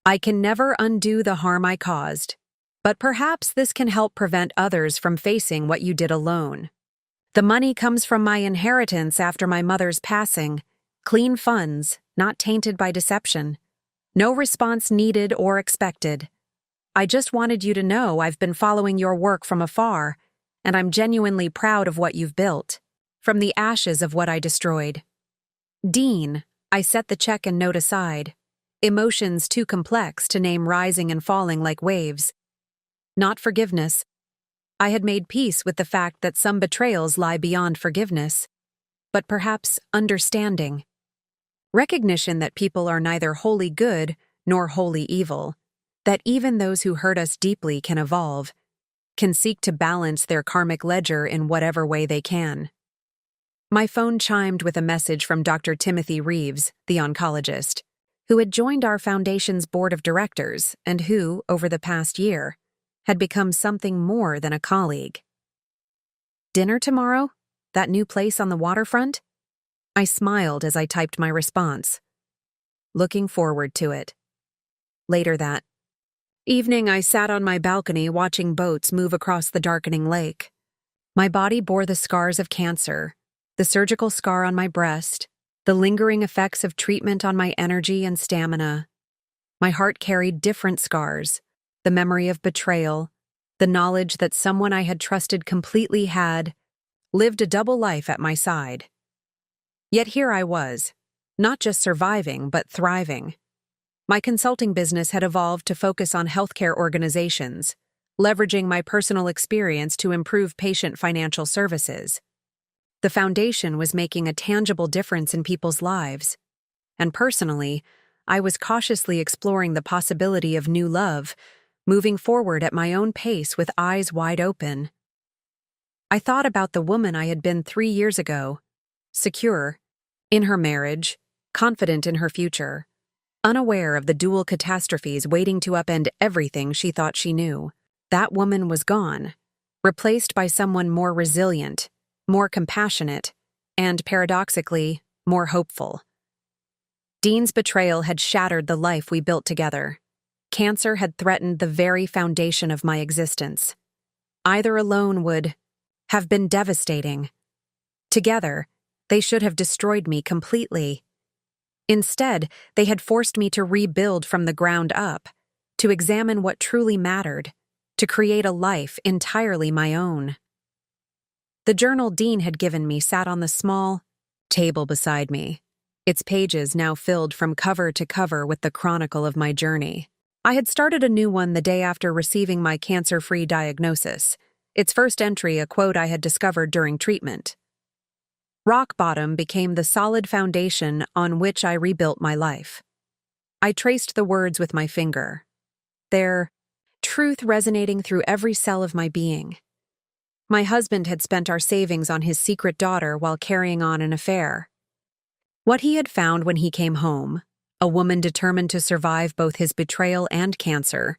"I can never undo the harm I caused, but perhaps this can help prevent others from facing what you did alone. The money comes from my inheritance after my mother's passing. Clean funds, not tainted by deception. No response needed or expected. I just wanted you to know I've been following your work from afar, and I'm genuinely proud of what you've built, from the ashes of what I destroyed." Dean, I set the check and note aside, emotions too complex to name rising and falling like waves. Not forgiveness. I had made peace with the fact that some betrayals lie beyond forgiveness, but perhaps understanding. Recognition that people are neither wholly good nor wholly evil, that even those who hurt us deeply can evolve, can seek to balance their karmic ledger in whatever way they can. My phone chimed with a message from Dr. Timothy Reeves, the oncologist, who had joined our foundation's board of directors and who, over the past year, had become something more than a colleague. "Dinner tomorrow? That new place on the waterfront?" I smiled as I typed my response. Looking forward to it. Later that evening, I sat on my balcony watching boats move across the darkening lake. My body bore the scars of cancer, the surgical scar on my breast, the lingering effects of treatment on my energy and stamina. My heart carried different scars, the memory of betrayal, the knowledge that someone I had trusted completely had lived a double life at my side. Yet here I was, not just surviving, but thriving. My consulting business had evolved to focus on healthcare organizations, leveraging my personal experience to improve patient financial services. The foundation was making a tangible difference in people's lives. And personally, I was cautiously exploring the possibility of new love, moving forward at my own pace with eyes wide open. I thought about the woman I had been 3 years ago, secure, in her marriage, confident in her future, unaware of the dual catastrophes waiting to upend everything she thought she knew. That woman was gone, replaced by someone more resilient, more compassionate, and, paradoxically, more hopeful. Dean's betrayal had shattered the life we built together. Cancer had threatened the very foundation of my existence. Either alone would have been devastating. Together, They should have destroyed me completely. Instead, they had forced me to rebuild from the ground up, to examine what truly mattered, to create a life entirely my own. The journal Dean had given me sat on the small table beside me, its pages now filled from cover to cover with the chronicle of my journey. I had started a new one the day after receiving my cancer-free diagnosis, its first entry a quote I had discovered during treatment. Rock bottom became the solid foundation on which I rebuilt my life. I traced the words with my finger, their truth resonating through every cell of my being. My husband had spent our savings on his secret daughter while carrying on an affair. What he had found when he came home, a woman determined to survive both his betrayal and cancer,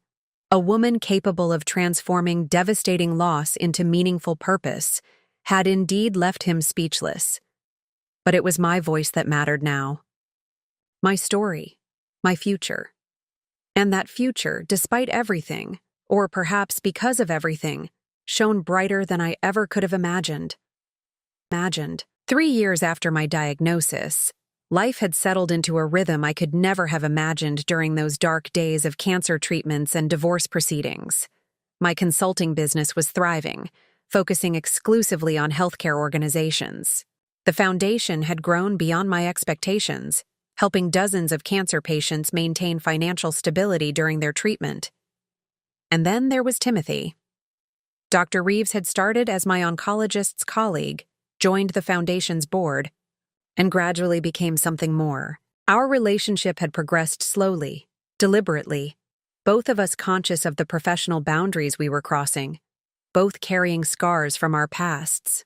a woman capable of transforming devastating loss into meaningful purpose, had indeed left him speechless. But it was my voice that mattered now. My story, my future. And that future, despite everything, or perhaps because of everything, shone brighter than I ever could have imagined. 3 years after my diagnosis, life had settled into a rhythm I could never have imagined during those dark days of cancer treatments and divorce proceedings. My consulting business was thriving, focusing exclusively on healthcare organizations. The foundation had grown beyond my expectations, helping dozens of cancer patients maintain financial stability during their treatment. And then there was Timothy. Dr. Reeves had started as my oncologist's colleague, joined the foundation's board, and gradually became something more. Our relationship had progressed slowly, deliberately, both of us conscious of the professional boundaries we were crossing, both carrying scars from our pasts.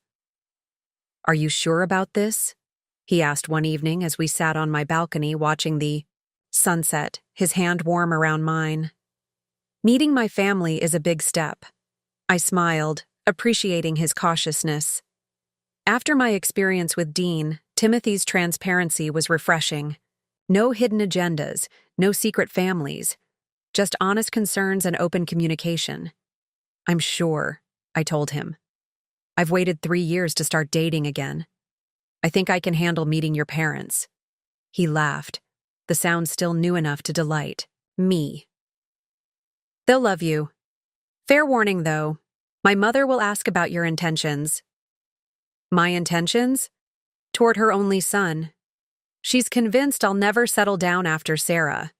"Are you sure about this?" he asked one evening as we sat on my balcony watching the sunset, his hand warm around mine. "Meeting my family is a big step." I smiled, appreciating his cautiousness. After my experience with Dean, Timothy's transparency was refreshing. No hidden agendas, no secret families, just honest concerns and open communication. "I'm sure," I told him. "I've waited 3 years to start dating again. I think I can handle meeting your parents." He laughed, the sound still new enough to delight me. "They'll love you. Fair warning, though. My mother will ask about your intentions." "My intentions?" "Toward her only son. She's convinced I'll never settle down after Sarah.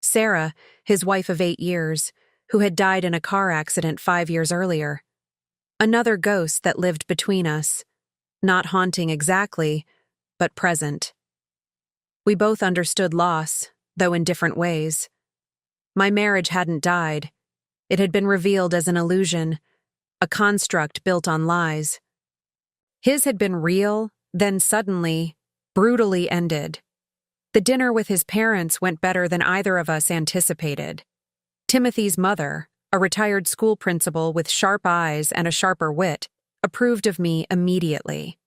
Sarah, his wife of 8 years, who had died in a car accident 5 years earlier. Another ghost that lived between us, not haunting exactly, but present. We both understood loss, though in different ways. My marriage hadn't died. It had been revealed as an illusion, a construct built on lies. His had been real, then suddenly, brutally ended. The dinner with his parents went better than either of us anticipated. Timothy's mother, a retired school principal with sharp eyes and a sharper wit, approved of me immediately.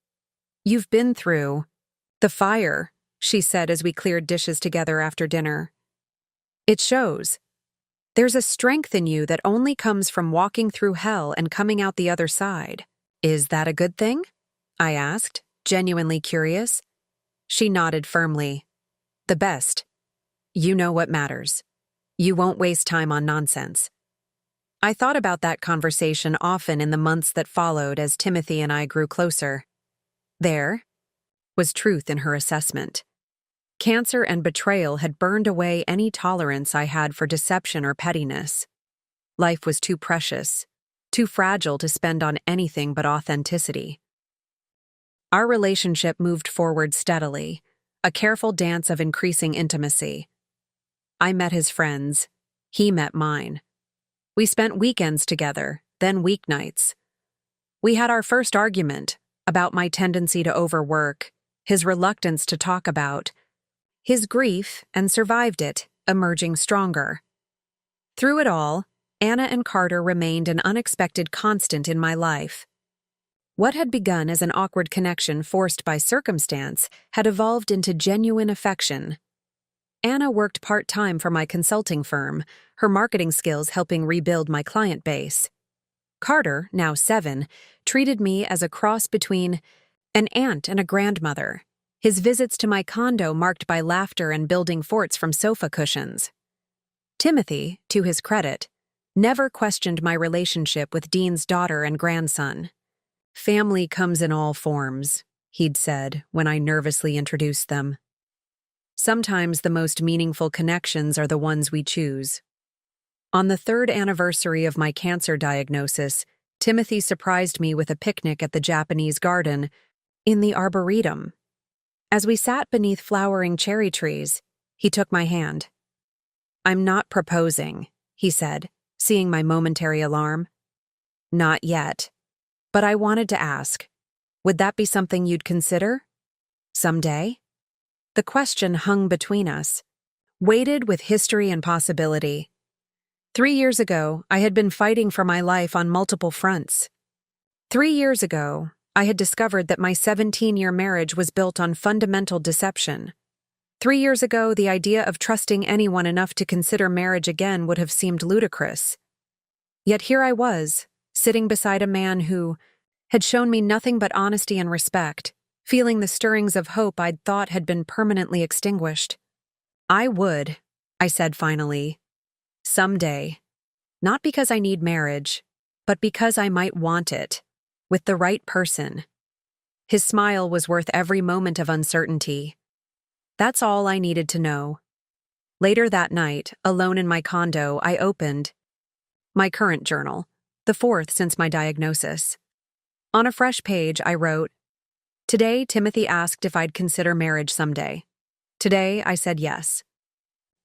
"You've been through the fire," she said as we cleared dishes together after dinner. "It shows. There's a strength in you that only comes from walking through hell and coming out the other side. Is that a good thing?" I asked, genuinely curious. She nodded firmly. "The best. You know what matters. You won't waste time on nonsense." I thought about that conversation often in the months that followed as Timothy and I grew closer. There was truth in her assessment. Cancer and betrayal had burned away any tolerance I had for deception or pettiness. Life was too precious, too fragile to spend on anything but authenticity. Our relationship moved forward steadily, a careful dance of increasing intimacy. I met his friends. He met mine. We spent weekends together, then weeknights. We had our first argument about my tendency to overwork, his reluctance to talk about his grief, and survived it, emerging stronger. Through it all, Anna and Carter remained an unexpected constant in my life. What had begun as an awkward connection forced by circumstance had evolved into genuine affection. Anna worked part-time for my consulting firm, her marketing skills helping rebuild my client base. Carter, now 7, treated me as a cross between an aunt and a grandmother. His visits to my condo marked by laughter and building forts from sofa cushions. Timothy, to his credit, never questioned my relationship with Dean's daughter and grandson. "Family comes in all forms," he'd said when I nervously introduced them. "Sometimes the most meaningful connections are the ones we choose." On the 3rd anniversary of my cancer diagnosis, Timothy surprised me with a picnic at the Japanese garden in the Arboretum. As we sat beneath flowering cherry trees, he took my hand. "I'm not proposing," he said, seeing my momentary alarm. "Not yet. But I wanted to ask, would that be something you'd consider? Someday?" The question hung between us, weighted with history and possibility. 3 years ago, I had been fighting for my life on multiple fronts. 3 years ago, I had discovered that my 17-year marriage was built on fundamental deception. 3 years ago, the idea of trusting anyone enough to consider marriage again would have seemed ludicrous. Yet here I was, sitting beside a man who had shown me nothing but honesty and respect, feeling the stirrings of hope I'd thought had been permanently extinguished. "I would," I said finally, "someday. Not because I need marriage, but because I might want it, with the right person." His smile was worth every moment of uncertainty. That's all I needed to know. Later that night, alone in my condo, I opened my current journal, the 4th since my diagnosis. On a fresh page, I wrote, "Today, Timothy asked if I'd consider marriage someday. Today, I said yes.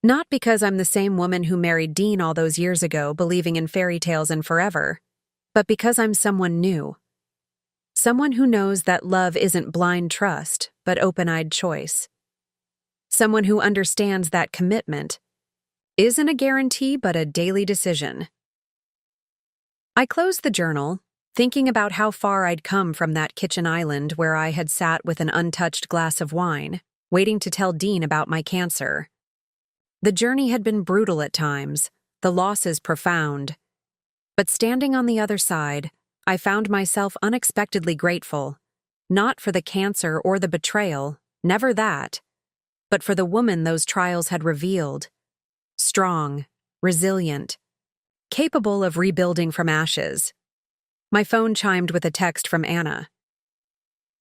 Not because I'm the same woman who married Dean all those years ago, believing in fairy tales and forever, but because I'm someone new. Someone who knows that love isn't blind trust, but open-eyed choice. Someone who understands that commitment isn't a guarantee, but a daily decision." I closed the journal, thinking about how far I'd come from that kitchen island where I had sat with an untouched glass of wine, waiting to tell Dean about my cancer. The journey had been brutal at times, the losses profound. But standing on the other side, I found myself unexpectedly grateful, not for the cancer or the betrayal, never that, but for the woman those trials had revealed. Strong, resilient, capable of rebuilding from ashes. My phone chimed with a text from Anna.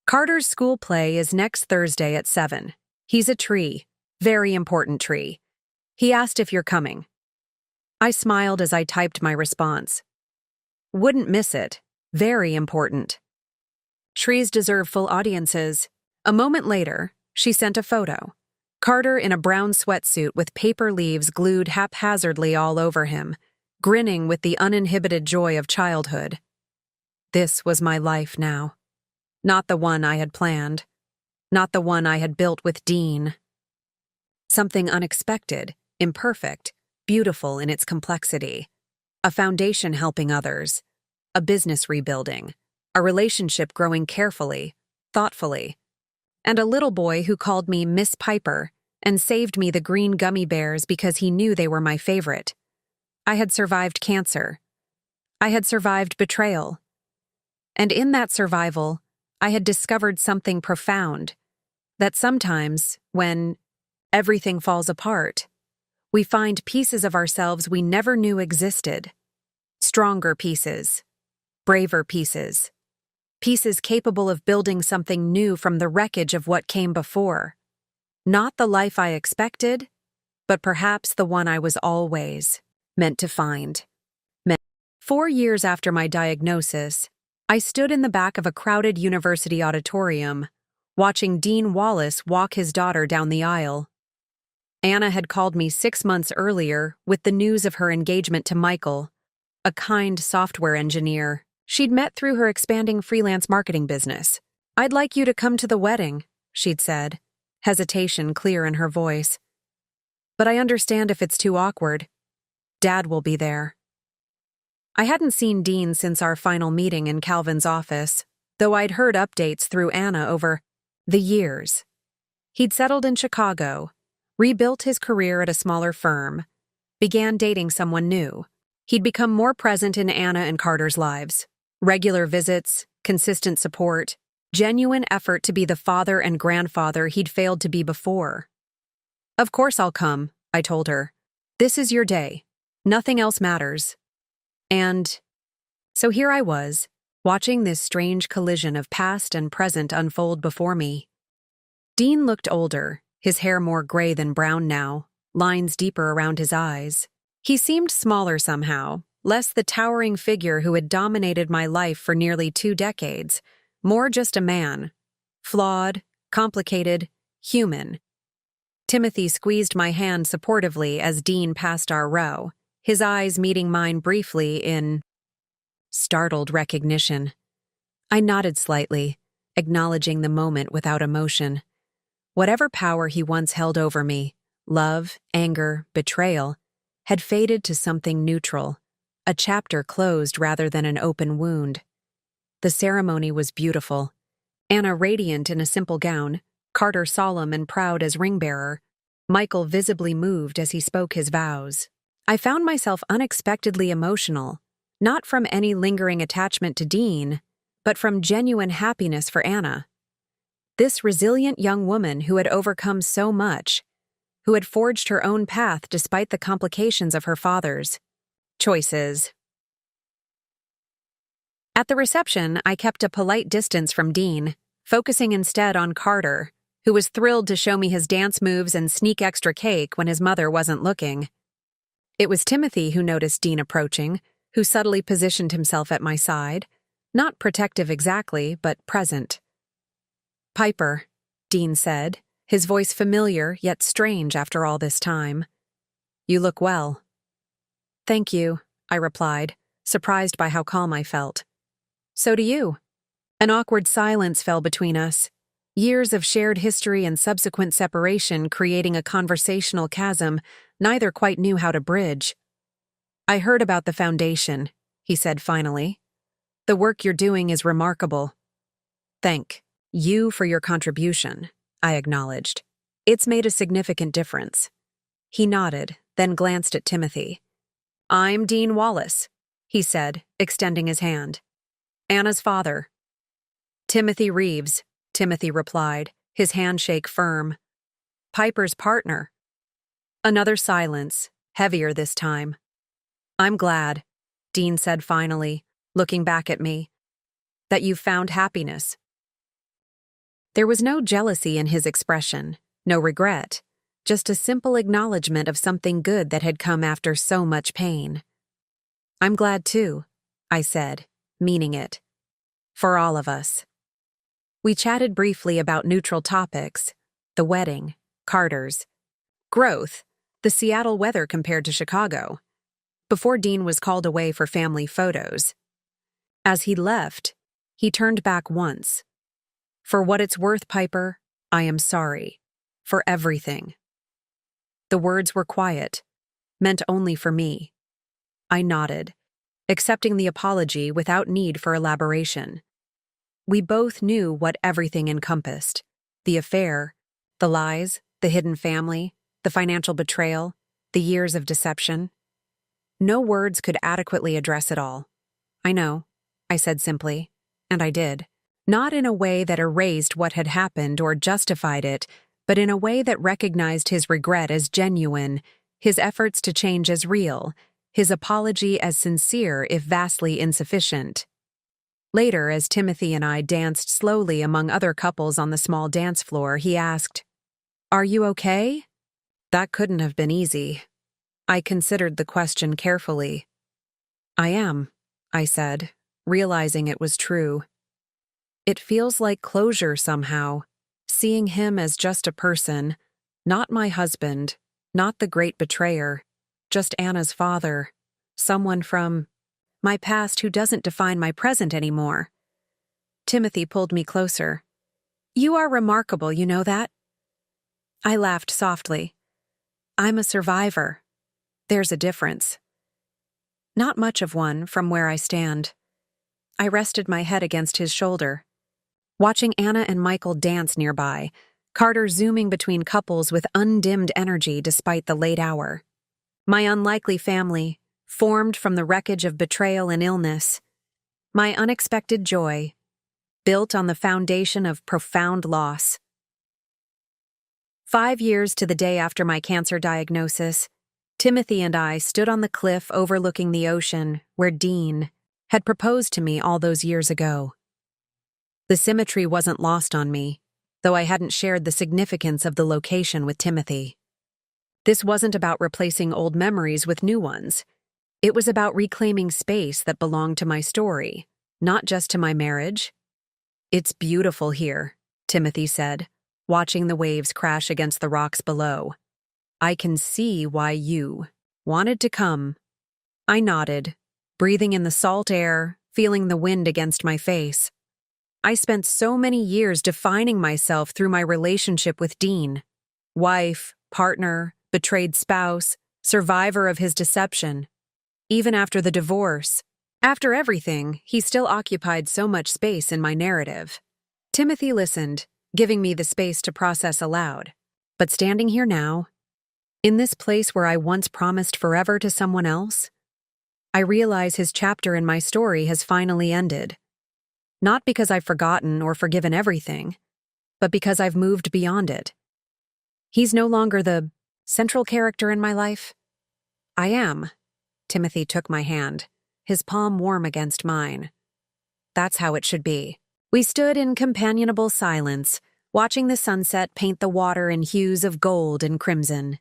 "Carter's school play is next Thursday at 7. He's a tree, very important tree. He asked if you're coming." I smiled as I typed my response. "Wouldn't miss it. Very important. Trees deserve full audiences." A moment later, she sent a photo. Carter in a brown sweatsuit with paper leaves glued haphazardly all over him, grinning with the uninhibited joy of childhood. This was my life now. Not the one I had planned. Not the one I had built with Dean. Something unexpected, imperfect, beautiful in its complexity. A foundation helping others. A business rebuilding. A relationship growing carefully, thoughtfully. And a little boy who called me Miss Piper and saved me the green gummy bears because he knew they were my favorite. I had survived cancer. I had survived betrayal. And in that survival, I had discovered something profound. That sometimes, when everything falls apart, we find pieces of ourselves we never knew existed. Stronger pieces. Braver pieces. Pieces capable of building something new from the wreckage of what came before. Not the life I expected, but perhaps the one I was always meant to find. 4 years after my diagnosis, I stood in the back of a crowded university auditorium, watching Dean Wallace walk his daughter down the aisle. Anna had called me 6 months earlier with the news of her engagement to Michael, a kind software engineer she'd met through her expanding freelance marketing business. "I'd like you to come to the wedding," she'd said, hesitation clear in her voice. "But I understand if it's too awkward. Dad will be there." I hadn't seen Dean since our final meeting in Calvin's office, though I'd heard updates through Anna over the years. He'd settled in Chicago, rebuilt his career at a smaller firm, began dating someone new. He'd become more present in Anna and Carter's lives. Regular visits, consistent support. Genuine effort to be the father and grandfather he'd failed to be before. "Of course I'll come," I told her. "This is your day. Nothing else matters." And so here I was, watching this strange collision of past and present unfold before me. Dean looked older, his hair more gray than brown now, lines deeper around his eyes. He seemed smaller somehow, less the towering figure who had dominated my life for nearly 2 decades, more just a man. Flawed, complicated, human. Timothy squeezed my hand supportively as Dean passed our row, his eyes meeting mine briefly in startled recognition. I nodded slightly, acknowledging the moment without emotion. Whatever power he once held over me, love, anger, betrayal, had faded to something neutral, a chapter closed rather than an open wound. The ceremony was beautiful. Anna radiant in a simple gown, Carter solemn and proud as ring-bearer, Michael visibly moved as he spoke his vows. I found myself unexpectedly emotional, not from any lingering attachment to Dean, but from genuine happiness for Anna. This resilient young woman who had overcome so much, who had forged her own path despite the complications of her father's choices. At the reception, I kept a polite distance from Dean, focusing instead on Carter, who was thrilled to show me his dance moves and sneak extra cake when his mother wasn't looking. It was Timothy who noticed Dean approaching, who subtly positioned himself at my side, not protective exactly, but present. "Piper," Dean said, his voice familiar yet strange after all this time. "You look well." "Thank you," I replied, surprised by how calm I felt. "So do you." An awkward silence fell between us, years of shared history and subsequent separation creating a conversational chasm neither quite knew how to bridge. "I heard about the foundation," he said finally. "The work you're doing is remarkable." "Thank you for your contribution," I acknowledged. "It's made a significant difference." He nodded, then glanced at Timothy. "I'm Dean Wallace," he said, extending his hand. "Anna's father." "Timothy Reeves," Timothy replied, his handshake firm. "Piper's partner." Another silence, heavier this time. "I'm glad," Dean said finally, looking back at me, "that you've found happiness." There was no jealousy in his expression, no regret, just a simple acknowledgement of something good that had come after so much pain. "I'm glad too," I said, meaning it. "For all of us." We chatted briefly about neutral topics, the wedding, Carter's, growth, the Seattle weather compared to Chicago, before Dean was called away for family photos. As he left, he turned back once. "For what it's worth, Piper, I am sorry. For everything." The words were quiet, meant only for me. I nodded, accepting the apology without need for elaboration. We both knew what everything encompassed: the affair, the lies, the hidden family, the financial betrayal, the years of deception. No words could adequately address it all. "I know," I said simply, and I did. Not in a way that erased what had happened or justified it, but in a way that recognized his regret as genuine, his efforts to change as real, his apology as sincere if vastly insufficient. Later, as Timothy and I danced slowly among other couples on the small dance floor, he asked, "Are you okay?" That couldn't have been easy. I considered the question carefully. "I am," I said, realizing it was true. It feels like closure somehow, seeing him as just a person, not my husband, not the great betrayer, just Anna's father, someone from my past who doesn't define my present anymore. Timothy pulled me closer. "You are remarkable, you know that?" I laughed softly. "I'm a survivor. There's a difference." Not much of one from where I stand. I rested my head against his shoulder. Watching Anna and Michael dance nearby, Carter zooming between couples with undimmed energy despite the late hour. My unlikely family, formed from the wreckage of betrayal and illness. My unexpected joy. built on the foundation of profound loss. 5 years to the day after my cancer diagnosis, Timothy and I stood on the cliff overlooking the ocean where Dean had proposed to me all those years ago. The symmetry wasn't lost on me, though I hadn't shared the significance of the location with Timothy. This wasn't about replacing old memories with new ones. It was about reclaiming space that belonged to my story, not just to my marriage. "It's beautiful here," Timothy said, watching the waves crash against the rocks below. "I can see why you wanted to come." I nodded, breathing in the salt air, feeling the wind against my face. I spent so many years defining myself through my relationship with Dean. Wife, partner, betrayed spouse, survivor of his deception. Even after the divorce, after everything, he still occupied so much space in my narrative. Timothy listened, giving me the space to process aloud. But standing here now, in this place where I once promised forever to someone else, I realize his chapter in my story has finally ended. Not because I've forgotten or forgiven everything, but because I've moved beyond it. He's no longer the central character in my life. I am. Timothy took my hand, his palm warm against mine. That's how it should be. We stood in companionable silence, watching the sunset paint the water in hues of gold and crimson.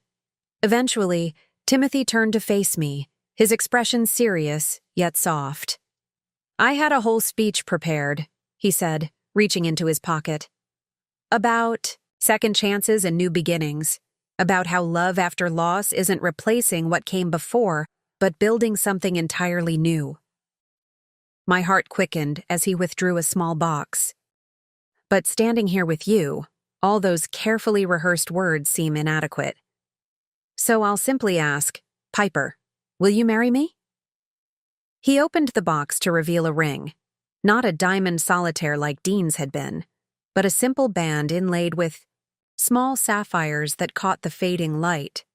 Eventually, Timothy turned to face me, his expression serious, yet soft. "I had a whole speech prepared," he said, reaching into his pocket. "About second chances and new beginnings. About how love after loss isn't replacing what came before, but building something entirely new." My heart quickened as he withdrew a small box. "But standing here with you, all those carefully rehearsed words seem inadequate. So I'll simply ask, Piper, will you marry me?" He opened the box to reveal a ring, not a diamond solitaire like Dean's had been, but a simple band inlaid with small sapphires that caught the fading light.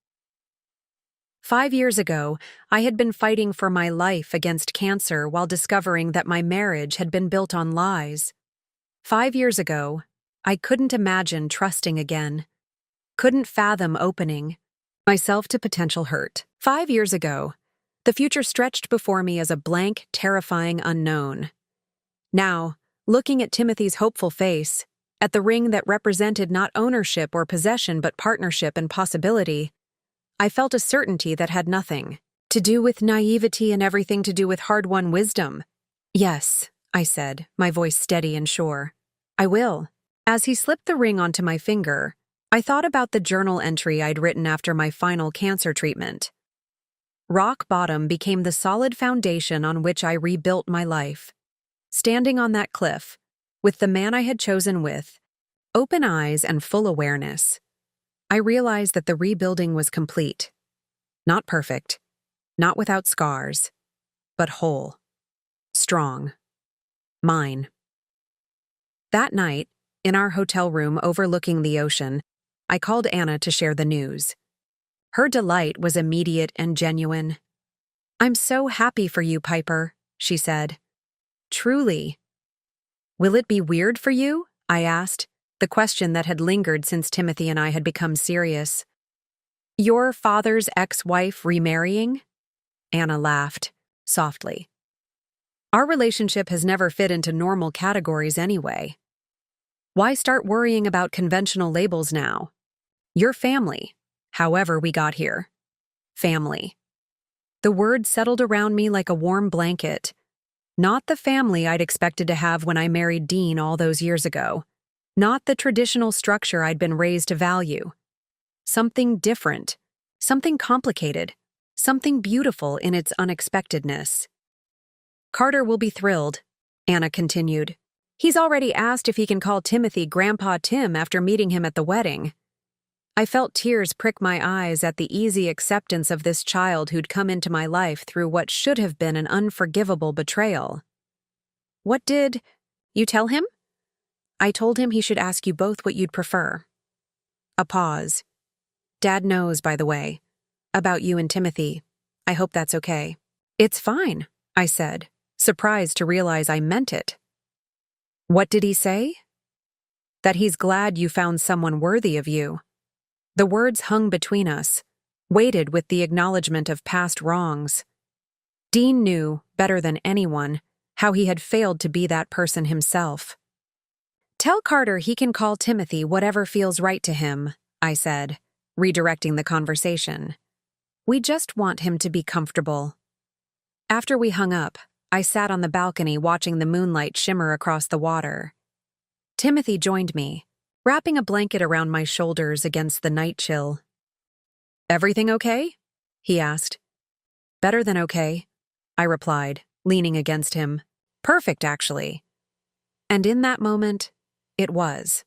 5 years ago, I had been fighting for my life against cancer while discovering that my marriage had been built on lies. 5 years ago, I couldn't imagine trusting again, couldn't fathom opening myself to potential hurt. 5 years ago, the future stretched before me as a blank, terrifying unknown. Now, looking at Timothy's hopeful face, at the ring that represented not ownership or possession but partnership and possibility, I felt a certainty that had nothing to do with naivety and everything to do with hard-won wisdom. "Yes," I said, my voice steady and sure. "I will." As he slipped the ring onto my finger, I thought about the journal entry I'd written after my final cancer treatment. Rock bottom became the solid foundation on which I rebuilt my life. Standing on that cliff, with the man I had chosen with open eyes and full awareness, I realized that the rebuilding was complete. Not perfect, not without scars, but whole, strong, mine. That night, in our hotel room overlooking the ocean, I called Anna to share the news. Her delight was immediate and genuine. "I'm so happy for you, Piper," she said. "Truly." "Will it be weird for you?" I asked, the question that had lingered since Timothy and I had become serious. "Your father's ex-wife remarrying?" Anna laughed, softly. "Our relationship has never fit into normal categories anyway. Why start worrying about conventional labels now? Your family, however we got here. Family." The word settled around me like a warm blanket. Not the family I'd expected to have when I married Dean all those years ago. Not the traditional structure I'd been raised to value. Something different, something complicated, something beautiful in its unexpectedness. "Carter will be thrilled," Anna continued. "He's already asked if he can call Timothy Grandpa Tim after meeting him at the wedding." I felt tears prick my eyes at the easy acceptance of this child who'd come into my life through what should have been an unforgivable betrayal. "What did you tell him?" "I told him he should ask you both what you'd prefer." A pause. "Dad knows, by the way, about you and Timothy. I hope that's okay." "It's fine," I said, surprised to realize I meant it. What did he say? That he's glad you found someone worthy of you. The words hung between us, weighted with the acknowledgement of past wrongs. Dean knew, better than anyone, how he had failed to be that person himself. Tell Carter he can call Timothy whatever feels right to him, I said, redirecting the conversation. We just want him to be comfortable. After we hung up, I sat on the balcony watching the moonlight shimmer across the water. Timothy joined me, wrapping a blanket around my shoulders against the night chill. Everything okay? He asked. Better than okay, I replied, leaning against him. Perfect, actually. And in that moment, it was.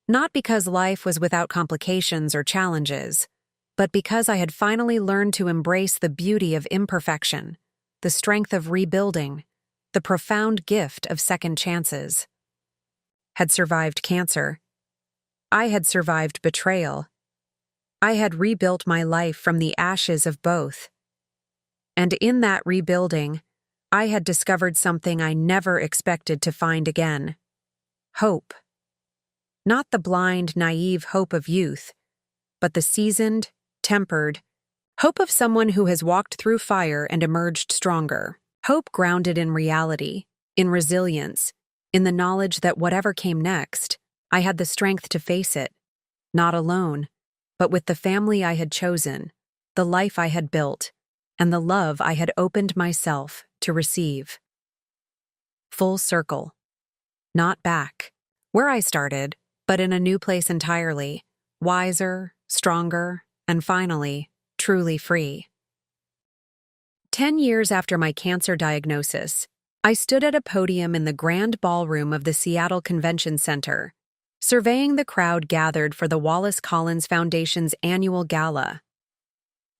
Not because life was without complications or challenges, but because I had finally learned to embrace the beauty of imperfection, the strength of rebuilding, the profound gift of second chances. Had survived cancer. I had survived betrayal. I had rebuilt my life from the ashes of both. And in that rebuilding, I had discovered something I never expected to find again. Hope. Not the blind, naive hope of youth, but the seasoned, tempered, hope of someone who has walked through fire and emerged stronger. Hope grounded in reality, in resilience, in the knowledge that whatever came next, I had the strength to face it, not alone, but with the family I had chosen, the life I had built, and the love I had opened myself to receive. Full circle. Not back, where I started, but in a new place entirely, wiser, stronger, and finally, truly free. 10 years after my cancer diagnosis, I stood at a podium in the grand ballroom of the Seattle Convention Center, surveying the crowd gathered for the Wallace Collins Foundation's annual gala.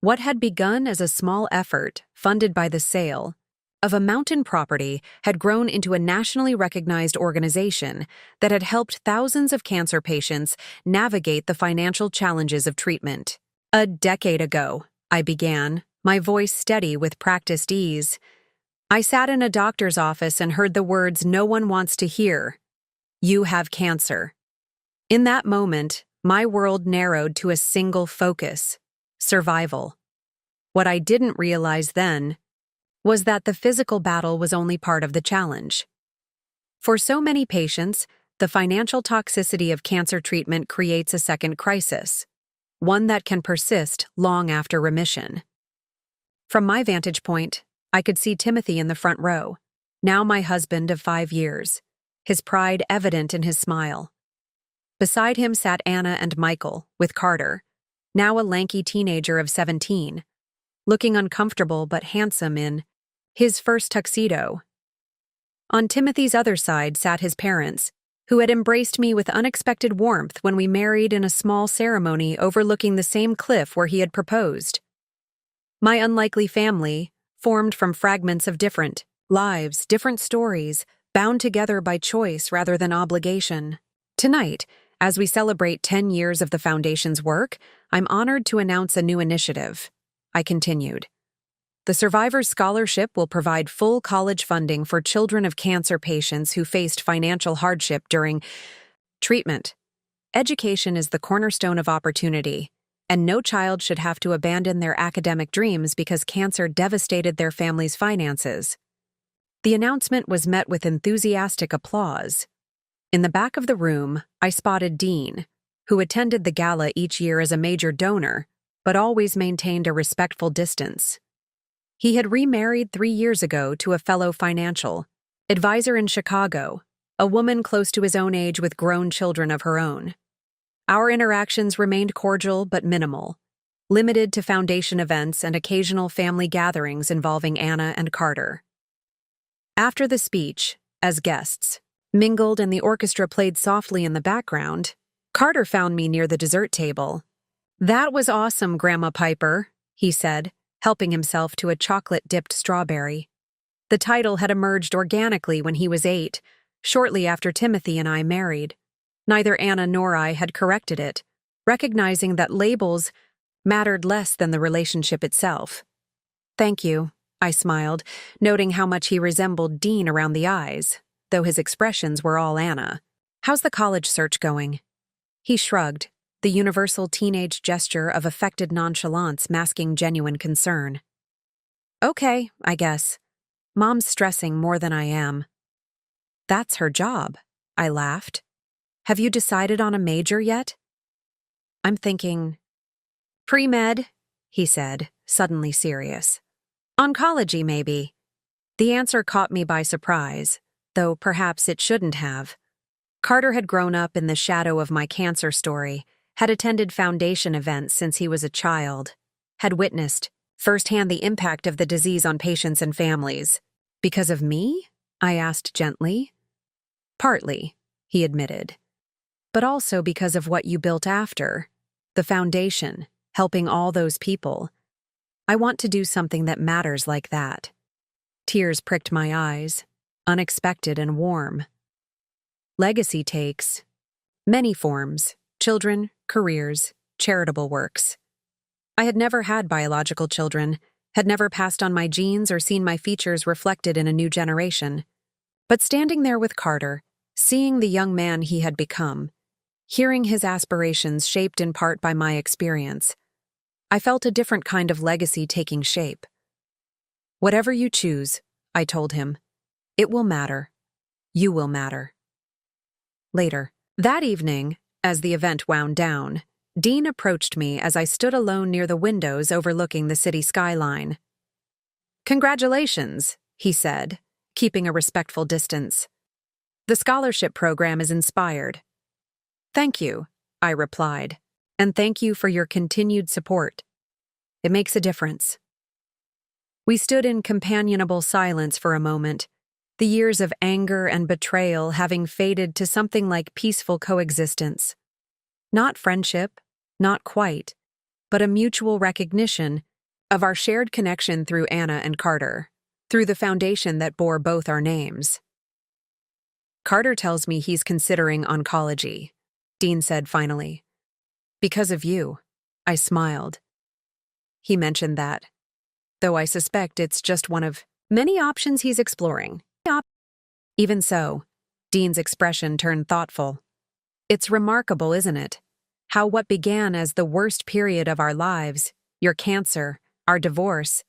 What had begun as a small effort, funded by the sale, of a mountain property had grown into a nationally recognized organization that had helped thousands of cancer patients navigate the financial challenges of treatment. A decade ago, I began, my voice steady with practiced ease. I sat in a doctor's office and heard the words no one wants to hear. You have cancer. In that moment, my world narrowed to a single focus: survival. What I didn't realize then was that the physical battle was only part of the challenge. For so many patients, the financial toxicity of cancer treatment creates a second crisis, one that can persist long after remission. From my vantage point, I could see Timothy in the front row, now my husband of 5 years, his pride evident in his smile. Beside him sat Anna and Michael, with Carter, now a lanky teenager of 17, looking uncomfortable but handsome in his first tuxedo. On Timothy's other side sat his parents, who had embraced me with unexpected warmth when we married in a small ceremony overlooking the same cliff where he had proposed. My unlikely family, formed from fragments of different lives, different stories, bound together by choice rather than obligation. Tonight, as we celebrate 10 years of the Foundation's work, I'm honored to announce a new initiative. I continued. The Survivors Scholarship will provide full college funding for children of cancer patients who faced financial hardship during treatment. Education is the cornerstone of opportunity, and no child should have to abandon their academic dreams because cancer devastated their family's finances. The announcement was met with enthusiastic applause. In the back of the room, I spotted Dean, who attended the gala each year as a major donor, but always maintained a respectful distance. He had remarried 3 years ago to a fellow financial advisor in Chicago, a woman close to his own age with grown children of her own. Our interactions remained cordial but minimal, limited to Foundation events and occasional family gatherings involving Anna and Carter. After the speech, as guests mingled and the orchestra played softly in the background, Carter found me near the dessert table. "That was awesome, Grandma Piper," he said, helping himself to a chocolate-dipped strawberry. The title had emerged organically when he was 8, shortly after Timothy and I married. Neither Anna nor I had corrected it, recognizing that labels mattered less than the relationship itself. "Thank you," I smiled, noting how much he resembled Dean around the eyes. though his expressions were all Anna. "How's the college search going?" He shrugged, the universal teenage gesture of affected nonchalance masking genuine concern. "Okay, I guess. Mom's stressing more than I am." "That's her job," I laughed. "Have you decided on a major yet?" "I'm thinking pre-med," he said, suddenly serious. "Oncology, maybe." The answer caught me by surprise, though perhaps it shouldn't have. Carter had grown up in the shadow of my cancer story, had attended foundation events since he was a child, had witnessed firsthand the impact of the disease on patients and families. "Because of me?" I asked gently. "Partly," he admitted. "But also because of what you built after. The foundation, helping all those people. I want to do something that matters like that." Tears pricked my eyes, unexpected and warm. Legacy takes many forms: children, careers, charitable works. I had never had biological children, had never passed on my genes or seen my features reflected in a new generation. But standing there with Carter, seeing the young man he had become, hearing his aspirations shaped in part by my experience, I felt a different kind of legacy taking shape. "Whatever you choose," I told him, "it will matter. You will matter." Later, that evening, as the event wound down, Dean approached me as I stood alone near the windows overlooking the city skyline. "Congratulations," he said, keeping a respectful distance. "The scholarship program is inspired." "Thank you," I replied, "and thank you for your continued support. It makes a difference." We stood in companionable silence for a moment, the years of anger and betrayal having faded to something like peaceful coexistence. Not friendship, not quite, but a mutual recognition of our shared connection through Anna and Carter, through the foundation that bore both our names. "Carter tells me he's considering oncology," Dean said finally. "Because of you." I smiled. "He mentioned that, though I suspect it's just one of many options he's exploring." Even so, Dean's expression turned thoughtful. "It's remarkable, isn't it? How what began as the worst period of our lives, your cancer, our divorce,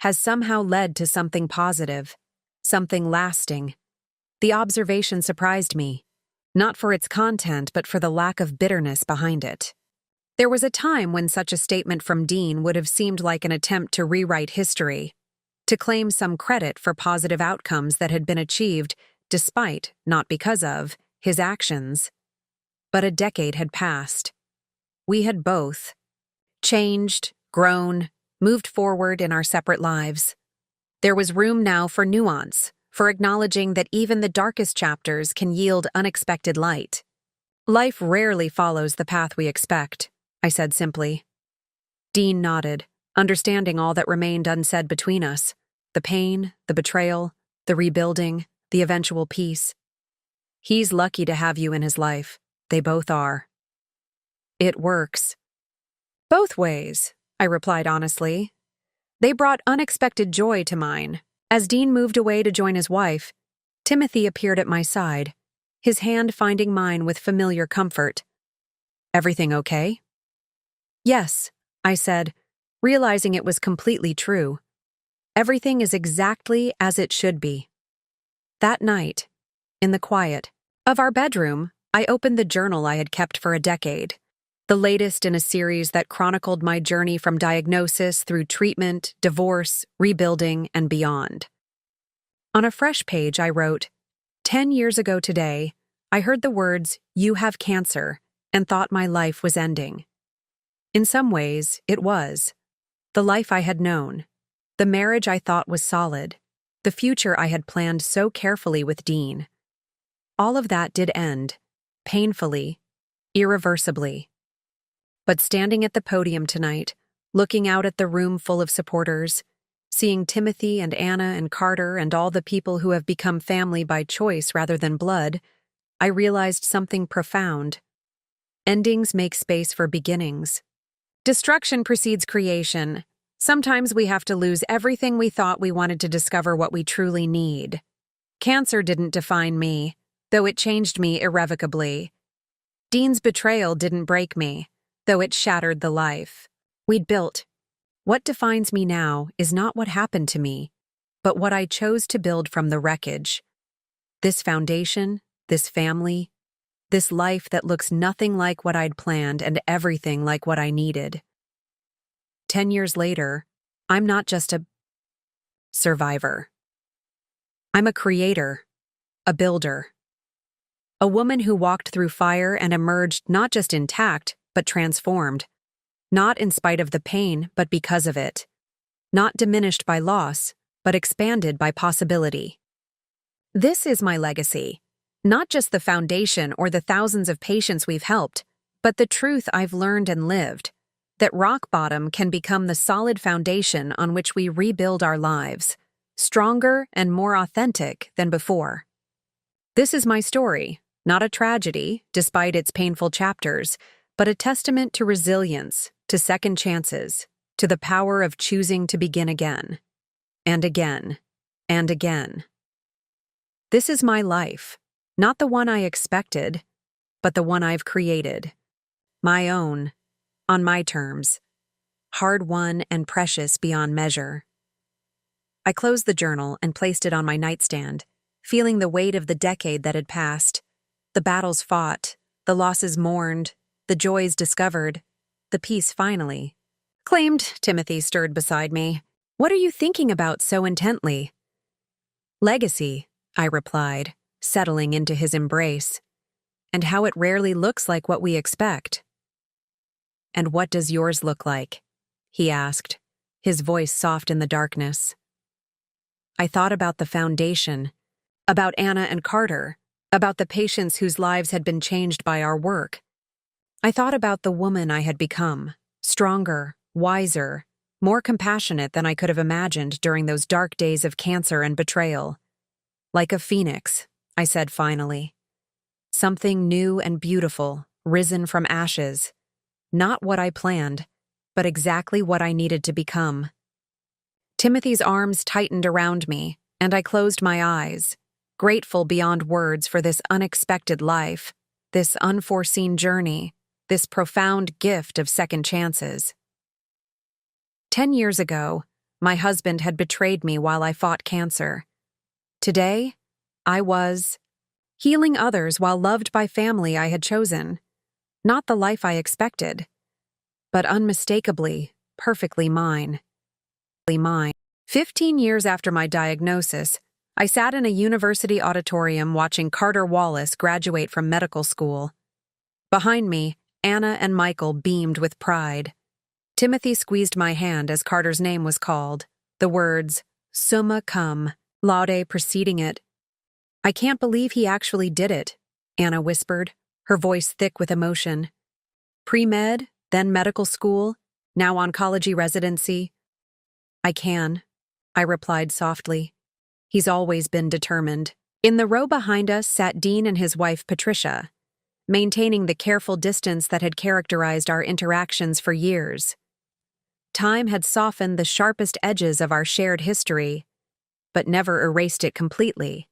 has somehow led to something positive, something lasting." The observation surprised me, not for its content but for the lack of bitterness behind it. There was a time when such a statement from Dean would have seemed like an attempt to rewrite history, to claim some credit for positive outcomes that had been achieved despite, not because of, his actions. But a decade had passed. We had both changed, grown, moved forward in our separate lives. There was room now for nuance, for acknowledging that even the darkest chapters can yield unexpected light. "Life rarely follows the path we expect," I said simply. Dean nodded, understanding all that remained unsaid between us: the pain, the betrayal, the rebuilding, the eventual peace. "He's lucky to have you in his life. They both are." "It works." "Both ways," I replied honestly. "They brought unexpected joy to mine." As Dean moved away to join his wife, Timothy appeared at my side, his hand finding mine with familiar comfort. "Everything okay?" "Yes," I said, realizing it was completely true. "Everything is exactly as it should be." That night, in the quiet of our bedroom, I opened the journal I had kept for a decade, the latest in a series that chronicled my journey from diagnosis through treatment, divorce, rebuilding, and beyond. On a fresh page, I wrote, 10 years ago today, I heard the words, "You have cancer," and thought my life was ending. In some ways, it was. The life I had known, the marriage I thought was solid, the future I had planned so carefully with Dean. All of that did end, painfully, irreversibly. But standing at the podium tonight, looking out at the room full of supporters, seeing Timothy and Anna and Carter and all the people who have become family by choice rather than blood, I realized something profound. Endings make space for beginnings. Destruction precedes creation. Sometimes we have to lose everything we thought we wanted to discover what we truly need. Cancer didn't define me, though it changed me irrevocably. Dean's betrayal didn't break me, though it shattered the life we'd built. What defines me now is not what happened to me, but what I chose to build from the wreckage. This foundation, this family, this life that looks nothing like what I'd planned and everything like what I needed. 10 years later, I'm not just a survivor. I'm a creator, a builder. A woman who walked through fire and emerged not just intact, but transformed. Not in spite of the pain, but because of it. Not diminished by loss, but expanded by possibility. This is my legacy. Not just the foundation or the thousands of patients we've helped, but the truth I've learned and lived. That rock bottom can become the solid foundation on which we rebuild our lives, stronger and more authentic than before. This is my story, not a tragedy, despite its painful chapters, but a testament to resilience, to second chances, to the power of choosing to begin again, and again, and again. This is my life, not the one I expected, but the one I've created. My own, on my terms, hard-won and precious beyond measure. I closed the journal and placed it on my nightstand, feeling the weight of the decade that had passed, the battles fought, the losses mourned, the joys discovered, the peace finally claimed. Timothy stirred beside me. What are you thinking about so intently? Legacy, I replied, settling into his embrace, and how it rarely looks like what we expect. And what does yours look like? He asked, his voice soft in the darkness. I thought about the foundation, about Anna and Carter, about the patients whose lives had been changed by our work. I thought about the woman I had become, stronger, wiser, more compassionate than I could have imagined during those dark days of cancer and betrayal. Like a phoenix, I said finally. Something new and beautiful, risen from ashes. Not what I planned, but exactly what I needed to become. Timothy's arms tightened around me, and I closed my eyes, grateful beyond words for this unexpected life, this unforeseen journey, this profound gift of second chances. 10 years ago, my husband had betrayed me while I fought cancer. Today, I was healing others while loved by family I had chosen. Not the life I expected, but unmistakably, perfectly mine. 15 years after my diagnosis, I sat in a university auditorium watching Carter Wallace graduate from medical school. Behind me, Anna and Michael beamed with pride. Timothy squeezed my hand as Carter's name was called, the words, "Summa cum laude" preceding it. I can't believe he actually did it, Anna whispered, her voice thick with emotion. Pre-med, then medical school, now oncology residency. I can, I replied softly. He's always been determined. In the row behind us sat Dean and his wife Patricia, maintaining the careful distance that had characterized our interactions for years. Time had softened the sharpest edges of our shared history, but never erased it completely.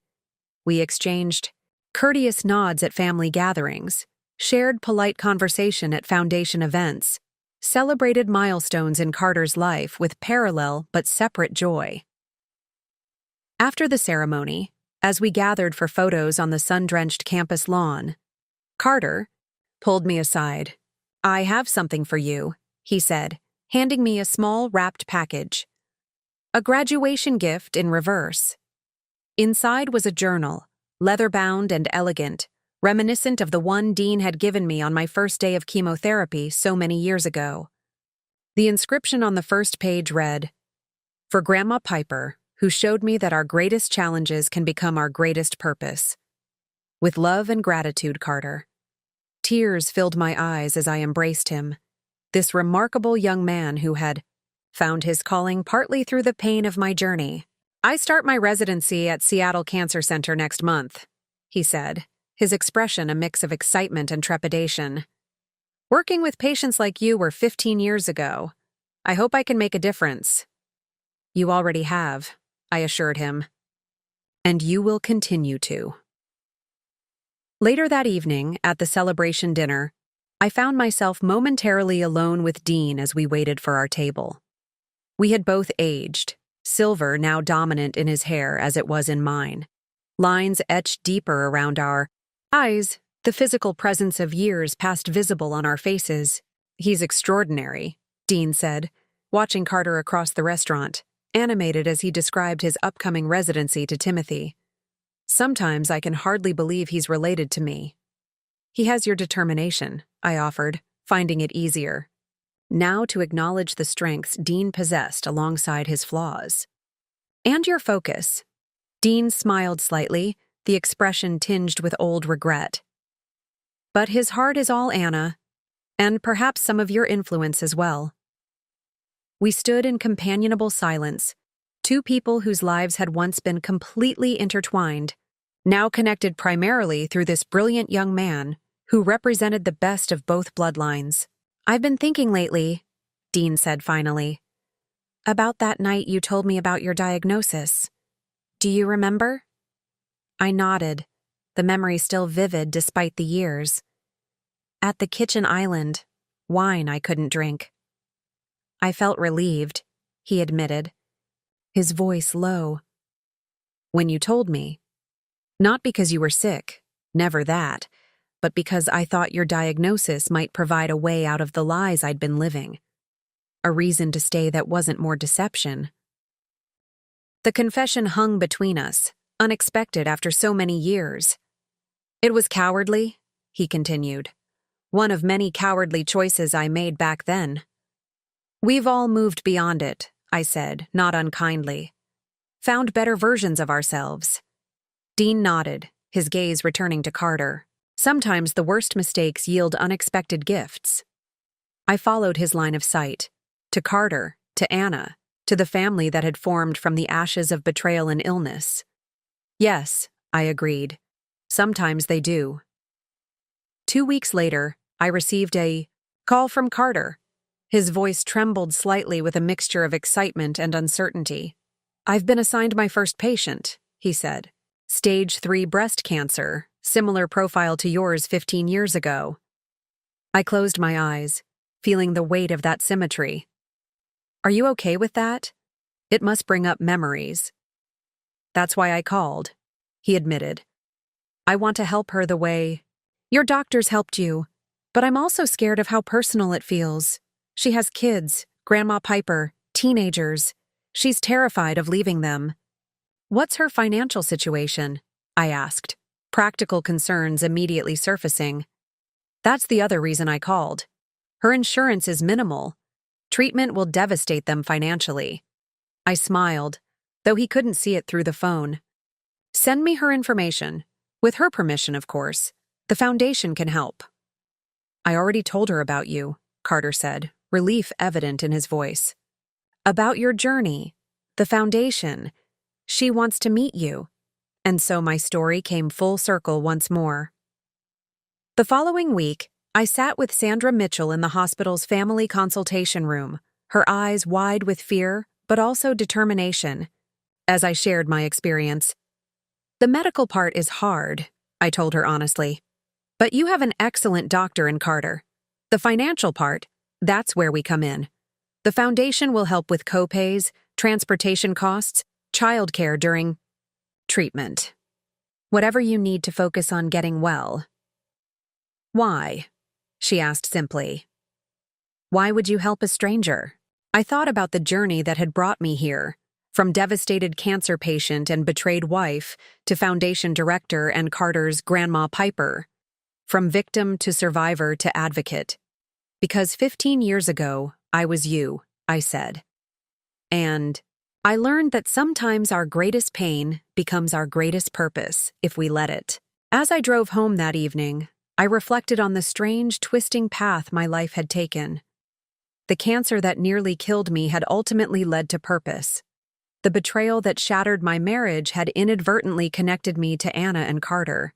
We exchanged courteous nods at family gatherings, shared polite conversation at foundation events, celebrated milestones in Carter's life with parallel but separate joy. After the ceremony, as we gathered for photos on the sun-drenched campus lawn, Carter pulled me aside. "I have something for you," he said, handing me a small wrapped package. A graduation gift in reverse. Inside was a journal, leather-bound and elegant, reminiscent of the one Dean had given me on my first day of chemotherapy so many years ago. The inscription on the first page read, "For Grandma Piper, who showed me that our greatest challenges can become our greatest purpose. With love and gratitude, Carter." Tears filled my eyes as I embraced him, this remarkable young man who had found his calling partly through the pain of my journey. "I start my residency at Seattle Cancer Center next month," he said, his expression a mix of excitement and trepidation. "Working with patients like you were 15 years ago. I hope I can make a difference." "You already have," I assured him. And you will continue to. Later that evening, at the celebration dinner, I found myself momentarily alone with Dean as we waited for our table. We had both aged, silver now dominant in his hair as it was in mine, lines etched deeper around our eyes, the physical presence of years past visible on our faces. "He's extraordinary," Dean said, watching Carter across the restaurant, animated as he described his upcoming residency to Timothy. "Sometimes I can hardly believe he's related to me." "He has your determination," I offered, finding it easier now to acknowledge the strengths Dean possessed alongside his flaws. "And your focus." Dean smiled slightly, the expression tinged with old regret. "But his heart is all Anna, and perhaps some of your influence as well." We stood in companionable silence, two people whose lives had once been completely intertwined, now connected primarily through this brilliant young man who represented the best of both bloodlines. "I've been thinking lately," Dean said finally, "about that night you told me about your diagnosis. Do you remember?" I nodded, the memory still vivid despite the years. "At the kitchen island, wine I couldn't drink." "I felt relieved," he admitted, his voice low. "When you told me. Not because you were sick, never that, but because I thought your diagnosis might provide a way out of the lies I'd been living. A reason to stay that wasn't more deception." The confession hung between us, unexpected after so many years. "It was cowardly," he continued. "One of many cowardly choices I made back then." "We've all moved beyond it," I said, not unkindly. "Found better versions of ourselves." Dean nodded, his gaze returning to Carter. "Sometimes the worst mistakes yield unexpected gifts." I followed his line of sight, to Carter, to Anna, to the family that had formed from the ashes of betrayal and illness. "Yes," I agreed. "Sometimes they do." 2 weeks later, I received a call from Carter. His voice trembled slightly with a mixture of excitement and uncertainty. "I've been assigned my first patient," he said. "Stage 3 breast cancer, similar profile to yours 15 years ago." I closed my eyes, feeling the weight of that symmetry. "Are you okay with that? It must bring up memories." "That's why I called," he admitted. "I want to help her the way your doctors helped you, but I'm also scared of how personal it feels. She has kids, Grandma Piper, teenagers. She's terrified of leaving them." "What's her financial situation?" I asked, practical concerns immediately surfacing. "That's the other reason I called. Her insurance is minimal. Treatment will devastate them financially." I smiled, though he couldn't see it through the phone. "Send me her information. With her permission, of course. The foundation can help." "I already told her about you," Carter said, relief evident in his voice. "About your journey. The foundation. She wants to meet you." And so my story came full circle once more. The following week, I sat with Sandra Mitchell in the hospital's family consultation room, her eyes wide with fear, but also determination, as I shared my experience. "The medical part is hard," I told her honestly. "But you have an excellent doctor in Carter. The financial part, that's where we come in. The foundation will help with co-pays, transportation costs, childcare during treatment. Whatever you need to focus on getting well." "Why?" she asked simply. "Why would you help a stranger?" I thought about the journey that had brought me here, from devastated cancer patient and betrayed wife to foundation director and Carter's Grandma Piper, from victim to survivor to advocate. "Because 15 years ago, I was you," I said. "And I learned that sometimes our greatest pain becomes our greatest purpose if we let it." As I drove home that evening, I reflected on the strange, twisting path my life had taken. The cancer that nearly killed me had ultimately led to purpose. The betrayal that shattered my marriage had inadvertently connected me to Anna and Carter.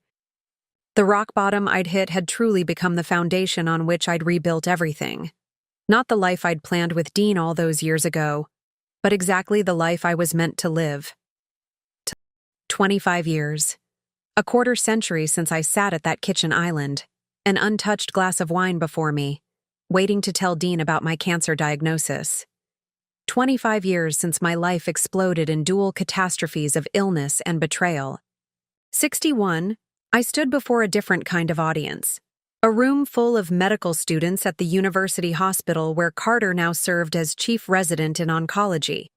The rock bottom I'd hit had truly become the foundation on which I'd rebuilt everything. Not the life I'd planned with Dean all those years ago, but exactly the life I was meant to live. 25 years. A quarter century since I sat at that kitchen island, an untouched glass of wine before me, waiting to tell Dean about my cancer diagnosis. 25 years since my life exploded in dual catastrophes of illness and betrayal. 61, I stood before a different kind of audience. A room full of medical students at the university hospital where Carter now served as chief resident in oncology.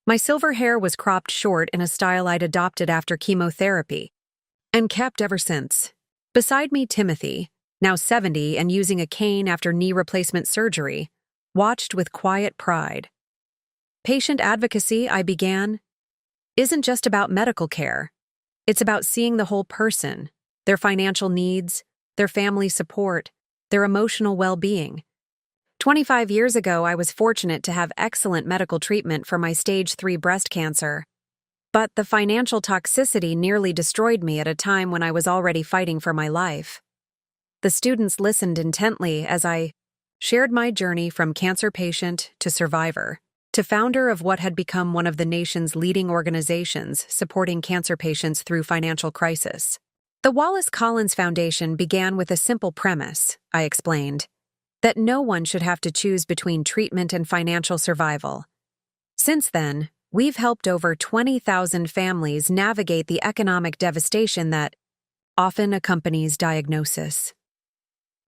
My silver hair was cropped short in a style I'd adopted after chemotherapy, and kept ever since. Beside me, Timothy, now 70 and using a cane after knee replacement surgery, watched with quiet pride. Patient advocacy, I began, isn't just about medical care. It's about seeing the whole person, their financial needs, their family support, their emotional well-being. 25 years ago, I was fortunate to have excellent medical treatment for my stage 3 breast cancer. But the financial toxicity nearly destroyed me at a time when I was already fighting for my life. The students listened intently as I shared my journey from cancer patient to survivor, to founder of what had become one of the nation's leading organizations supporting cancer patients through financial crisis. The Wallace Collins Foundation began with a simple premise, I explained, that no one should have to choose between treatment and financial survival. Since then, we've helped over 20,000 families navigate the economic devastation that often accompanies diagnosis.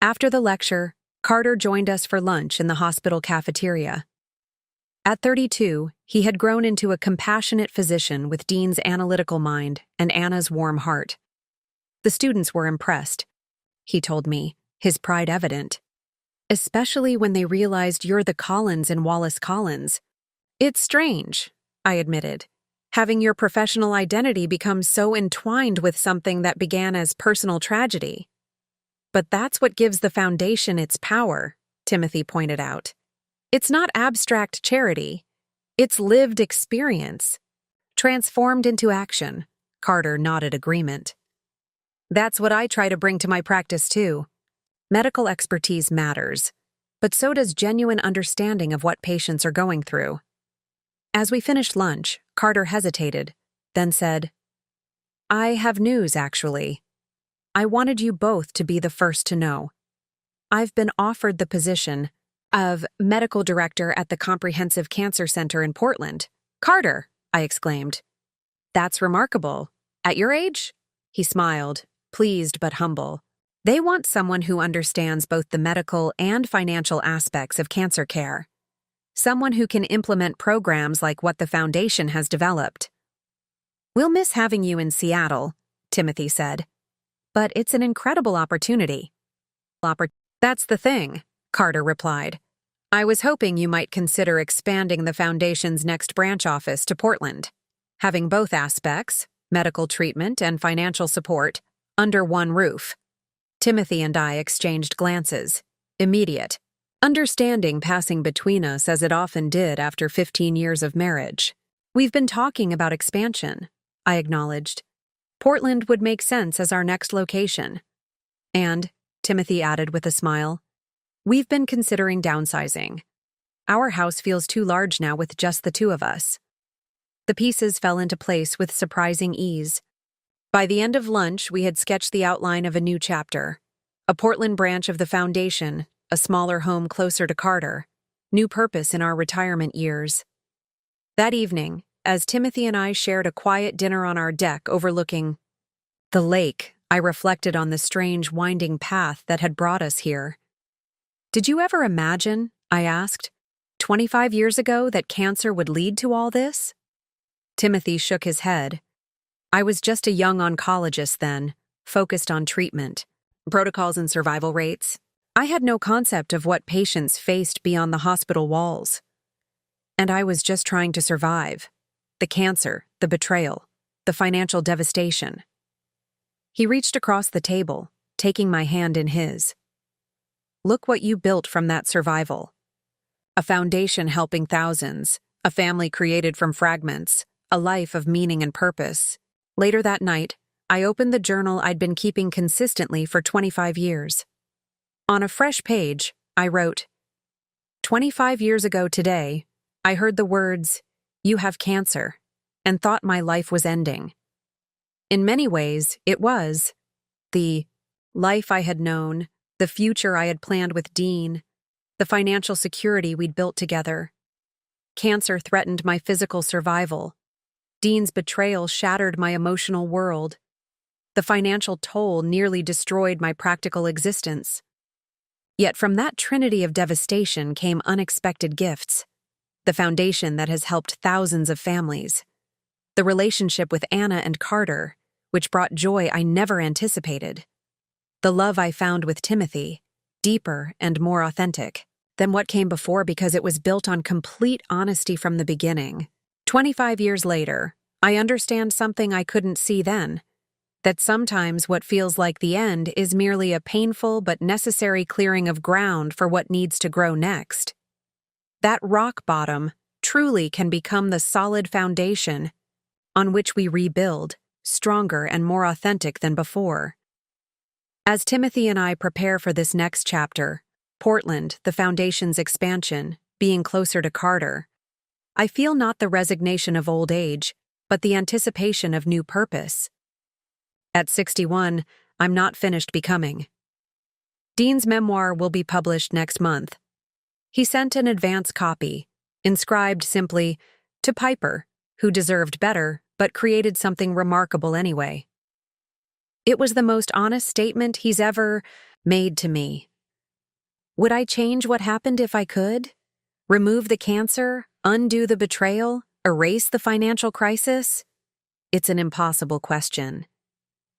After the lecture, Carter joined us for lunch in the hospital cafeteria. At 32, he had grown into a compassionate physician with Dean's analytical mind and Anna's warm heart. The students were impressed, he told me, his pride evident. Especially when they realized you're the Collins in Wallace Collins. It's strange, I admitted, having your professional identity become so entwined with something that began as personal tragedy. But that's what gives the foundation its power, Timothy pointed out. It's not abstract charity. It's lived experience. Transformed into action, Carter nodded agreement. That's what I try to bring to my practice too. Medical expertise matters, but so does genuine understanding of what patients are going through. As we finished lunch, Carter hesitated, then said, I have news, actually. I wanted you both to be the first to know. I've been offered the position of medical director at the Comprehensive Cancer Center in Portland. Carter, I exclaimed. That's remarkable. At your age? He smiled, pleased but humble. They want someone who understands both the medical and financial aspects of cancer care. Someone who can implement programs like what the foundation has developed. We'll miss having you in Seattle, Timothy said. But it's an incredible opportunity. That's the thing, Carter replied. I was hoping you might consider expanding the foundation's next branch office to Portland, having both aspects, medical treatment and financial support, under one roof. Timothy and I exchanged glances, immediate, understanding passing between us as it often did after 15 years of marriage. We've been talking about expansion, I acknowledged. Portland would make sense as our next location. And, Timothy added with a smile, we've been considering downsizing. Our house feels too large now with just the two of us. The pieces fell into place with surprising ease. By the end of lunch, we had sketched the outline of a new chapter. A Portland branch of the foundation, a smaller home closer to Carter, new purpose in our retirement years. That evening, as Timothy and I shared a quiet dinner on our deck overlooking the lake, I reflected on the strange winding path that had brought us here. Did you ever imagine, I asked, 25 years ago that cancer would lead to all this? Timothy shook his head. I was just a young oncologist then, focused on treatment, protocols and survival rates. I had no concept of what patients faced beyond the hospital walls. And I was just trying to survive. The cancer, the betrayal, the financial devastation. He reached across the table, taking my hand in his. Look what you built from that survival. A foundation helping thousands, a family created from fragments, a life of meaning and purpose. Later that night, I opened the journal I'd been keeping consistently for 25 years. On a fresh page, I wrote, 25 years ago today, I heard the words, "You have cancer," and thought my life was ending. In many ways, it was. The life I had known, the future I had planned with Dean, the financial security we'd built together. Cancer threatened my physical survival. Dean's betrayal shattered my emotional world. The financial toll nearly destroyed my practical existence. Yet from that trinity of devastation came unexpected gifts. The foundation that has helped thousands of families. The relationship with Anna and Carter, which brought joy I never anticipated. The love I found with Timothy, deeper and more authentic than what came before because it was built on complete honesty from the beginning. 25 years later, I understand something I couldn't see then. That sometimes what feels like the end is merely a painful but necessary clearing of ground for what needs to grow next. That rock bottom truly can become the solid foundation on which we rebuild, stronger and more authentic than before. As Timothy and I prepare for this next chapter, Portland, the foundation's expansion, being closer to Carter, I feel not the resignation of old age, but the anticipation of new purpose. At 61, I'm not finished becoming. Dean's memoir will be published next month. He sent an advance copy, inscribed simply, "To Piper, who deserved better, but created something remarkable anyway." It was the most honest statement he's ever made to me. Would I change what happened if I could? Remove the cancer, undo the betrayal, erase the financial crisis? It's an impossible question.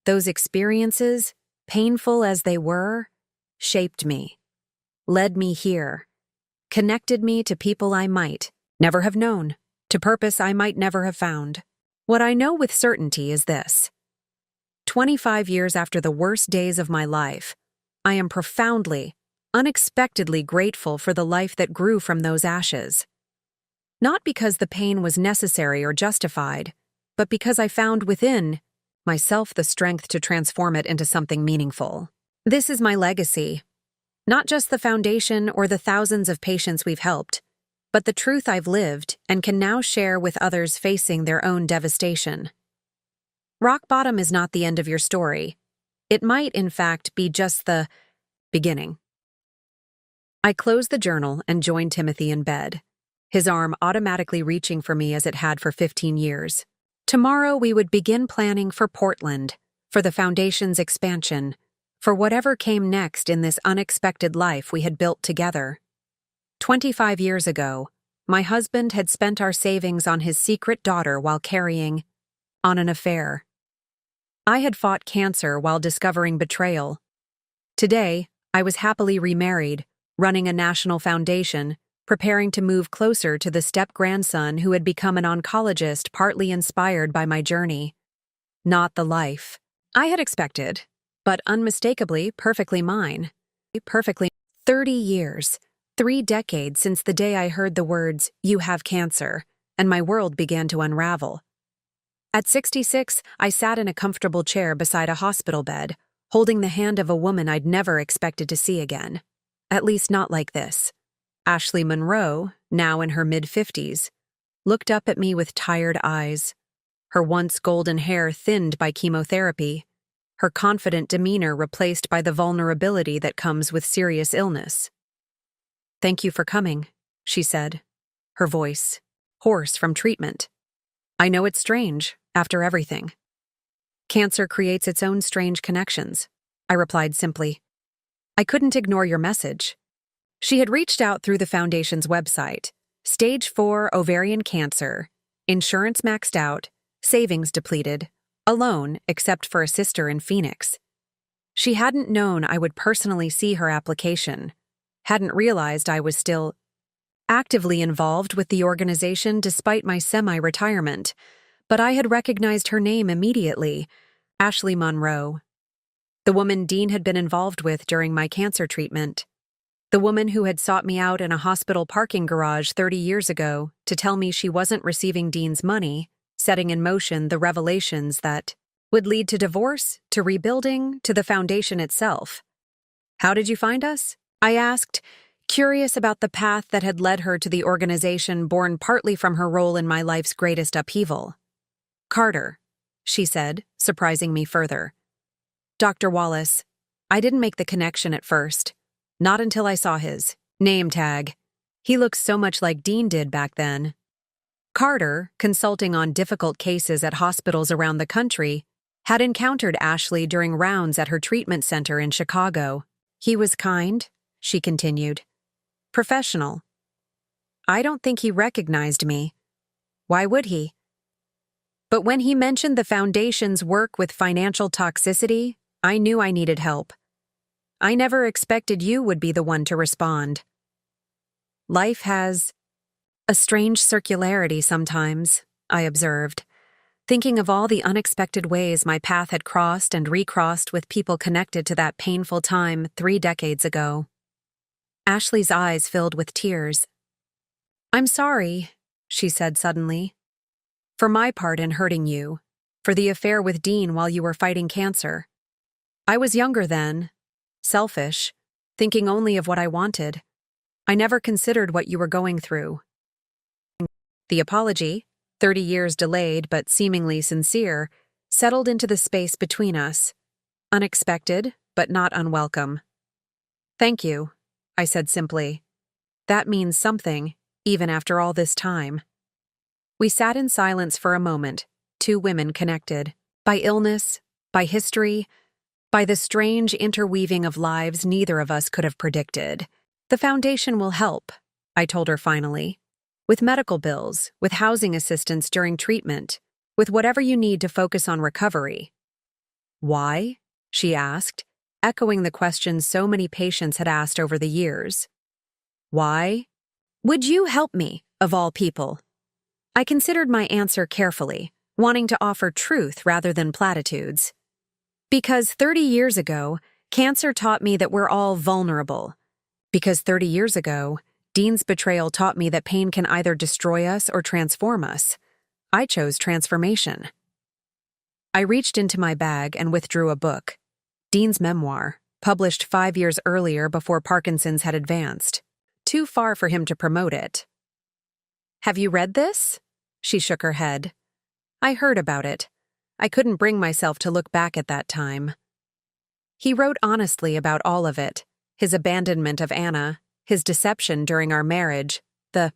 Those experiences, painful as they were, shaped me, led me here, connected me to people I might never have known, to purpose I might never have found. What I know with certainty is this. 25 years after the worst days of my life, I am profoundly, unexpectedly grateful for the life that grew from those ashes. Not because the pain was necessary or justified, but because I found within myself the strength to transform it into something meaningful. This is my legacy. Not just the foundation or the thousands of patients we've helped, but the truth I've lived and can now share with others facing their own devastation. Rock bottom is not the end of your story. It might, in fact, be just the beginning. I closed the journal and joined Timothy in bed, his arm automatically reaching for me as it had for 15 years. Tomorrow we would begin planning for Portland, for the foundation's expansion, for whatever came next in this unexpected life we had built together. 25 years ago, my husband had spent our savings on his secret daughter while carrying on an affair. I had fought cancer while discovering betrayal. Today, I was happily remarried, running a national foundation, preparing to move closer to the step-grandson who had become an oncologist partly inspired by my journey. Not the life I had expected, but unmistakably perfectly mine. Perfectly 30 years, 3 decades since the day I heard the words, "You have cancer," and my world began to unravel. At 66, I sat in a comfortable chair beside a hospital bed, holding the hand of a woman I'd never expected to see again. At least not like this. Ashley Monroe, now in her mid-50s, looked up at me with tired eyes, her once golden hair thinned by chemotherapy, her confident demeanor replaced by the vulnerability that comes with serious illness. "Thank you for coming," she said, her voice hoarse from treatment. "I know it's strange, after everything." "Cancer creates its own strange connections," I replied simply. "I couldn't ignore your message." She had reached out through the foundation's website. Stage 4 ovarian cancer, insurance maxed out, savings depleted, alone except for a sister in Phoenix. She hadn't known I would personally see her application, hadn't realized I was still actively involved with the organization despite my semi-retirement, but I had recognized her name immediately, Ashley Monroe. The woman Dean had been involved with during my cancer treatment. The woman who had sought me out in a hospital parking garage 30 years ago to tell me she wasn't receiving Dean's money, setting in motion the revelations that would lead to divorce, to rebuilding, to the foundation itself. "How did you find us?" I asked, curious about the path that had led her to the organization born partly from her role in my life's greatest upheaval. "Carter," she said, surprising me further. Dr. Wallace. I didn't make the connection at first. Not until I saw his name tag. He looks so much like Dean did back then. Carter, consulting on difficult cases at hospitals around the country, had encountered Ashley during rounds at her treatment center in Chicago. He was kind, she continued. Professional. I don't think he recognized me. Why would he? But when he mentioned the Foundation's work with financial toxicity, I knew I needed help. I never expected you would be the one to respond. Life has a strange circularity sometimes, I observed, thinking of all the unexpected ways my path had crossed and recrossed with people connected to that painful time 3 decades ago. Ashley's eyes filled with tears. I'm sorry, she said suddenly, for my part in hurting you, for the affair with Dean while you were fighting cancer. I was younger then, selfish, thinking only of what I wanted. I never considered what you were going through. The apology, 30 years delayed but seemingly sincere, settled into the space between us, unexpected but not unwelcome. Thank you, I said simply. That means something, even after all this time. We sat in silence for a moment, 2 women connected, by illness, by history, by the strange interweaving of lives neither of us could have predicted. The Foundation will help, I told her finally. With medical bills, with housing assistance during treatment, with whatever you need to focus on recovery. Why? She asked, echoing the question so many patients had asked over the years. Why? Would you help me, of all people? I considered my answer carefully, wanting to offer truth rather than platitudes. Because 30 years ago, cancer taught me that we're all vulnerable. Because 30 years ago, Dean's betrayal taught me that pain can either destroy us or transform us. I chose transformation. I reached into my bag and withdrew a book, Dean's memoir, published 5 years earlier before Parkinson's had advanced. Too far for him to promote it. Have you read this? She shook her head. I heard about it. I couldn't bring myself to look back at that time. He wrote honestly about all of it, his abandonment of Anna, his deception during our marriage, the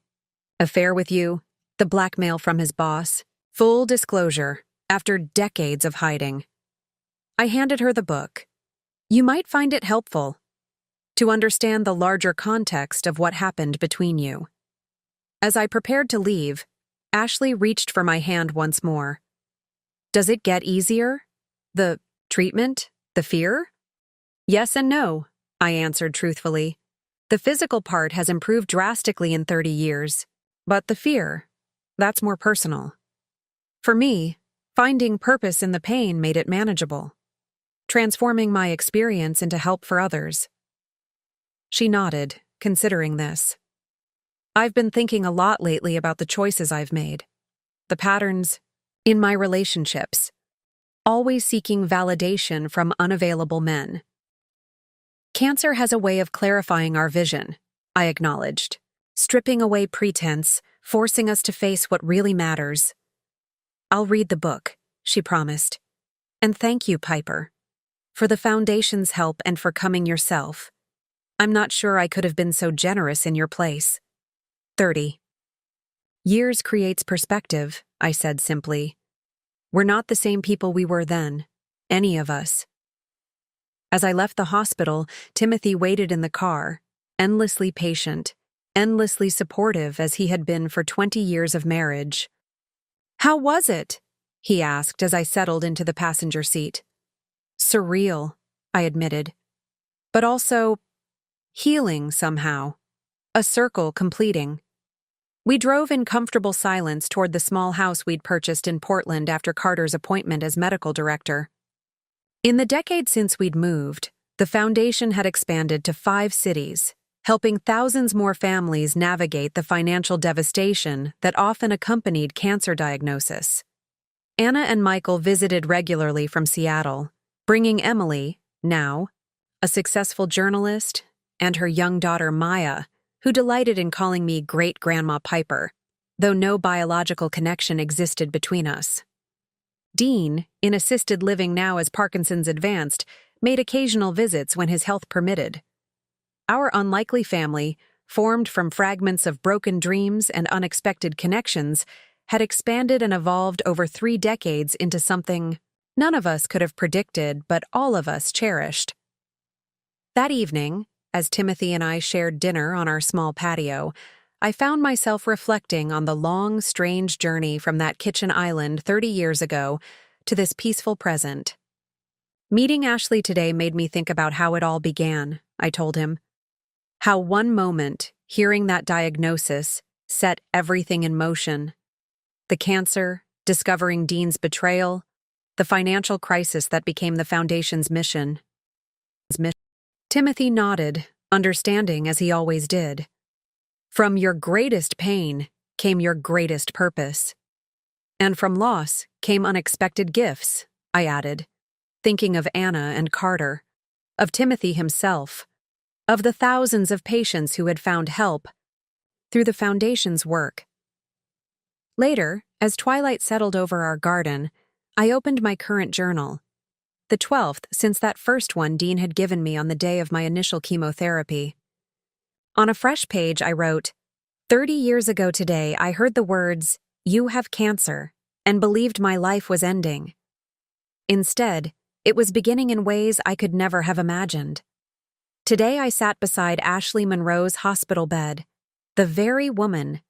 affair with you, the blackmail from his boss, full disclosure, after decades of hiding. I handed her the book. You might find it helpful to understand the larger context of what happened between you. As I prepared to leave, Ashley reached for my hand once more. Does it get easier? The treatment? The fear? Yes and no, I answered truthfully. The physical part has improved drastically in 30 years, but the fear, that's more personal. For me, finding purpose in the pain made it manageable, transforming my experience into help for others. She nodded, considering this. I've been thinking a lot lately about the choices I've made, the patterns in my relationships, always seeking validation from unavailable men. Cancer has a way of clarifying our vision, I acknowledged, stripping away pretense, forcing us to face what really matters. I'll read the book, she promised. And thank you, Piper, for the Foundation's help and for coming yourself. I'm not sure I could have been so generous in your place. 30. Years creates perspective, I said simply. We're not the same people we were then, any of us. As I left the hospital, Timothy waited in the car, endlessly patient, endlessly supportive as he had been for 20 years of marriage. How was it? He asked as I settled into the passenger seat. Surreal, I admitted, but also healing somehow, a circle completing. We drove in comfortable silence toward the small house we'd purchased in Portland after Carter's appointment as medical director. In the decade since we'd moved, the Foundation had expanded to 5 cities, helping thousands more families navigate the financial devastation that often accompanied cancer diagnosis. Anna and Michael visited regularly from Seattle, bringing Emily, now a successful journalist, and her young daughter Maya, who delighted in calling me Great-Grandma Piper, though no biological connection existed between us. Dean, in assisted living now as Parkinson's advanced, made occasional visits when his health permitted. Our unlikely family, formed from fragments of broken dreams and unexpected connections, had expanded and evolved over 3 decades into something none of us could have predicted, but all of us cherished. That evening, as Timothy and I shared dinner on our small patio, I found myself reflecting on the long, strange journey from that kitchen island 30 years ago to this peaceful present. Meeting Ashley today made me think about how it all began, I told him. How one moment, hearing that diagnosis, set everything in motion. The cancer, discovering Dean's betrayal, the financial crisis that became the Foundation's mission. Timothy nodded, understanding as he always did. From your greatest pain came your greatest purpose. And from loss came unexpected gifts, I added, thinking of Anna and Carter, of Timothy himself, of the thousands of patients who had found help through the Foundation's work. Later, as twilight settled over our garden, I opened my current journal, the 12th since that first one Dean had given me on the day of my initial chemotherapy. On a fresh page, I wrote, 30 years ago today, I heard the words, "You have cancer," and believed my life was ending. Instead, it was beginning in ways I could never have imagined. Today I sat beside Ashley Monroe's hospital bed, the very woman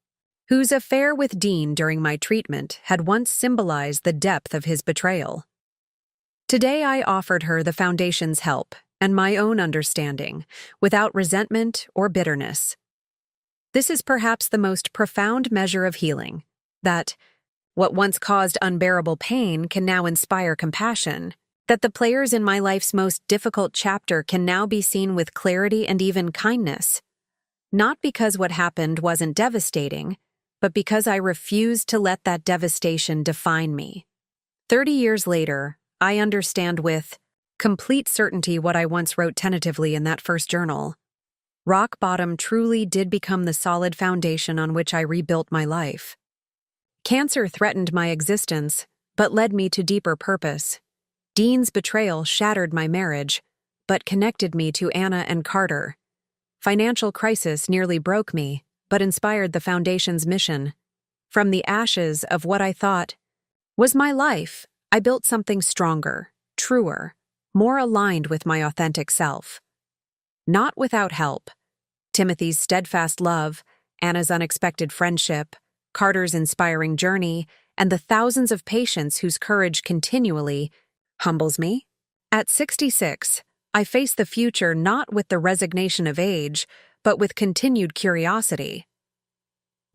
whose affair with Dean during my treatment had once symbolized the depth of his betrayal. Today I offered her the Foundation's help and my own understanding, without resentment or bitterness. This is perhaps the most profound measure of healing, that what once caused unbearable pain can now inspire compassion, that the players in my life's most difficult chapter can now be seen with clarity and even kindness. Not because what happened wasn't devastating, but because I refused to let that devastation define me. 30 years later, I understand with complete certainty what I once wrote tentatively in that first journal. Rock bottom truly did become the solid foundation on which I rebuilt my life. Cancer threatened my existence, but led me to deeper purpose. Dean's betrayal shattered my marriage, but connected me to Anna and Carter. Financial crisis nearly broke me, but inspired the Foundation's mission. From the ashes of what I thought was my life, I built something stronger, truer, more aligned with my authentic self. Not without help. Timothy's steadfast love, Anna's unexpected friendship, Carter's inspiring journey, and the thousands of patients whose courage continually humbles me. At 66, I face the future not with the resignation of age, but with continued curiosity.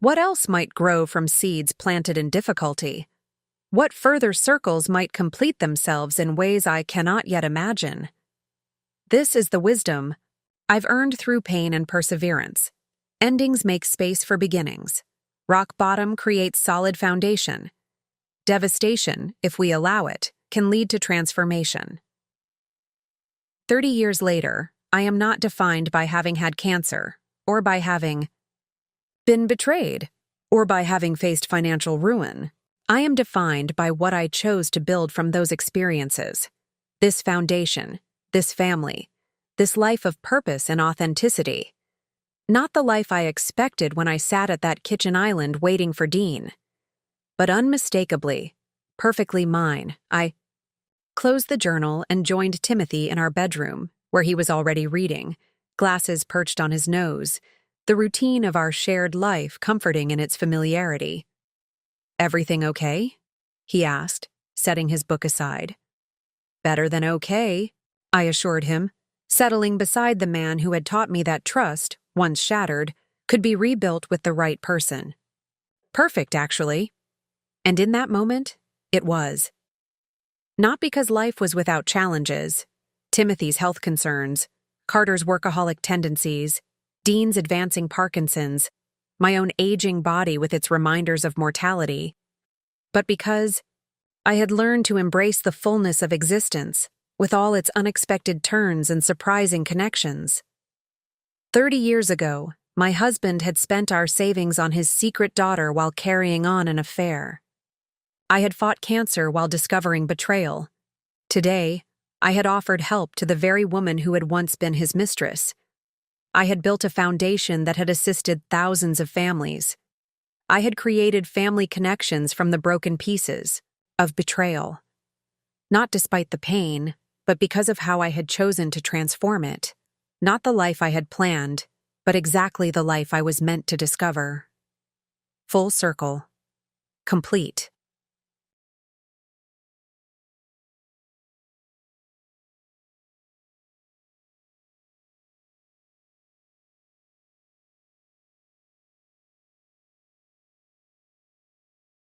What else might grow from seeds planted in difficulty? What further circles might complete themselves in ways I cannot yet imagine? This is the wisdom I've earned through pain and perseverance. Endings make space for beginnings. Rock bottom creates solid foundation. Devastation, if we allow it, can lead to transformation. 30 years later, I am not defined by having had cancer, or by having been betrayed, or by having faced financial ruin. I am defined by what I chose to build from those experiences. This foundation, this family, this life of purpose and authenticity. Not the life I expected when I sat at that kitchen island waiting for Dean. But unmistakably, perfectly mine. I closed the journal and joined Timothy in our bedroom, where he was already reading, glasses perched on his nose, the routine of our shared life comforting in its familiarity. "Everything okay?" he asked, setting his book aside. "Better than okay," I assured him, settling beside the man who had taught me that trust, once shattered, could be rebuilt with the right person. Perfect, actually. And in that moment, it was. Not because life was without challenges, Timothy's health concerns, Carter's workaholic tendencies, Dean's advancing Parkinson's, my own aging body with its reminders of mortality, but because I had learned to embrace the fullness of existence, with all its unexpected turns and surprising connections. 30 years ago, my husband had spent our savings on his secret daughter while carrying on an affair. I had fought cancer while discovering betrayal. Today, I had offered help to the very woman who had once been his mistress. I had built a foundation that had assisted thousands of families. I had created family connections from the broken pieces of betrayal. Not despite the pain, but because of how I had chosen to transform it. Not the life I had planned, but exactly the life I was meant to discover. Full circle. Complete.